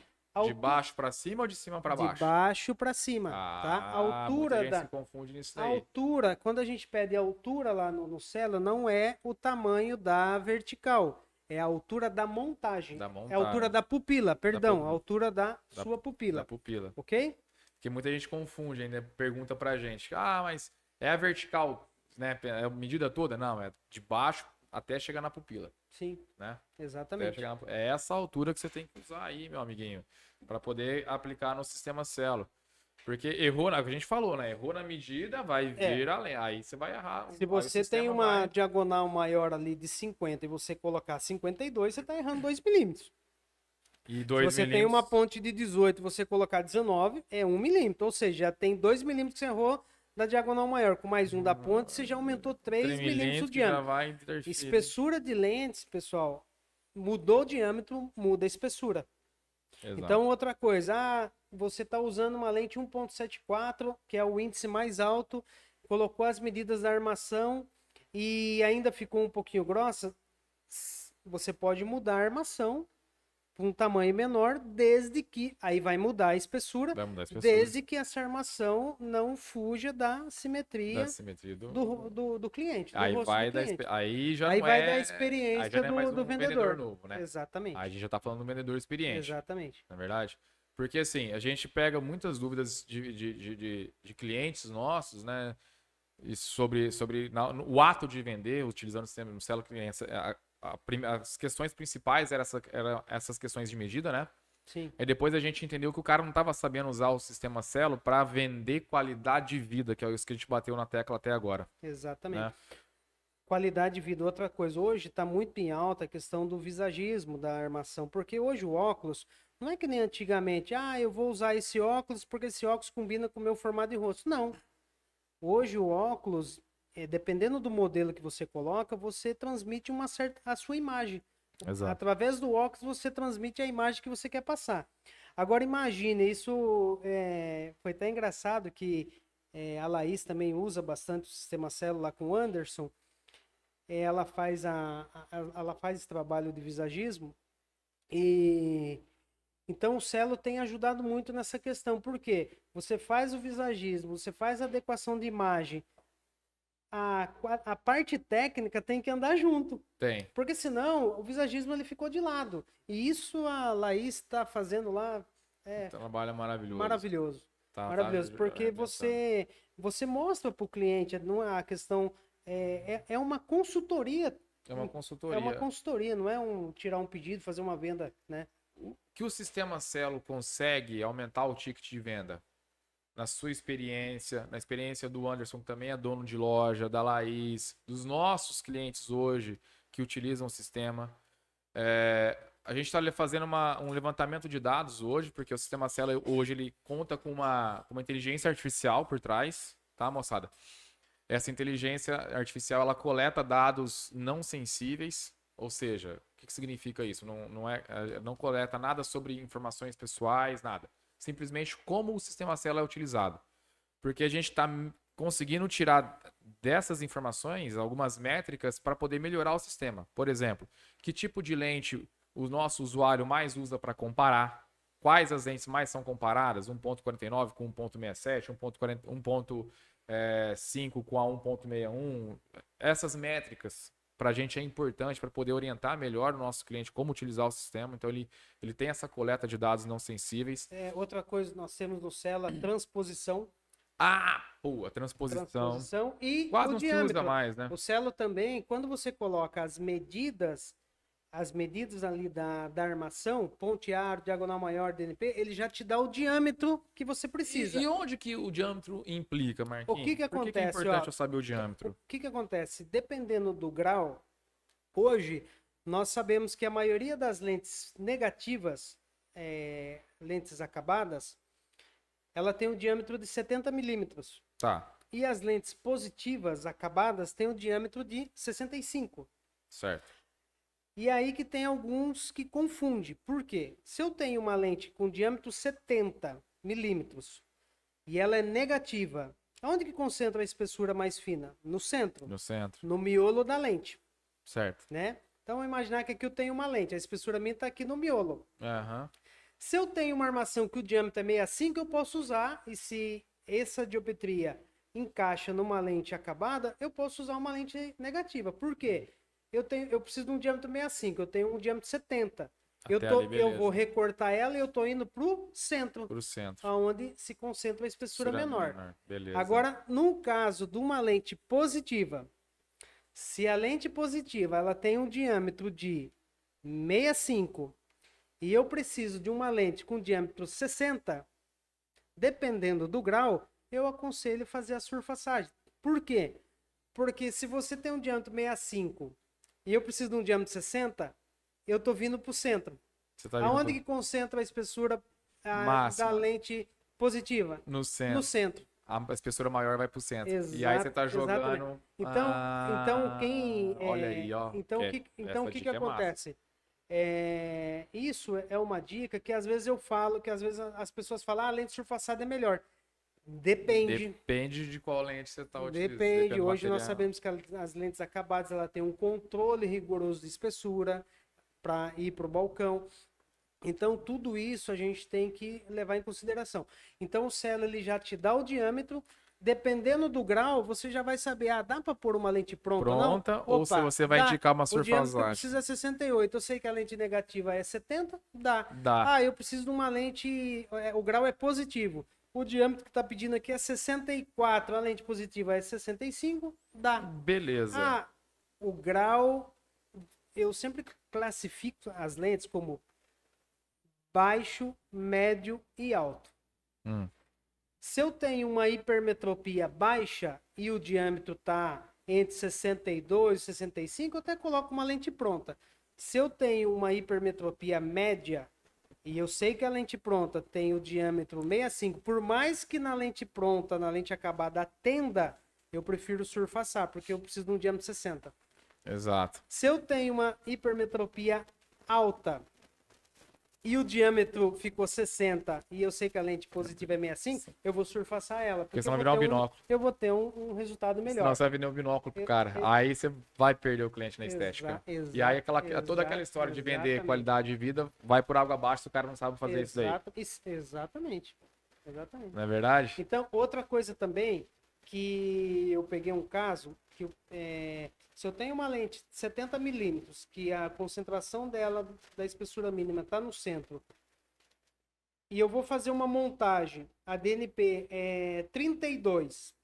[SPEAKER 2] De baixo para cima ou de cima para baixo?
[SPEAKER 1] De baixo para cima, tá? A altura
[SPEAKER 2] muita gente se confunde nisso aí.
[SPEAKER 1] A altura, quando a gente pede a altura lá no selo, não é o tamanho da vertical, é a altura da montagem. É a altura da pupila, perdão, a altura da sua pupila.
[SPEAKER 2] Da pupila.
[SPEAKER 1] OK?
[SPEAKER 2] Porque muita gente confunde ainda, pergunta pra gente: mas é a vertical, né? É a medida toda? Não, é de baixo até chegar na pupila.
[SPEAKER 1] Sim,
[SPEAKER 2] né?
[SPEAKER 1] Exatamente.
[SPEAKER 2] É essa altura que você tem que usar aí, meu amiguinho, para poder aplicar no sistema Celo. Porque errou, a gente falou, né? Errou na medida, vai vir além. Aí você vai errar.
[SPEAKER 1] Se você tem uma diagonal maior ali de 50 e você colocar 52, você está errando 2 milímetros.
[SPEAKER 2] E 2
[SPEAKER 1] Se você
[SPEAKER 2] milímetros...
[SPEAKER 1] tem uma ponte de 18 e você colocar 19, é 1 milímetro. Ou seja, já tem 2 milímetros que você errou da diagonal maior. Com mais um da ponte, você já aumentou 3 milímetros o diâmetro. Espessura de lentes, pessoal, mudou o diâmetro, muda a espessura. Exato. Então, outra coisa, você está usando uma lente 1.74, que é o índice mais alto, colocou as medidas da armação e ainda ficou um pouquinho grossa, você pode mudar a armação para um tamanho menor, desde que, aí vai mudar a espessura, desde que essa armação não fuja da simetria do cliente.
[SPEAKER 2] Aí vai dar
[SPEAKER 1] a experiência do vendedor
[SPEAKER 2] novo, né?
[SPEAKER 1] Exatamente.
[SPEAKER 2] Aí a gente já está falando do vendedor experiente.
[SPEAKER 1] Exatamente.
[SPEAKER 2] Na verdade? Porque assim, a gente pega muitas dúvidas de clientes nossos, né? E sobre o ato de vender, utilizando o sistema no Celo Cliente. As questões principais eram essas questões de medida, né?
[SPEAKER 1] Sim.
[SPEAKER 2] Aí depois a gente entendeu que o cara não estava sabendo usar o sistema Celo para vender qualidade de vida, que é isso que a gente bateu na tecla até agora.
[SPEAKER 1] Exatamente.
[SPEAKER 2] Né?
[SPEAKER 1] Qualidade de vida. Outra coisa, hoje está muito em alta a questão do visagismo da armação, porque hoje o óculos não é que nem antigamente, eu vou usar esse óculos porque esse óculos combina com o meu formato de rosto. Não. Hoje o óculos, dependendo do modelo que você coloca, você transmite a sua imagem.
[SPEAKER 2] Exato.
[SPEAKER 1] Através do óculos você transmite a imagem que você quer passar. Agora imagine, isso foi até engraçado que a Laís também usa bastante o sistema Celo lá com o Anderson. Ela faz esse trabalho de visagismo e então o Celo tem ajudado muito nessa questão. Por quê? Você faz o visagismo, você faz a adequação de imagem a parte técnica tem que andar junto.
[SPEAKER 2] Tem.
[SPEAKER 1] Porque senão o visagismo ele ficou de lado. E isso a Laís está fazendo lá
[SPEAKER 2] Trabalho maravilhoso.
[SPEAKER 1] maravilhoso.
[SPEAKER 2] Tá,
[SPEAKER 1] Maravilhoso. Porque você mostra para o cliente, não é a questão. É uma consultoria.
[SPEAKER 2] É uma consultoria.
[SPEAKER 1] É uma consultoria, não é tirar um pedido, fazer uma venda, né?
[SPEAKER 2] Que o sistema Celo consegue aumentar o ticket de venda? Na sua experiência, na experiência do Anderson, que também é dono de loja, da Laís, dos nossos clientes hoje que utilizam o sistema. A gente está fazendo um levantamento de dados hoje, porque o sistema Celo hoje ele conta com uma inteligência artificial por trás, tá, moçada? Essa inteligência artificial ela coleta dados não sensíveis, ou seja, o que significa isso? Não coleta nada sobre informações pessoais, nada. Simplesmente como o sistema Celo é utilizado. Porque a gente está conseguindo tirar dessas informações algumas métricas para poder melhorar o sistema. Por exemplo, que tipo de lente o nosso usuário mais usa para comparar? Quais as lentes mais são comparadas? 1.49 com 1.67, 1.5 com a 1.61. Essas métricas para a gente é importante para poder orientar melhor o nosso cliente como utilizar o sistema. Então, ele tem essa coleta de dados não sensíveis.
[SPEAKER 1] Outra coisa que nós temos no Celo, a transposição.
[SPEAKER 2] A transposição.
[SPEAKER 1] E
[SPEAKER 2] quase
[SPEAKER 1] o
[SPEAKER 2] não se
[SPEAKER 1] diâmetro.
[SPEAKER 2] usa mais, né?
[SPEAKER 1] O Celo também, quando você coloca as medidas ali da armação, ponteado, diagonal maior, DNP, ele já te dá o diâmetro que você precisa.
[SPEAKER 2] E onde que o diâmetro implica, Marquinhos?
[SPEAKER 1] O que acontece?
[SPEAKER 2] Por que é importante eu saber o diâmetro?
[SPEAKER 1] O que acontece? Dependendo do grau, hoje nós sabemos que a maioria das lentes negativas, lentes acabadas, ela tem um diâmetro de 70 milímetros.
[SPEAKER 2] Tá.
[SPEAKER 1] E as lentes positivas acabadas têm um diâmetro de 65.
[SPEAKER 2] Certo.
[SPEAKER 1] E aí que tem alguns que confundem. Por quê? Se eu tenho uma lente com diâmetro 70 milímetros e ela é negativa, aonde que concentra a espessura mais fina? No centro.
[SPEAKER 2] No centro.
[SPEAKER 1] No miolo da lente.
[SPEAKER 2] Certo.
[SPEAKER 1] Né? Então, vamos imaginar que aqui eu tenho uma lente. A espessura minha está aqui no miolo.
[SPEAKER 2] Uhum.
[SPEAKER 1] Se eu tenho uma armação que o diâmetro é 65, eu posso usar. E se essa dioptria encaixa numa lente acabada, eu posso usar uma lente negativa. Por quê? Eu preciso de um diâmetro 65, eu tenho um diâmetro 70. Eu vou recortar ela e eu estou indo para o centro.
[SPEAKER 2] Para o centro.
[SPEAKER 1] Onde se concentra a espessura menor.
[SPEAKER 2] Beleza.
[SPEAKER 1] Agora, no caso de uma lente positiva, se a lente positiva ela tem um diâmetro de 65 e eu preciso de uma lente com diâmetro 60, dependendo do grau, eu aconselho fazer a surfaçagem. Por quê? Porque se você tem um diâmetro 65 e eu preciso de um diâmetro 60, eu tô vindo pro centro. Aonde que concentra a espessura da lente positiva?
[SPEAKER 2] No centro.
[SPEAKER 1] No centro.
[SPEAKER 2] A espessura maior vai pro centro.
[SPEAKER 1] Exato,
[SPEAKER 2] e aí você tá jogando...
[SPEAKER 1] Exatamente. Então quem...
[SPEAKER 2] olha aí, ó.
[SPEAKER 1] Então o que acontece? Isso é uma dica que às vezes eu falo, que às vezes as pessoas falam, a lente surfaçada é melhor.
[SPEAKER 2] Depende de qual lente você está utilizando.
[SPEAKER 1] Depende. Hoje nós sabemos que as lentes acabadas ela tem um controle rigoroso de espessura para ir para o balcão. Então, tudo isso a gente tem que levar em consideração. Então, o Celo ele já te dá o diâmetro. Dependendo do grau, você já vai saber, dá para pôr uma lente pronta não?
[SPEAKER 2] Ou se você vai indicar uma surfasagem.
[SPEAKER 1] Eu preciso é 68, eu sei que a lente negativa é 70, dá. Eu preciso de uma lente, o grau é positivo. O diâmetro que está pedindo aqui é 64, a lente positiva é 65, dá.
[SPEAKER 2] Beleza.
[SPEAKER 1] O grau, eu sempre classifico as lentes como baixo, médio e alto. Se eu tenho uma hipermetropia baixa e o diâmetro está entre 62 e 65, eu até coloco uma lente pronta. Se eu tenho uma hipermetropia média, e eu sei que a lente pronta tem o diâmetro 65, por mais que na lente pronta, na lente acabada, atenda, eu prefiro surfaçar, porque eu preciso de um diâmetro 60.
[SPEAKER 2] Exato.
[SPEAKER 1] Se eu tenho uma hipermetropia alta e o diâmetro ficou 60 e eu sei que a lente positiva é 65, eu vou surfaçar ela.
[SPEAKER 2] Porque senão vai virar um binóculo.
[SPEAKER 1] Eu vou ter um resultado melhor.
[SPEAKER 2] Senão você vai vender um binóculo pro cara. Aí você vai perder o cliente na estética. E aí toda aquela história de vender qualidade de vida vai por água abaixo se o cara não sabe fazer isso daí.
[SPEAKER 1] Exatamente.
[SPEAKER 2] Não é verdade?
[SPEAKER 1] Então, outra coisa também que eu peguei um caso que se eu tenho uma lente de 70 milímetros, que a concentração dela, da espessura mínima, está no centro, e eu vou fazer uma montagem, a DNP é 32.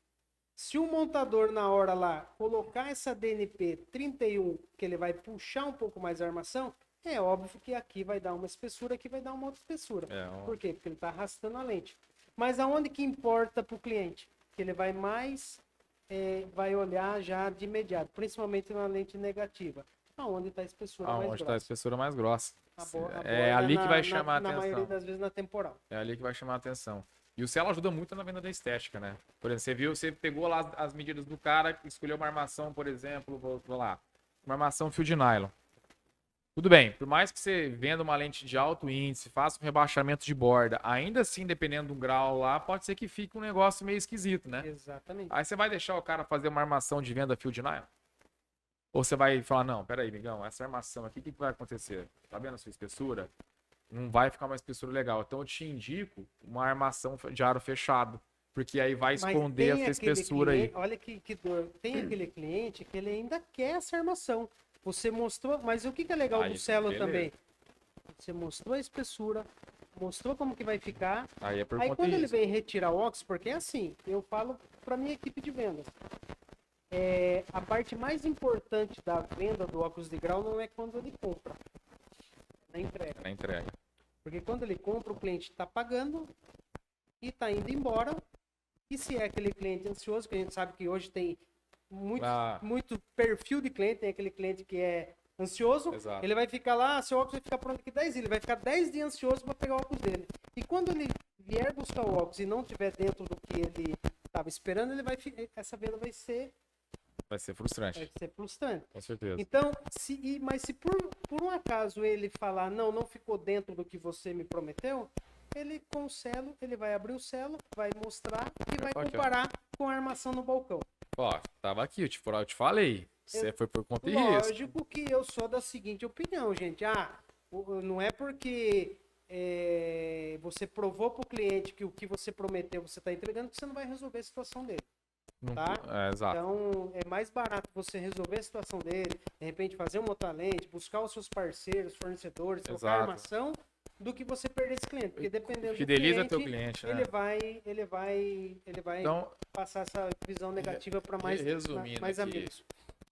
[SPEAKER 1] Se o montador na hora lá colocar essa DNP 31, que ele vai puxar um pouco mais a armação, é óbvio que aqui vai dar uma espessura, aqui vai dar uma outra espessura. Por quê? Porque ele está arrastando a lente. Mas aonde que importa para o cliente? Que ele vai mais, vai olhar já de imediato, principalmente na lente negativa. Aonde está a espessura mais grossa.
[SPEAKER 2] Aonde está a espessura mais grossa.
[SPEAKER 1] É
[SPEAKER 2] ali que vai chamar a atenção.
[SPEAKER 1] Na maioria das vezes na temporal.
[SPEAKER 2] É ali que vai chamar a atenção. E o selo ajuda muito na venda da estética, né? Por exemplo, você pegou lá as medidas do cara, escolheu uma armação, por exemplo, vou lá, uma armação fio de nylon. Tudo bem, por mais que você venda uma lente de alto índice, faça um rebaixamento de borda, ainda assim, dependendo do grau lá, pode ser que fique um negócio meio esquisito, né?
[SPEAKER 1] Exatamente.
[SPEAKER 2] Aí você vai deixar o cara fazer uma armação de venda fio de nylon? Ou você vai falar, não, peraí, migão, essa armação aqui, o que vai acontecer? Tá vendo a sua espessura? Não vai ficar uma espessura legal. Então eu te indico uma armação de aro fechado, porque aí vai esconder essa espessura
[SPEAKER 1] cliente,
[SPEAKER 2] aí.
[SPEAKER 1] Olha que dor. Tem aquele cliente que ele ainda quer essa armação. Você mostrou, mas o que é legal do Celo também? Você mostrou a espessura, mostrou como que vai ficar.
[SPEAKER 2] Aí
[SPEAKER 1] Quando ele vem retirar o óculos, porque é assim, eu falo para minha equipe de vendas. A parte mais importante da venda do óculos de grau não é quando ele compra, na entrega.
[SPEAKER 2] Na entrega.
[SPEAKER 1] Porque quando ele compra, o cliente está pagando e está indo embora. E se é aquele cliente ansioso, que a gente sabe que hoje tem muito perfil de cliente, tem aquele cliente que é ansioso,
[SPEAKER 2] Exato.
[SPEAKER 1] Ele vai ficar lá, seu óculos vai ficar pronto daqui 10 dias, ele vai ficar 10 dias ansioso para pegar o óculos dele. E quando ele vier buscar o óculos e não tiver dentro do que ele estava esperando, essa venda vai ser
[SPEAKER 2] frustrante.
[SPEAKER 1] Vai ser frustrante.
[SPEAKER 2] Com certeza.
[SPEAKER 1] Então, mas se por um acaso ele falar, não ficou dentro do que você me prometeu, ele com o selo, ele vai abrir o selo, vai mostrar e vai comparar com a armação no balcão.
[SPEAKER 2] Ó, tava aqui, eu te falei. Você foi por conta e risco.
[SPEAKER 1] Lógico que eu sou da seguinte opinião, gente. Não é porque você provou pro cliente que o que você prometeu você está entregando que você não vai resolver a situação dele. Tá?
[SPEAKER 2] Exato.
[SPEAKER 1] Então, é mais barato você resolver a situação dele, de repente fazer uma outra lente, buscar os seus parceiros, fornecedores, trocar armação, do que você perder esse cliente. Porque dependendo
[SPEAKER 2] Fideliza
[SPEAKER 1] do cliente,
[SPEAKER 2] teu cliente, né?
[SPEAKER 1] ele vai
[SPEAKER 2] então,
[SPEAKER 1] passar essa visão negativa para mais
[SPEAKER 2] aqui,
[SPEAKER 1] amigos.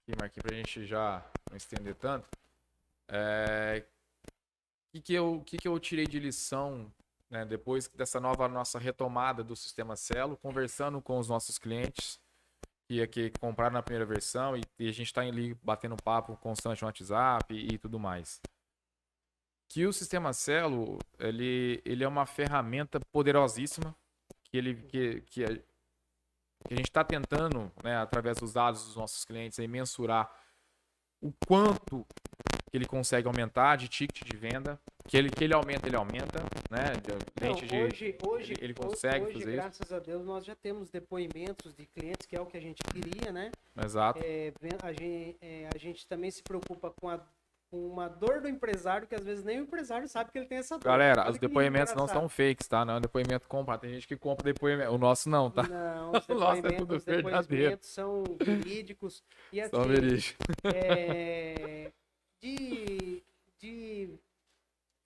[SPEAKER 2] Aqui, Marquinhos, pra gente já não estender tanto, o que eu tirei de lição, né, depois dessa nossa retomada do sistema Celo, conversando com os nossos clientes que compraram na primeira versão e a gente está ali batendo papo constante no WhatsApp e tudo mais. Que o sistema Celo, ele é uma ferramenta poderosíssima que a gente está tentando, né, através dos dados dos nossos clientes, aí, mensurar o quanto que ele consegue aumentar de ticket de venda, que ele aumenta, né? Ele consegue fazer isso.
[SPEAKER 1] Graças a Deus, nós já temos depoimentos de clientes, que é o que a gente queria, né?
[SPEAKER 2] Exato.
[SPEAKER 1] A gente também se preocupa com uma dor do empresário, que às vezes nem o empresário sabe que ele tem essa dor.
[SPEAKER 2] Galera, os depoimentos não são fakes, tá? Não é um depoimento comprado. Tem gente que compra depoimento. O nosso não, tá?
[SPEAKER 1] Não, os depoimentos são verídicos. E assim,
[SPEAKER 2] são verídicos.
[SPEAKER 1] De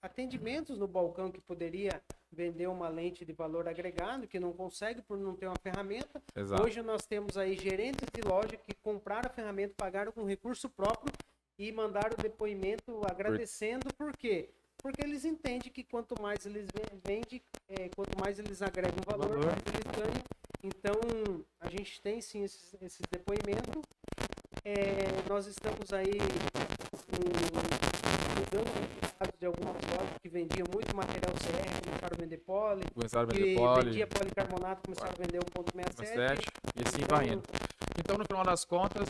[SPEAKER 1] atendimentos no balcão que poderia vender uma lente de valor agregado, que não consegue por não ter uma ferramenta.
[SPEAKER 2] Exato.
[SPEAKER 1] Hoje nós temos aí gerentes de loja que compraram a ferramenta, pagaram com recurso próprio e mandaram o depoimento agradecendo. Por quê? Porque eles entendem que quanto mais eles vendem, quanto mais eles agregam valor, mais eles ganham. Então, a gente tem sim esses depoimentos. Nós estamos aí mudando de algumas lojas que vendiam muito material CR, começaram a vender poli, vendia policarbonato, começaram a vender 1.67
[SPEAKER 2] e assim vai indo. Então, no final das contas,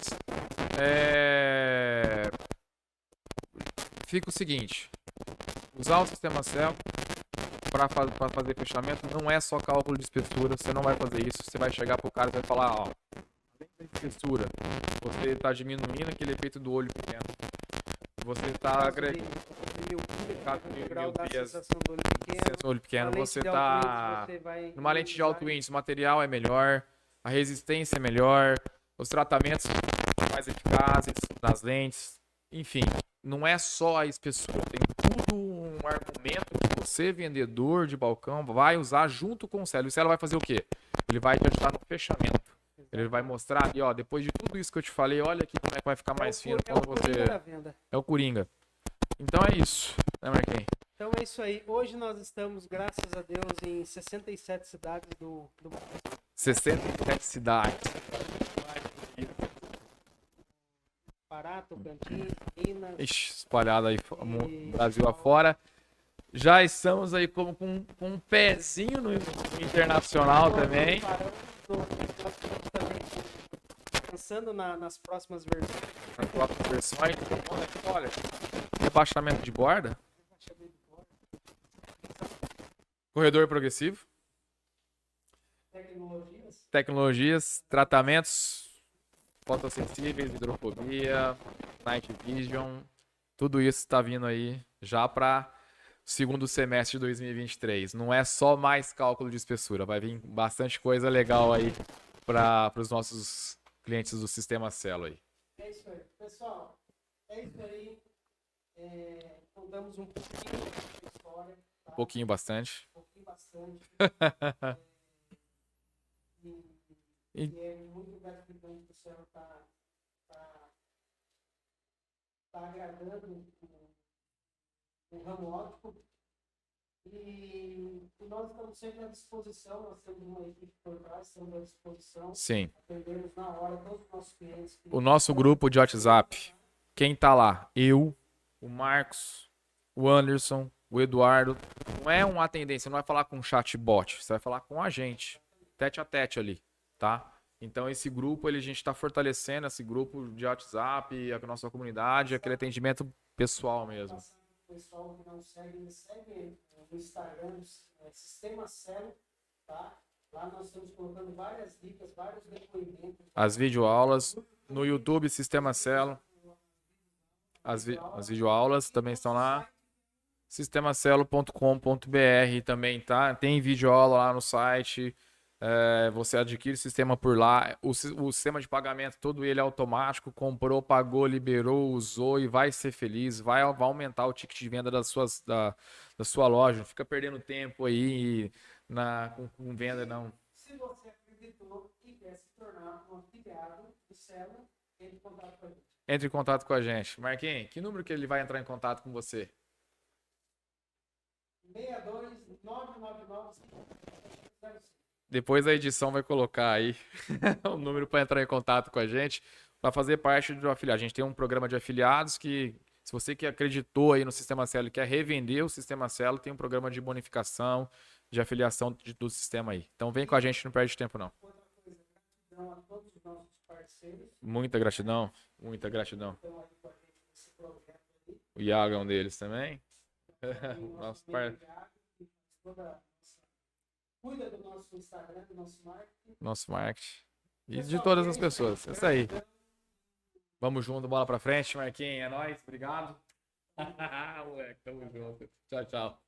[SPEAKER 2] fica o seguinte: usar o sistema Celo para fazer fechamento não é só cálculo de espessura. Você não vai fazer isso. Você vai chegar pro cara e vai falar, ó, além da espessura, você está diminuindo aquele efeito do olho pequeno. Você está agregando
[SPEAKER 1] o grau da sensação do
[SPEAKER 2] olho pequeno. Você está numa lente de alto índice, o material é melhor. a resistência é melhor, os tratamentos mais eficazes nas lentes, enfim, não é só a espessura, tem tudo um argumento que você, vendedor de balcão, vai usar junto com o Celo. E o Celo vai fazer o quê? Ele vai te ajudar no fechamento. Ele vai mostrar ali, ó, depois de tudo isso que eu te falei, olha aqui como é que vai ficar mais fino quando você... É o Coringa. Então é isso, né, Marquinhos?
[SPEAKER 1] Então é isso aí. Hoje nós estamos, graças a Deus, em 67 cidades do Brasil.
[SPEAKER 2] 67 cidades.
[SPEAKER 1] Pará, Tocantins, Minas.
[SPEAKER 2] Ixi, espalhado aí Brasil afora. Já estamos aí como com um pezinho no internacional também.
[SPEAKER 1] Pensando nas próximas versões.
[SPEAKER 2] Nas próximas versões. Olha, rebaixamento de borda. Corredor progressivo. Tecnologias, tratamentos fotossensíveis, hidrofobia, night vision. Tudo isso está vindo aí já para segundo semestre de 2023. Não é só mais cálculo de espessura, vai vir bastante coisa legal aí para os nossos clientes do Sistema Celo aí.
[SPEAKER 1] É isso aí. Pessoal, é isso aí. Contamos um pouquinho da história. Tá?
[SPEAKER 2] Um pouquinho bastante.
[SPEAKER 1] Um pouquinho bastante. E é muito gratificante que o Celo está agradando o ramo óptico. E nós estamos sempre à disposição, nós temos uma equipe por trás, estamos à disposição.
[SPEAKER 2] Sim.
[SPEAKER 1] Atendemos na hora todos os nossos clientes.
[SPEAKER 2] O nosso grupo de WhatsApp, quem tá lá? Eu, o Marcos, o Anderson, o Eduardo. Não é uma atendência, não vai falar com um chatbot, você vai falar com a gente, tete a tete ali, tá? Então esse grupo, a gente está fortalecendo esse grupo de WhatsApp, a nossa comunidade, aquele atendimento pessoal mesmo.
[SPEAKER 1] O pessoal que não segue, me segue no Instagram, Sistema Celo, tá? Lá nós estamos colocando várias dicas, vários depoimentos.
[SPEAKER 2] As videoaulas no YouTube, Sistema Celo. As videoaulas também estão lá. Sistemacelo.com.br também tá. Tem videoaula lá no site. Você adquire o sistema por lá. O sistema de pagamento, todo ele é automático. Comprou, pagou, liberou, usou e vai ser feliz. Vai aumentar o ticket de venda da sua loja. Não fica perdendo tempo aí com venda, não.
[SPEAKER 1] Se você acreditou e quer se tornar um afiliado do Celo, entre em contato com a gente.
[SPEAKER 2] Entre em contato com a gente. Marquinhos, que número que ele vai entrar em contato com você?
[SPEAKER 1] 62999.
[SPEAKER 2] Depois a edição vai colocar aí o número para entrar em contato com a gente, para fazer parte do afiliado. A gente tem um programa de afiliados que, se você que acreditou aí no Sistema Celo e quer revender o Sistema Celo, tem um programa de bonificação, de afiliação do sistema aí. Então vem com a gente, não perde tempo não.
[SPEAKER 1] Outra coisa, gratidão a todos os nossos parceiros.
[SPEAKER 2] Muita gratidão, muita gratidão.
[SPEAKER 1] Estão aí com a gente nesse projeto aí.
[SPEAKER 2] O Iago é um deles também.
[SPEAKER 1] Nosso cuida do nosso Instagram, do nosso marketing.
[SPEAKER 2] Nosso marketing. E de todas as pessoas. É isso aí. Vamos junto, bola pra frente, Marquinhos. É nóis, obrigado. Moleque, tamo junto. Tchau, tchau.